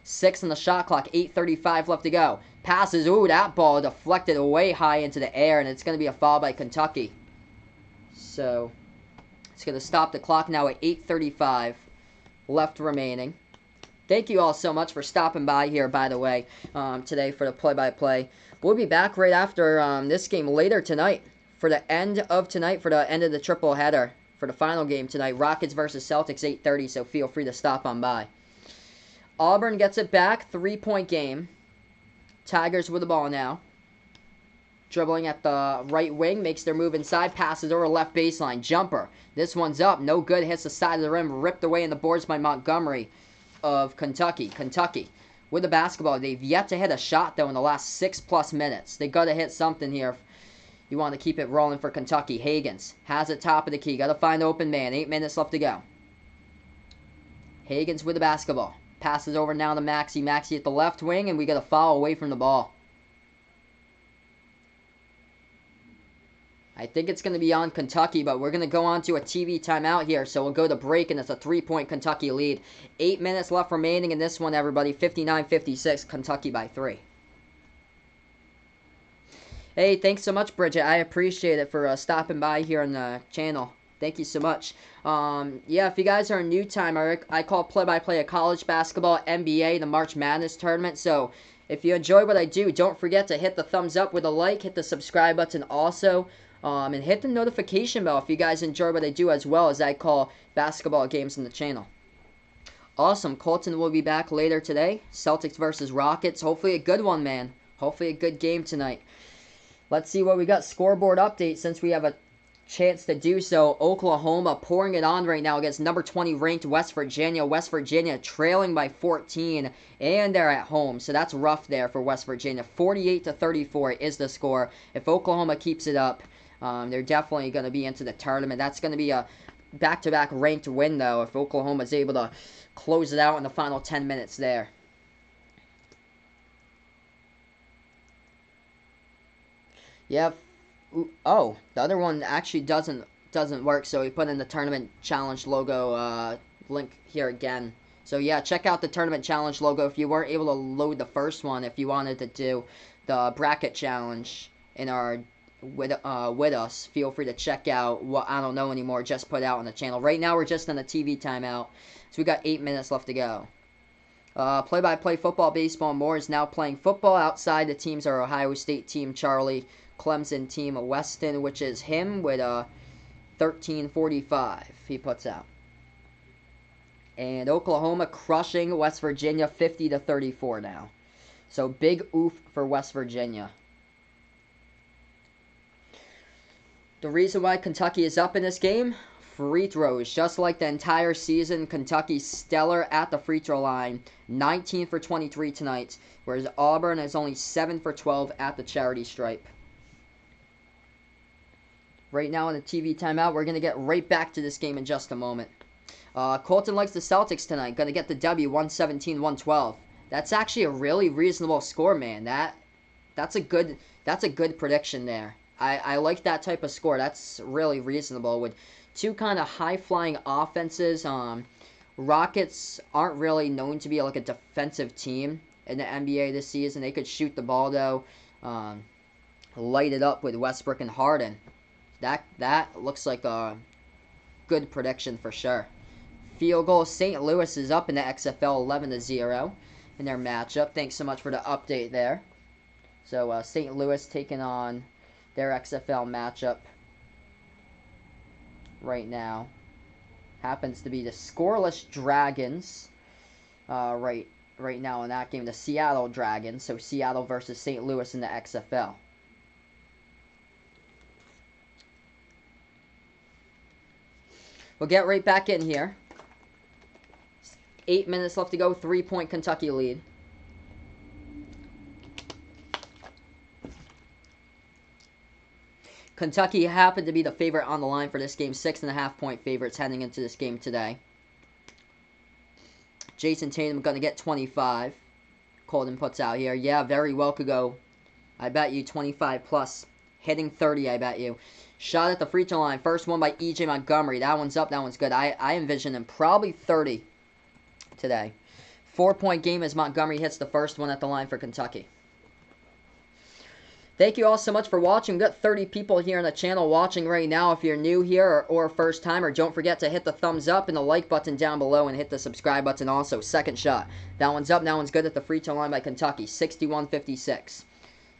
6 on the shot clock. 8:35 left to go. Passes. Ooh, that ball deflected way high into the air, and it's going to be a foul by Kentucky. So it's going to stop the clock now at 8:35 left remaining. Thank you all so much for stopping by here, by the way, today for the play-by-play. We'll be back right after this game later tonight for the end of tonight, for the end of the triple header, for the final game tonight. Rockets versus Celtics, 8:30, so feel free to stop on by. Auburn gets it back, 3-point game. Tigers with the ball now. Dribbling at the right wing, makes their move inside, passes over left baseline. Jumper. This one's up. No good. Hits the side of the rim. Ripped away in the boards by Montgomery of Kentucky. Kentucky with the basketball. They've yet to hit a shot, though, in the last 6+ minutes. They got to hit something here if you want to keep it rolling for Kentucky. Hagans has it top of the key. Got to find open man. 8 minutes left to go. Hagans with the basketball. Passes over now to Maxey. Maxey at the left wing, and we got a foul away from the ball. I think it's going to be on Kentucky, but we're going to go on to a TV timeout here. So we'll go to break, and it's a 3-point Kentucky lead. 8 minutes left remaining in this one, everybody. 59-56, Kentucky by 3. Hey, thanks so much, Bridget. I appreciate it for stopping by here on the channel. Thank you so much. Yeah, if you guys are a new timer, I call play-by-play of college basketball, NBA, the March Madness tournament. So if you enjoy what I do, don't forget to hit the thumbs up with a like. Hit the subscribe button also. And hit the notification bell if you guys enjoy what I do, as well as I call basketball games on the channel. Awesome. Colton will be back later today. Celtics versus Rockets. Hopefully a good one, man. Hopefully a good game tonight. Let's see what we got. Scoreboard update since we have a chance to do so. Oklahoma pouring it on right now against number 20 ranked West Virginia. West Virginia trailing by 14, and they're at home, so that's rough there for West Virginia. 48-34 is the score. If Oklahoma keeps it up, they're definitely going to be into the tournament. That's going to be a back-to-back ranked win, though, if Oklahoma's able to close it out in the final 10 minutes there. Yeah. Oh, the other one actually doesn't work, so we put in the tournament challenge logo link here again. So yeah, check out the tournament challenge logo if you weren't able to load the first one. If you wanted to do the bracket challenge in our with us, feel free to check out what I don't know anymore just put out on the channel. Right now we're just on a TV timeout, so we got 8 minutes left to go. Play-by-play football, baseball, and more is now playing football. Outside the teams are Ohio State team Charlie, Clemson team Weston, which is him with a 13:45 he puts out. And Oklahoma crushing West Virginia 50-34 now. So big oof for West Virginia. The reason why Kentucky is up in this game, free throws. Just like the entire season, Kentucky's stellar at the free throw line. 19 for 23 tonight, whereas Auburn is only 7 for 12 at the charity stripe. Right now in the TV timeout, we're going to get right back to this game in just a moment. Colton likes the Celtics tonight. Going to get the W, 117-112. That's actually a really reasonable score, man. That's a good prediction there. I like that type of score. That's really reasonable with two kind of high-flying offenses. Rockets aren't really known to be like a defensive team in the NBA this season. They could shoot the ball, though. Light it up with Westbrook and Harden. That looks like a good prediction for sure. Field goal. St. Louis is up in the XFL 11-0 in their matchup. Thanks so much for the update there. So St. Louis taking on their XFL matchup right now. Happens to be the scoreless Dragons right now in that game. The Seattle Dragons. So Seattle versus St. Louis in the XFL. We'll get right back in here. 8 minutes left to go. 3-point Kentucky lead. Kentucky happened to be the favorite on the line for this game. 6.5-point favorites heading into this game today. Jason Tatum going to get 25. Colton puts out here. Yeah, very well could go. I bet you 25 plus. Hitting 30, I bet you. Shot at the free throw line. First one by E.J. Montgomery. That one's up. That one's good. I envision him probably 30 today. 4-point game as Montgomery hits the first one at the line for Kentucky. Thank you all so much for watching. We've got 30 people here on the channel watching right now. If you're new here or first timer, don't forget to hit the thumbs up and the like button down below and hit the subscribe button also. Second shot. That one's up. That one's good at the free throw line by Kentucky. 61-56.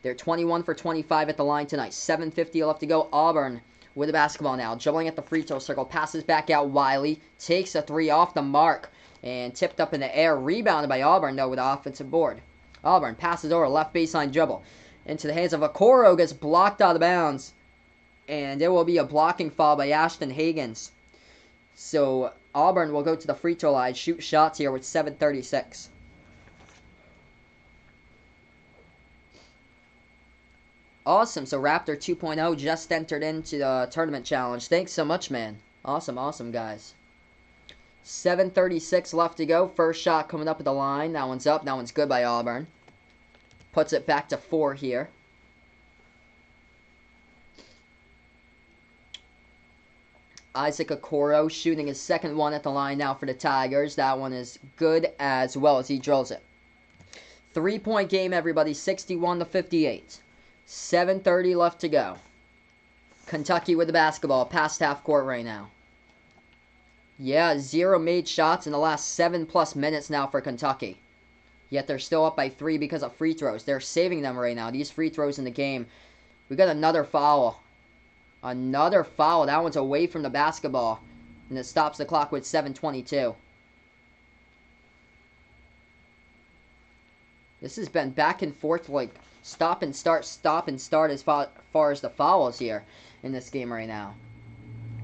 They're 21 for 25 at the line tonight. 7:50 left to go. Auburn with the basketball now. Dribbling at the free throw circle. Passes back out. Wiley takes a three off the mark and tipped up in the air. Rebounded by Auburn, though, with the offensive board. Auburn passes over. Left baseline dribble. Into the hands of Okoro, gets blocked out of bounds. And there will be a blocking foul by Ashton Higgins. So Auburn will go to the free throw line, shoot shots here with 7:36. Awesome, so Raptor 2.0 just entered into the tournament challenge. Thanks so much, man. Awesome, awesome, guys. 7:36 left to go. First shot coming up at the line. That one's up. That one's good by Auburn. Puts it back to 4 here. Isaac Okoro shooting his second one at the line now for the Tigers. That one is good as well as he drills it. 3-point game, everybody. 61-58. 7:30 left to go. Kentucky with the basketball. Past half court right now. Yeah, 0 made shots in the last 7+ minutes now for Kentucky. Yet they're still up by 3 because of free throws. They're saving them right now. These free throws in the game. We got another foul. Another foul. That one's away from the basketball. And it stops the clock with 7:22. This has been back and forth, like stop and start as far as the fouls here in this game right now.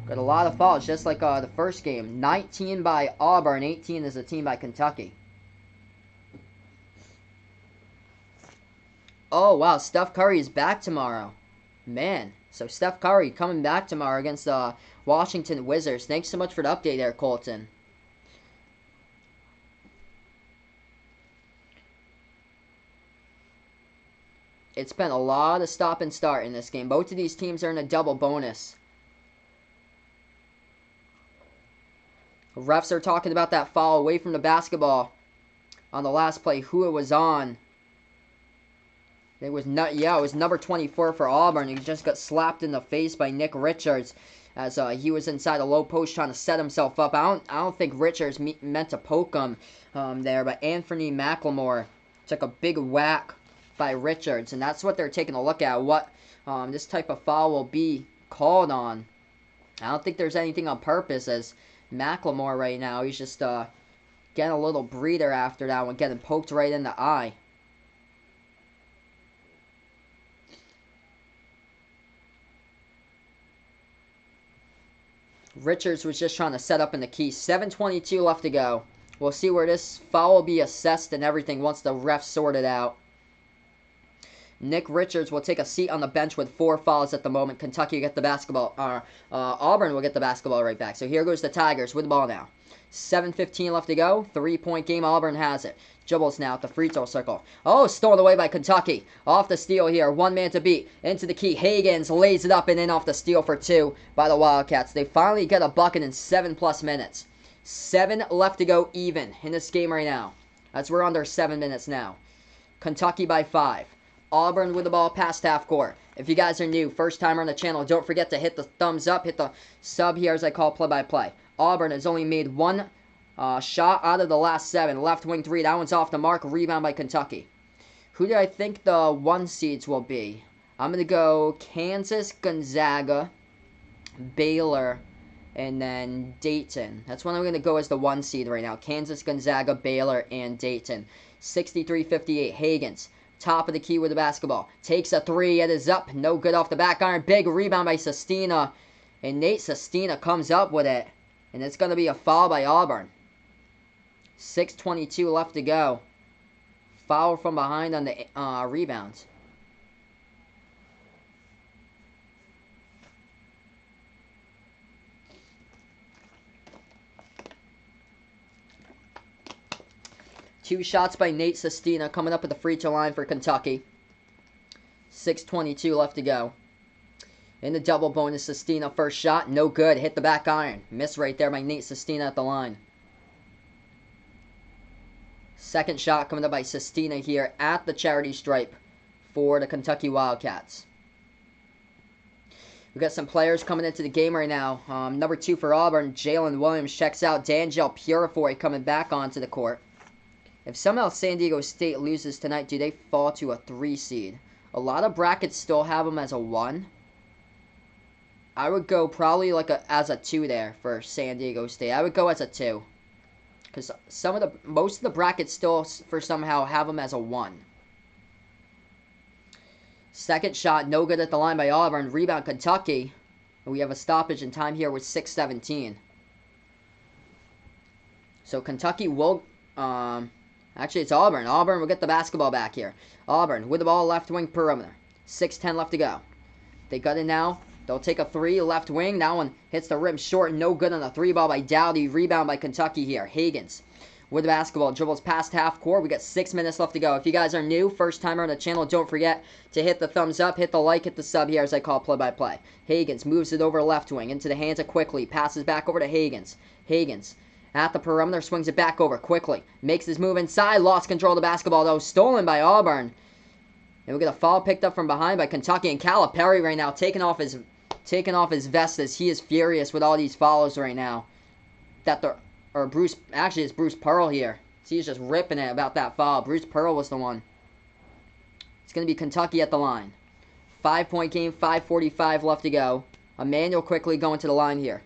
Got a lot of fouls, just like the first game. 19 by Auburn, 18 is a team by Kentucky. Oh, wow, Steph Curry is back tomorrow. Man, so Steph Curry coming back tomorrow against the Washington Wizards. Thanks so much for the update there, Colton. It's been a lot of stop and start in this game. Both of these teams are in a double bonus. Refs are talking about that foul away from the basketball on the last play. Who it was on. It was it was number 24 for Auburn. He just got slapped in the face by Nick Richards as he was inside a low post trying to set himself up. I don't think Richards meant to poke him there, but Anthony McLemore took a big whack by Richards, and that's what they're taking a look at. What this type of foul will be called on. I don't think there's anything on purpose, as McLemore right now, he's just getting a little breather after that one, getting poked right in the eye. Richards was just trying to set up in the key. 7:22 left to go. We'll see where this foul will be assessed and everything once the refs sort it out. Nick Richards will take a seat on the bench with 4 fouls at the moment. Kentucky will get the basketball. Auburn will get the basketball right back. So here goes the Tigers with the ball now. 7:15 left to go. 3-point game. Auburn has it. Dribbles now at the free throw circle. Oh, stolen away by Kentucky. Off the steal here. One man to beat. Into the key. Higgins lays it up and in off the steal for 2 by the Wildcats. They finally get a bucket in 7+ minutes. 7 left to go even in this game right now. As we're under 7 minutes now. Kentucky by 5. Auburn with the ball past half court. If you guys are new, first timer on the channel, don't forget to hit the thumbs up, hit the sub here as I call play-by-play. Auburn has only made 1 shot out of the last 7. Left wing 3, that one's off the mark. Rebound by Kentucky. Who do I think the 1 seeds will be? I'm going to go Kansas, Gonzaga, Baylor, and then Dayton. That's what I'm going to go as the 1 seed right now. Kansas, Gonzaga, Baylor, and Dayton. 63-58, Higgins. Top of the key with the basketball. Takes a 3. It is up. No good off the back iron. Big rebound by Sestina. And Nate Sestina comes up with it. And it's going to be a foul by Auburn. 6:22 left to go. Foul from behind on the rebounds. 2 shots by Nate Sestina coming up at the free throw line for Kentucky. 6:22 left to go. In the double bonus, Sestina first shot, no good. Hit the back iron. Miss right there by Nate Sestina at the line. Second shot coming up by Sestina here at the charity stripe for the Kentucky Wildcats. We got some players coming into the game right now. Number 2 for Auburn, Jalen Williams checks out. D'Angelo Purifoy coming back onto the court. If somehow San Diego State loses tonight, do they fall to a 3 seed? A lot of brackets still have them as a 1. I would go probably as a 2 there for San Diego State. I would go as a 2. Because most of the brackets still for somehow have them as a 1. Second shot, no good at the line by Auburn. Rebound Kentucky. And we have a stoppage in time here with 6:17. So Kentucky will, actually it's Auburn. Auburn will get the basketball back here. Auburn with the ball left wing perimeter. 6:10 left to go. They got it now. They'll take a 3 left wing. That one hits the rim short. No good on the 3 ball by Dowdy. Rebound by Kentucky here. Higgins with the basketball. Dribbles past half court. We got 6 minutes left to go. If you guys are new, first timer on the channel, don't forget to hit the thumbs up, hit the like, hit the sub here as I call play-by-play. Higgins moves it over left wing into the hands of Quickly. Passes back over to Higgins. Higgins at the perimeter. Swings it back over quickly. Makes his move inside. Lost control of the basketball though. Stolen by Auburn. And we get a foul picked up from behind by Kentucky. And Calipari right now taking off his vest as he is furious with all these fouls right now. Actually it's Bruce Pearl here. So he's just ripping it about that foul. Bruce Pearl was the one. It's going to be Kentucky at the line. 5-point game, 5:45 left to go. Emmanuel Quickly going to the line here.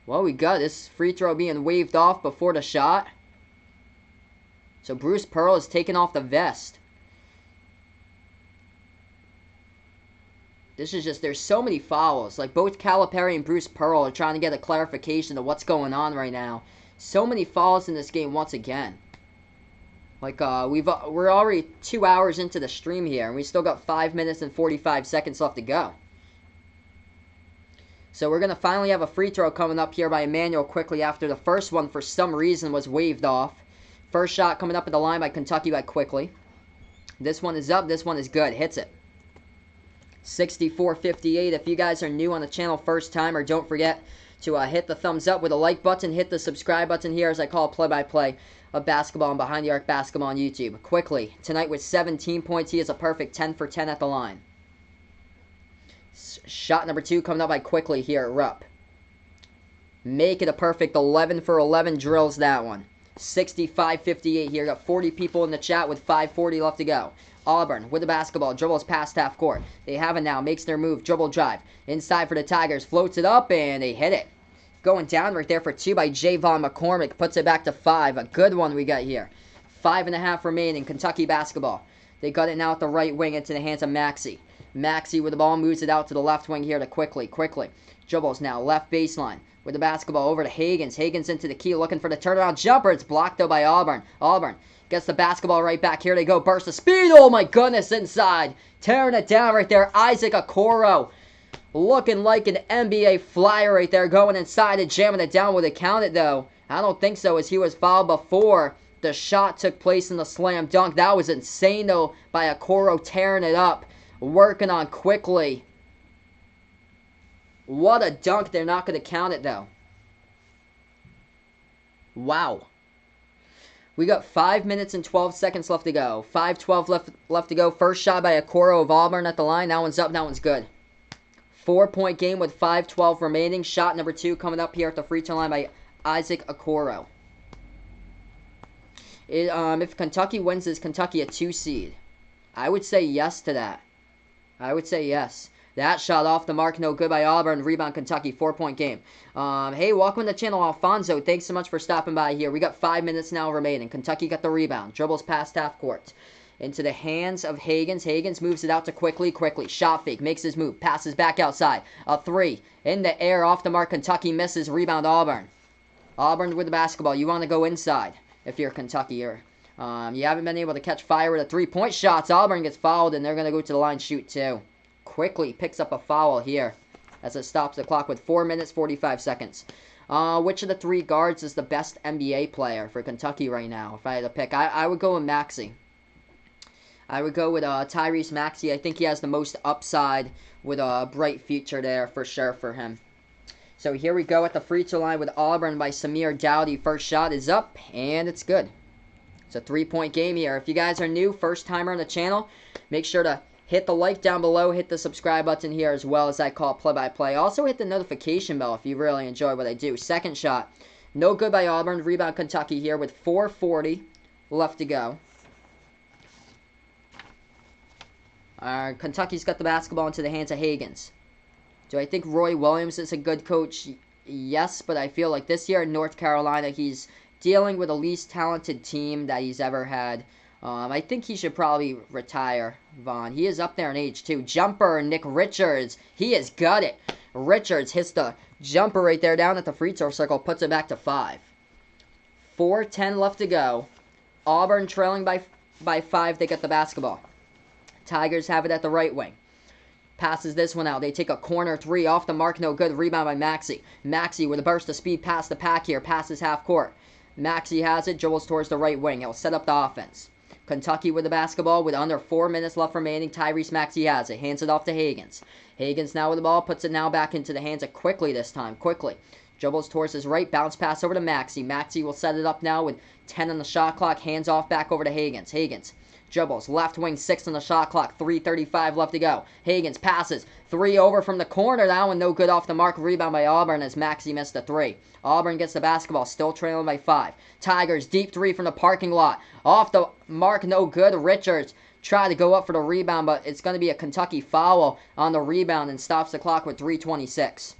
Well, we got this free throw being waved off before the shot. So Bruce Pearl is taking off the vest. This is just, there's so many fouls. Like, both Calipari and Bruce Pearl are trying to get a clarification of what's going on right now. So many fouls in this game once again. Like, we're already 2 hours into the stream here, and we still got 5 minutes and 45 seconds left to go. So we're going to finally have a free throw coming up here by Emmanuel Quickly after the first one, for some reason, was waved off. First shot coming up at the line by Kentucky by Quickly. This one is up. This one is good. Hits it. 64-58. If you guys are new on the channel, first timer, don't forget to hit the thumbs up with a like button. Hit the subscribe button here as I call play-by-play of basketball and behind the arc basketball on YouTube. Quickly, tonight with 17 points, he is a perfect 10 for 10 at the line. Shot number 2 coming up by Quickly here at Rupp. Make it a perfect 11 for 11. Drills that one. 65-58 here. Got 40 people in the chat with 5:40 left to go. Auburn with the basketball. Dribbles past half court. They have it now. Makes their move. Dribble drive. Inside for the Tigers. Floats it up and they hit it. Going down right there for 2 by Javon McCormick. Puts it back to 5. A good one we got here. 5.5 remaining. Kentucky basketball. They got it now at the right wing into the hands of Maxey. Maxey with the ball. Moves it out to the left wing here to Quickly. Quickly. Dribbles now. Left baseline. With the basketball over to Higgins. Higgins into the key. Looking for the turnaround jumper. It's blocked though by Auburn. Auburn gets the basketball right back. Here they go. Burst of speed. Oh my goodness. Inside. Tearing it down right there. Isaac Okoro. Looking like an NBA flyer right there. Going inside and jamming it down. Would it count it though? I don't think so, as he was fouled before the shot took place in the slam dunk. That was insane though by Okoro, tearing it up. Working on Quickly. What a dunk. They're not going to count it though. Wow. We got 5 minutes and 12 seconds left to go. 5:12 left to go. First shot by Okoro of Auburn at the line. That one's up. That one's good. 4-point game with 5:12 remaining. Shot number 2 coming up here at the free throw line by Isaac Okoro. If Kentucky wins, is Kentucky a 2 seed? I would say yes to that. I would say yes. That shot off the mark, no good by Auburn. Rebound Kentucky, 4-point game. Hey, welcome to the channel, Alfonso. Thanks so much for stopping by here. We got 5 minutes now remaining. Kentucky got the rebound. Dribbles past half court. Into the hands of Higgins. Higgins moves it out to Quickly. Quickly. Shot fake. Makes his move. Passes back outside. A 3. In the air. Off the mark. Kentucky misses. Rebound Auburn. Auburn with the basketball. You want to go inside if you're Kentucky. Or you haven't been able to catch fire with the 3-point shots. Auburn gets fouled and they're going to go to the line shoot too. Quickly picks up a foul here as it stops the clock with 4 minutes, 45 seconds. Which of the 3 guards is the best NBA player for Kentucky right now? If I had to pick, I would go with Maxey. I would go with Tyrese Maxey. I think he has the most upside with a bright future there for sure for him. So here we go at the free throw line with Auburn by Samir Dowdy. First shot is up, and it's good. It's a 3-point game here. If you guys are new, first timer on the channel, make sure to hit the like down below, hit the subscribe button here as well as I call play-by-play. Also hit the notification bell if you really enjoy what I do. Second shot, no good by Auburn. Rebound Kentucky here with 4:40 left to go. Kentucky's got the basketball into the hands of Higgins. Do I think Roy Williams is a good coach? Yes, but I feel like this year in North Carolina, he's dealing with the least talented team that he's ever had. I think he should probably retire, Vaughn. He is up there in age, too. Jumper, Nick Richards. He has got it. Richards hits the jumper right there down at the free throw circle, puts it back to 5. 4:10 left to go. Auburn trailing by 5. They get the basketball. Tigers have it at the right wing. Passes this one out. They take a corner 3 off the mark. No good. Rebound by Maxey. Maxey with a burst of speed past the pack here. Passes half court. Maxey has it. Dribbles towards the right wing. He'll set up the offense. Kentucky with the basketball with under 4 minutes left remaining. Tyrese Maxey has it. Hands it off to Higgins. Higgins now with the ball. Puts it now back into the hands of Quickly this time. Quickly. Dribbles towards his right. Bounce pass over to Maxey. Maxey will set it up now with 10 on the shot clock. Hands off back over to Higgins. Higgins. Dribbles, left wing, 6 on the shot clock, 3:35 left to go. Higgins passes, 3 over from the corner, that one no good off the mark. Rebound by Auburn as Maxey missed a 3. Auburn gets the basketball, still trailing by 5. Tigers, deep 3 from the parking lot. Off the mark, no good. Richards tried to go up for the rebound, but it's going to be a Kentucky foul on the rebound and stops the clock with 3:26.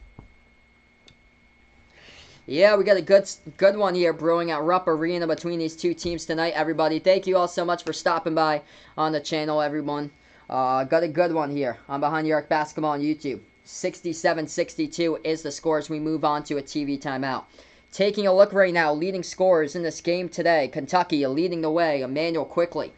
Yeah, we got a good one here brewing at Rupp Arena between these two teams tonight, everybody. Thank you all so much for stopping by on the channel, everyone. Got a good one here on Behind the Arc Basketball on YouTube. 67-62 is the score as we move on to a TV timeout. Taking a look right now, leading scorers in this game today. Kentucky leading the way, Emmanuel Quickly.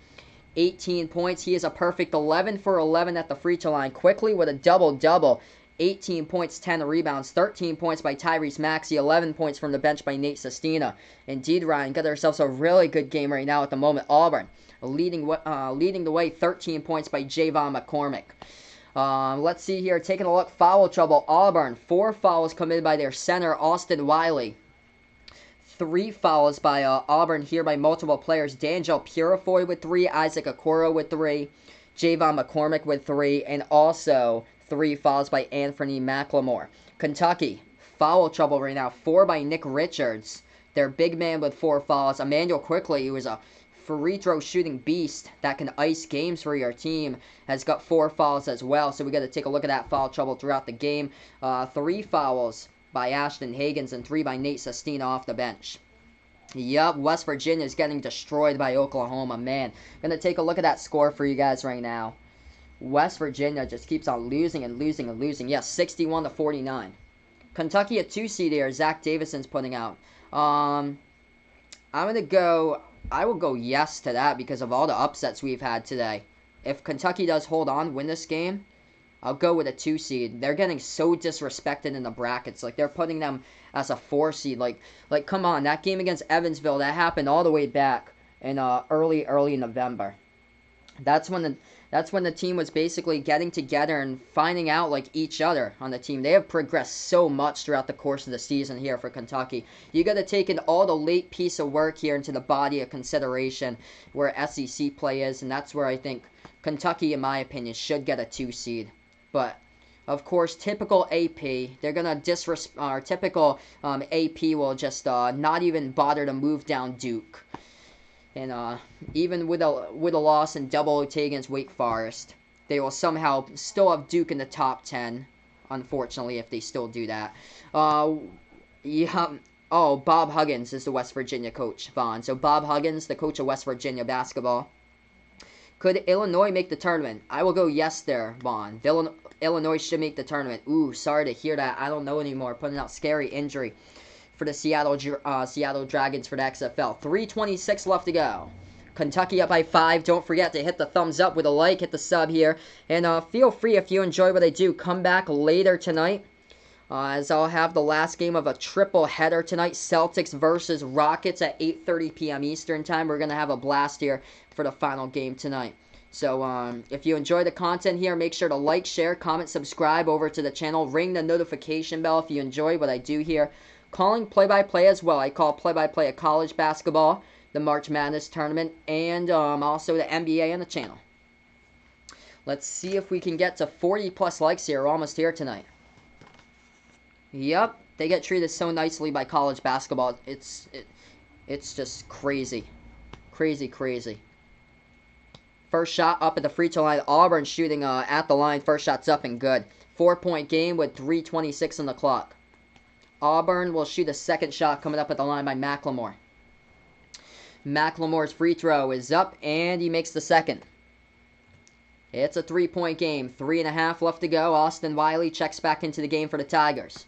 18 points. He is a perfect 11 for 11 at the free throw line. Quickly with a double-double. 18 points, 10 rebounds, 13 points by Tyrese Maxey, 11 points from the bench by Nate Sestina. Indeed, Ryan, got ourselves a really good game right now at the moment. Auburn leading the way, 13 points by Javon McCormick. Let's see here, taking a look, foul trouble. Auburn, 4 fouls committed by their center, Austin Wiley. 3 fouls by Auburn here by multiple players. D'Angelo Purifoy with 3, Isaac Okoro with 3, Javon McCormick with 3, and also 3 fouls by Anthony McLemore. Kentucky, foul trouble right now. 4 by Nick Richards. Their big man with 4 fouls. Emmanuel Quickly, who is a free throw shooting beast that can ice games for your team, has got 4 fouls as well. So we got to take a look at that foul trouble throughout the game. 3 fouls by Ashton Higgins and 3 by Nate Sestina off the bench. Yup, West Virginia is getting destroyed by Oklahoma, man. Gonna take a look at that score for you guys right now. West Virginia just keeps on losing and losing and losing. Yes, 61-49. Kentucky a 2 seed here. Zach Davison's putting out. I will go yes to that because of all the upsets we've had today. If Kentucky does hold on, win this game, I'll go with a 2 seed. They're getting so disrespected in the brackets. Like, they're putting them as a 4 seed. Like, come on. That game against Evansville, that happened all the way back in early November. That's when the team was basically getting together and finding out, like, each other on the team. They have progressed so much throughout the course of the season here for Kentucky. You got to take in all the late piece of work here into the body of consideration where SEC play is, and that's where I think Kentucky, in my opinion, should get a 2 seed. But, of course, typical AP, they're going to disrespect, our typical AP will just not even bother to move down Duke. And even with a loss in double OT against Wake Forest, they will somehow still have Duke in the top 10, unfortunately, if they still do that. Yeah. Oh, Bob Huggins is the West Virginia coach, Vaughn. So Bob Huggins, the coach of West Virginia basketball. Could Illinois make the tournament? I will go yes there, Vaughn. Illinois should make the tournament. Ooh, sorry to hear that. I don't know anymore. Putting out scary injury for the Seattle Dragons for the XFL. 3:26 left to go. Kentucky up by 5. Don't forget to hit the thumbs up with a like, hit the sub here. And feel free, if you enjoy what I do, come back later tonight. As I'll have the last game of a triple header tonight, Celtics versus Rockets at 8:30 p.m. Eastern Time. We're going to have a blast here for the final game tonight. So if you enjoy the content here, make sure to like, share, comment, subscribe over to the channel. Ring the notification bell if you enjoy what I do here. Calling play-by-play as well. I call play-by-play of college basketball, the March Madness tournament, and also the NBA on the channel. Let's see if we can get to 40+ likes here. We're almost here tonight. Yep, they get treated so nicely by college basketball. It's just crazy. Crazy. First shot up at the free throw line. Auburn shooting at the line. First shot's up and good. 4-point game with 3:26 on the clock. Auburn will shoot a second shot coming up at the line by McLemore. McLemore's free throw is up, and he makes the second. It's a 3-point game. 3.5 left to go. Austin Wiley checks back into the game for the Tigers.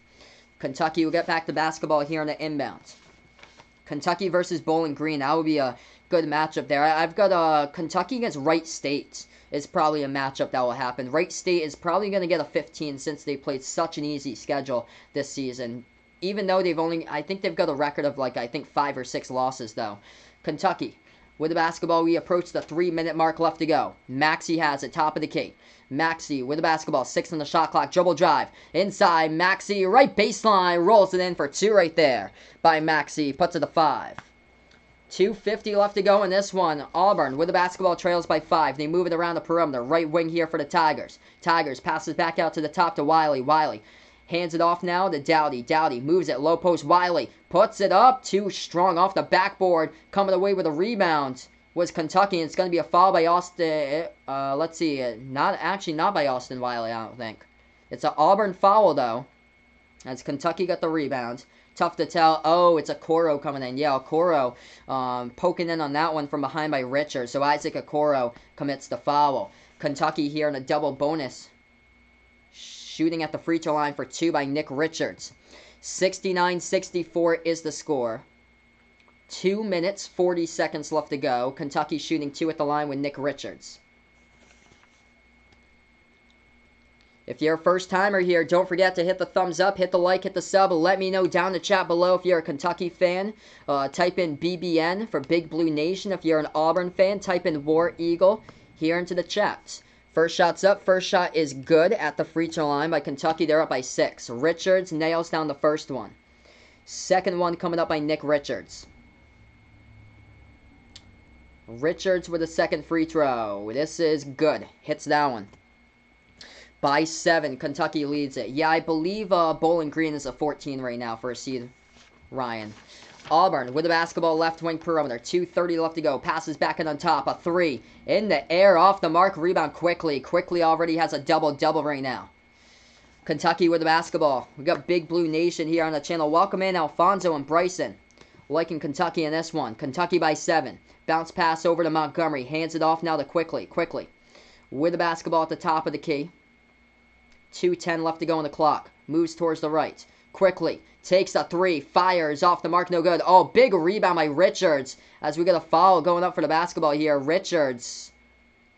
Kentucky will get back to basketball here on the inbound. Kentucky versus Bowling Green. That would be a good matchup there. I've got Kentucky against Wright State is probably a matchup that will happen. Wright State is probably going to get a 15 since they played such an easy schedule this season. Even though I think they've got a record of 5 or 6 losses though. Kentucky. With the basketball, we approach the 3-minute mark left to go. Maxey has it, top of the key. Maxey with the basketball, 6 on the shot clock, dribble drive. Inside, Maxey, right baseline, rolls it in for 2 right there by Maxey, puts it to 5. 2:50 left to go in this one. Auburn with the basketball trails by 5. They move it around the perimeter. Right wing here for the Tigers. Tigers passes back out to the top to Wiley. Wiley hands it off now to Dowdy. Dowdy moves it, low post. Wiley puts it up, too strong off the backboard. Coming away with a rebound was Kentucky, and it's going to be a foul by Austin. Let's see, not by Austin Wiley, I don't think. It's an Auburn foul, though, as Kentucky got the rebound. Tough to tell. Oh, it's Okoro coming in. Yeah, Okoro poking in on that one from behind by Richard. So Isaac Okoro commits the foul. Kentucky here in a double bonus. Shooting at the free throw line for 2 by Nick Richards. 69-64 is the score. 2 minutes, 40 seconds left to go. Kentucky shooting 2 at the line with Nick Richards. If you're a first timer here, don't forget to hit the thumbs up, hit the like, hit the sub. Let me know down in the chat below if you're a Kentucky fan. Type in BBN for Big Blue Nation. If you're an Auburn fan, type in War Eagle here into the chat. First shot's up. First shot is good at the free throw line by Kentucky. They're up by 6. Richards nails down the first one. Second one coming up by Nick Richards. Richards with a second free throw. This is good. Hits that one. By 7, Kentucky leads it. Yeah, I believe Bowling Green is a 14 right now for a seed. Ryan. Auburn with the basketball left wing perimeter. 2:30 left to go. Passes back in on top. A 3 in the air off the mark. Rebound quickly. Quickly already has a double-double right now. Kentucky with the basketball. We got Big Blue Nation here on the channel. Welcome in Alfonso and Bryson. Liking Kentucky in this one. Kentucky by 7. Bounce pass over to Montgomery. Hands it off now to Quickly. Quickly with the basketball at the top of the key. 2:10 left to go on the clock. Moves towards the right. Quickly takes a 3. Fires off the mark. No good. Oh, big rebound by Richards. As we get a foul going up for the basketball here. Richards.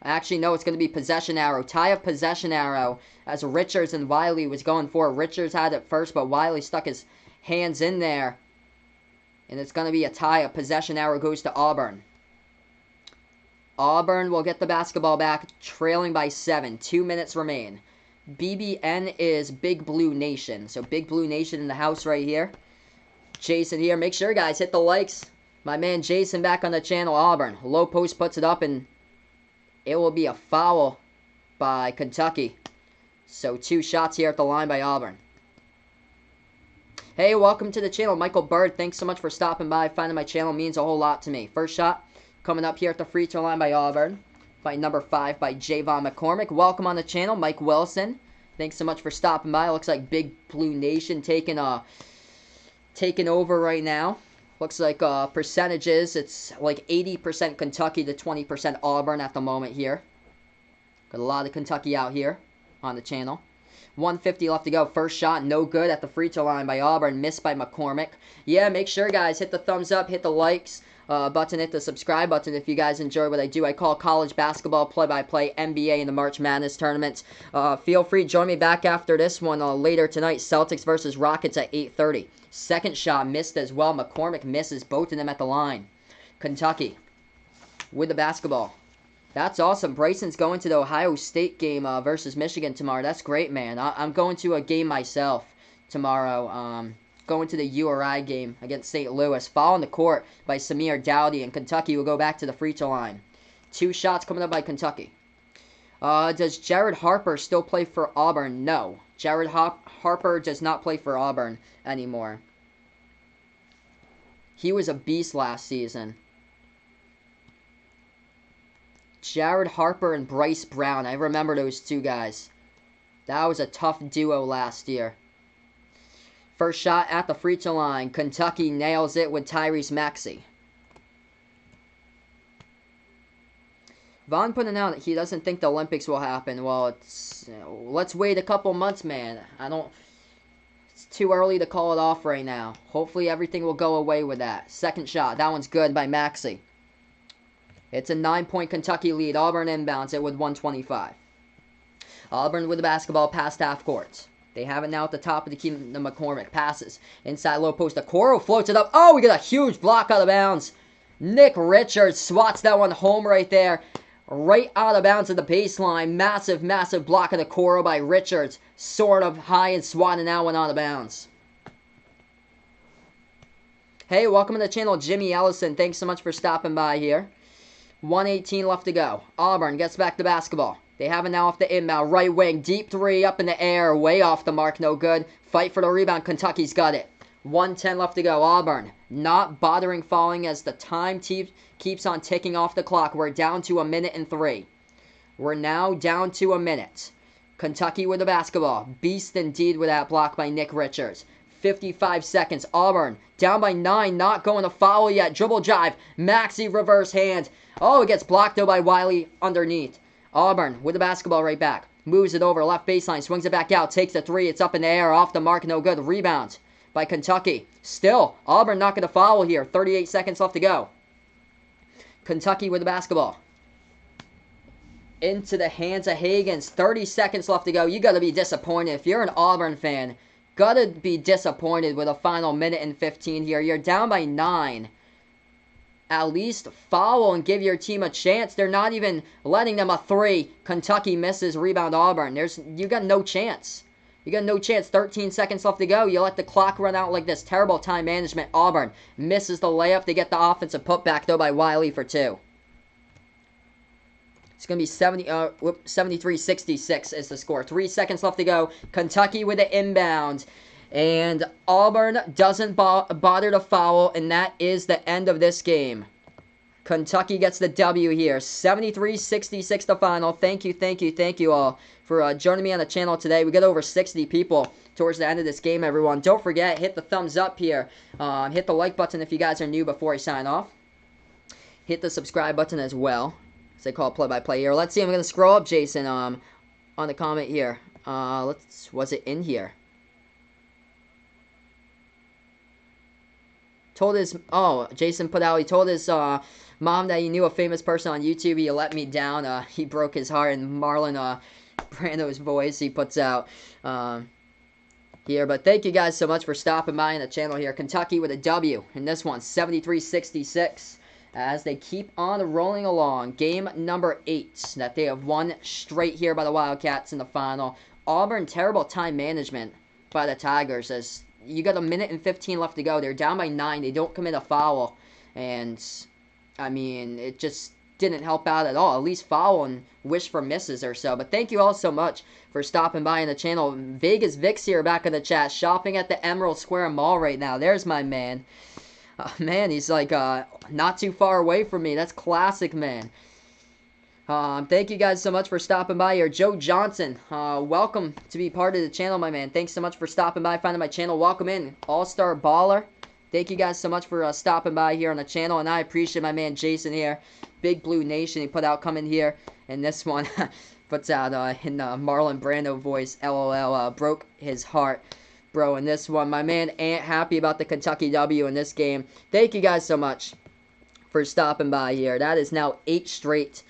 Actually, no, it's going to be possession arrow. Tie up possession arrow as Richards and Wiley was going for it. Richards had it first, but Wiley stuck his hands in there. And it's going to be a tie up. Possession arrow goes to Auburn. Auburn will get the basketball back, trailing by 7. 2 minutes remain. BBN is Big Blue Nation. So Big Blue Nation in the house right here. Jason here. Make sure, guys, hit the likes. My man Jason back on the channel. Auburn. Low post puts it up, and it will be a foul by Kentucky. So 2 shots here at the line by Auburn. Hey, welcome to the channel. Michael Bird, thanks so much for stopping by. Finding my channel means a whole lot to me. First shot coming up here at the free throw line by Auburn. By number 5 by Javon McCormick. Welcome on the channel, Mike Wilson. Thanks so much for stopping by. Looks like Big Blue Nation taking over right now. Looks like percentages, it's like 80% Kentucky to 20% Auburn at the moment here. Got a lot of Kentucky out here on the channel. 1:50 left to go. First shot, no good at the free throw line by Auburn. Missed by McCormick. Yeah, make sure, guys, hit the thumbs up, hit the likes. button, hit the subscribe button if you guys enjoy what I do. I call college basketball play-by-play, NBA, and the March Madness tournaments. Feel free to join me back after this one later tonight. Celtics versus Rockets at 8:30. Second shot missed as well. McCormick misses both of them at the line. Kentucky with the basketball. That's awesome. Bryson's going to the Ohio State game versus Michigan tomorrow. That's great, man. I'm going to a game myself tomorrow. Going to the URI game against St. Louis. Foul on the court by Samir Dowdy, and Kentucky will go back to the free throw line. 2 shots coming up by Kentucky. Does Jared Harper still play for Auburn? No. Jared Harper does not play for Auburn anymore. He was a beast last season. Jared Harper and Bryce Brown. I remember those 2 guys. That was a tough duo last year. First shot at the free throw line. Kentucky nails it with Tyrese Maxey. Vaughn putting out that he doesn't think the Olympics will happen. Well, let's wait a couple months, man. It's too early to call it off right now. Hopefully everything will go away with that. Second shot. That one's good by Maxey. It's a 9-point Kentucky lead. Auburn inbounds it with 1:25. Auburn with the basketball past half court. They have it now at the top of the key. The McCormick passes. Inside low post. Okoro floats it up. Oh, we get a huge block out of bounds. Nick Richards swats that one home right there. Right out of bounds at the baseline. Massive, massive block of Okoro by Richards. Sort of high and swatting that one out of bounds. Hey, welcome to the channel, Jimmy Ellison. Thanks so much for stopping by here. 1:18 left to go. Auburn gets back to basketball. They have it now off the inbound. Right wing. Deep 3 up in the air. Way off the mark. No good. Fight for the rebound. Kentucky's got it. 1:10 left to go. Auburn not bothering falling as the time keeps on ticking off the clock. We're down to 1:03. We're now down to a minute. Kentucky with the basketball. Beast indeed with that block by Nick Richards. 55 seconds. Auburn down by 9. Not going to foul yet. Dribble drive. Maxey reverse hand. Oh, it gets blocked though by Wiley underneath. Auburn with the basketball right back. Moves it over left baseline. Swings it back out. Takes the 3. It's up in the air. Off the mark. No good. Rebound by Kentucky. Still, Auburn not going to foul here. 38 seconds left to go. Kentucky with the basketball. Into the hands of Higgins. 30 seconds left to go. You got to be disappointed. If you're an Auburn fan, got to be disappointed with a final 1:15 here. You're down by 9. At least foul and give your team a chance. They're not even letting them a 3. Kentucky misses. Rebound Auburn. You got no chance. You got no chance. 13 seconds left to go. You let the clock run out like this. Terrible time management. Auburn misses the layup. They get the offensive putback though by Wiley for 2. It's going to be 73-66 is the score. 3 seconds left to go. Kentucky with the inbound. And Auburn doesn't bother to foul, and that is the end of this game. Kentucky gets the W here. 73-66 the final. Thank you all for joining me on the channel today. We got over 60 people towards the end of this game, everyone. Don't forget, hit the thumbs up here. Hit the like button if you guys are new before I sign off. Hit the subscribe button as well, as they call it play-by-play here. Let's see, I'm going to scroll up, Jason, on the comment here. Was it in here? Jason put out, he told his mom that he knew a famous person on YouTube. He let me down. He broke his heart. And Marlon Brando's voice he puts out here. But thank you guys so much for stopping by on the channel here. Kentucky with a W in this one, 73-66. As they keep on rolling along. Game number 8 that they have won straight here by the Wildcats in the final. Auburn, terrible time management by the Tigers as you got 1:15 left to go. They're down by 9. They don't commit a foul. And, I mean, it just didn't help out at all. At least foul and wish for misses or so. But thank you all so much for stopping by on the channel. Vegas Vix here back in the chat. Shopping at the Emerald Square Mall right now. There's my man. Man, he's like not too far away from me. That's classic, man. Thank you guys so much for stopping by here. Joe Johnson, welcome to be part of the channel, my man. Thanks so much for stopping by, finding my channel. Welcome in, All-Star Baller. Thank you guys so much for stopping by here on the channel, and I appreciate my man Jason here. Big Blue Nation, he put out coming here, and this one puts out in Marlon Brando voice, LOL, broke his heart. Bro, in this one, my man ain't happy about the Kentucky W in this game. Thank you guys so much for stopping by here. That is now 8 straight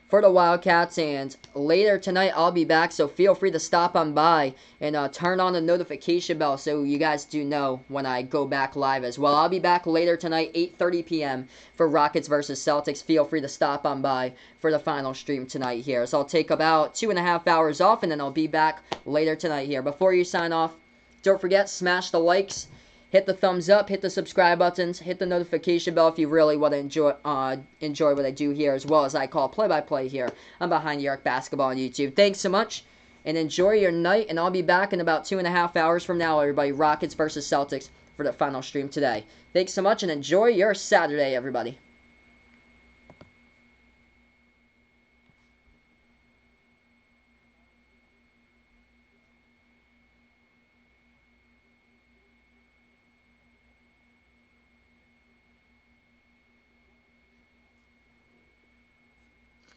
for the Wildcats, and later tonight I'll be back, so feel free to stop on by and turn on the notification bell so you guys do know when I go back live as well. I'll be back later tonight, 8:30 p.m. for Rockets versus Celtics. Feel free to stop on by for the final stream tonight here. So I'll take about 2.5 hours off, and then I'll be back later tonight here. Before you sign off, don't forget, smash the likes, hit the thumbs up, hit the subscribe buttons, hit the notification bell if you really want to enjoy what I do here, as well as I call play-by-play here on Behind the Arc Basketball on YouTube. Thanks so much, and enjoy your night, and I'll be back in about 2.5 hours from now, everybody. Rockets versus Celtics for the final stream today. Thanks so much, and enjoy your Saturday, everybody.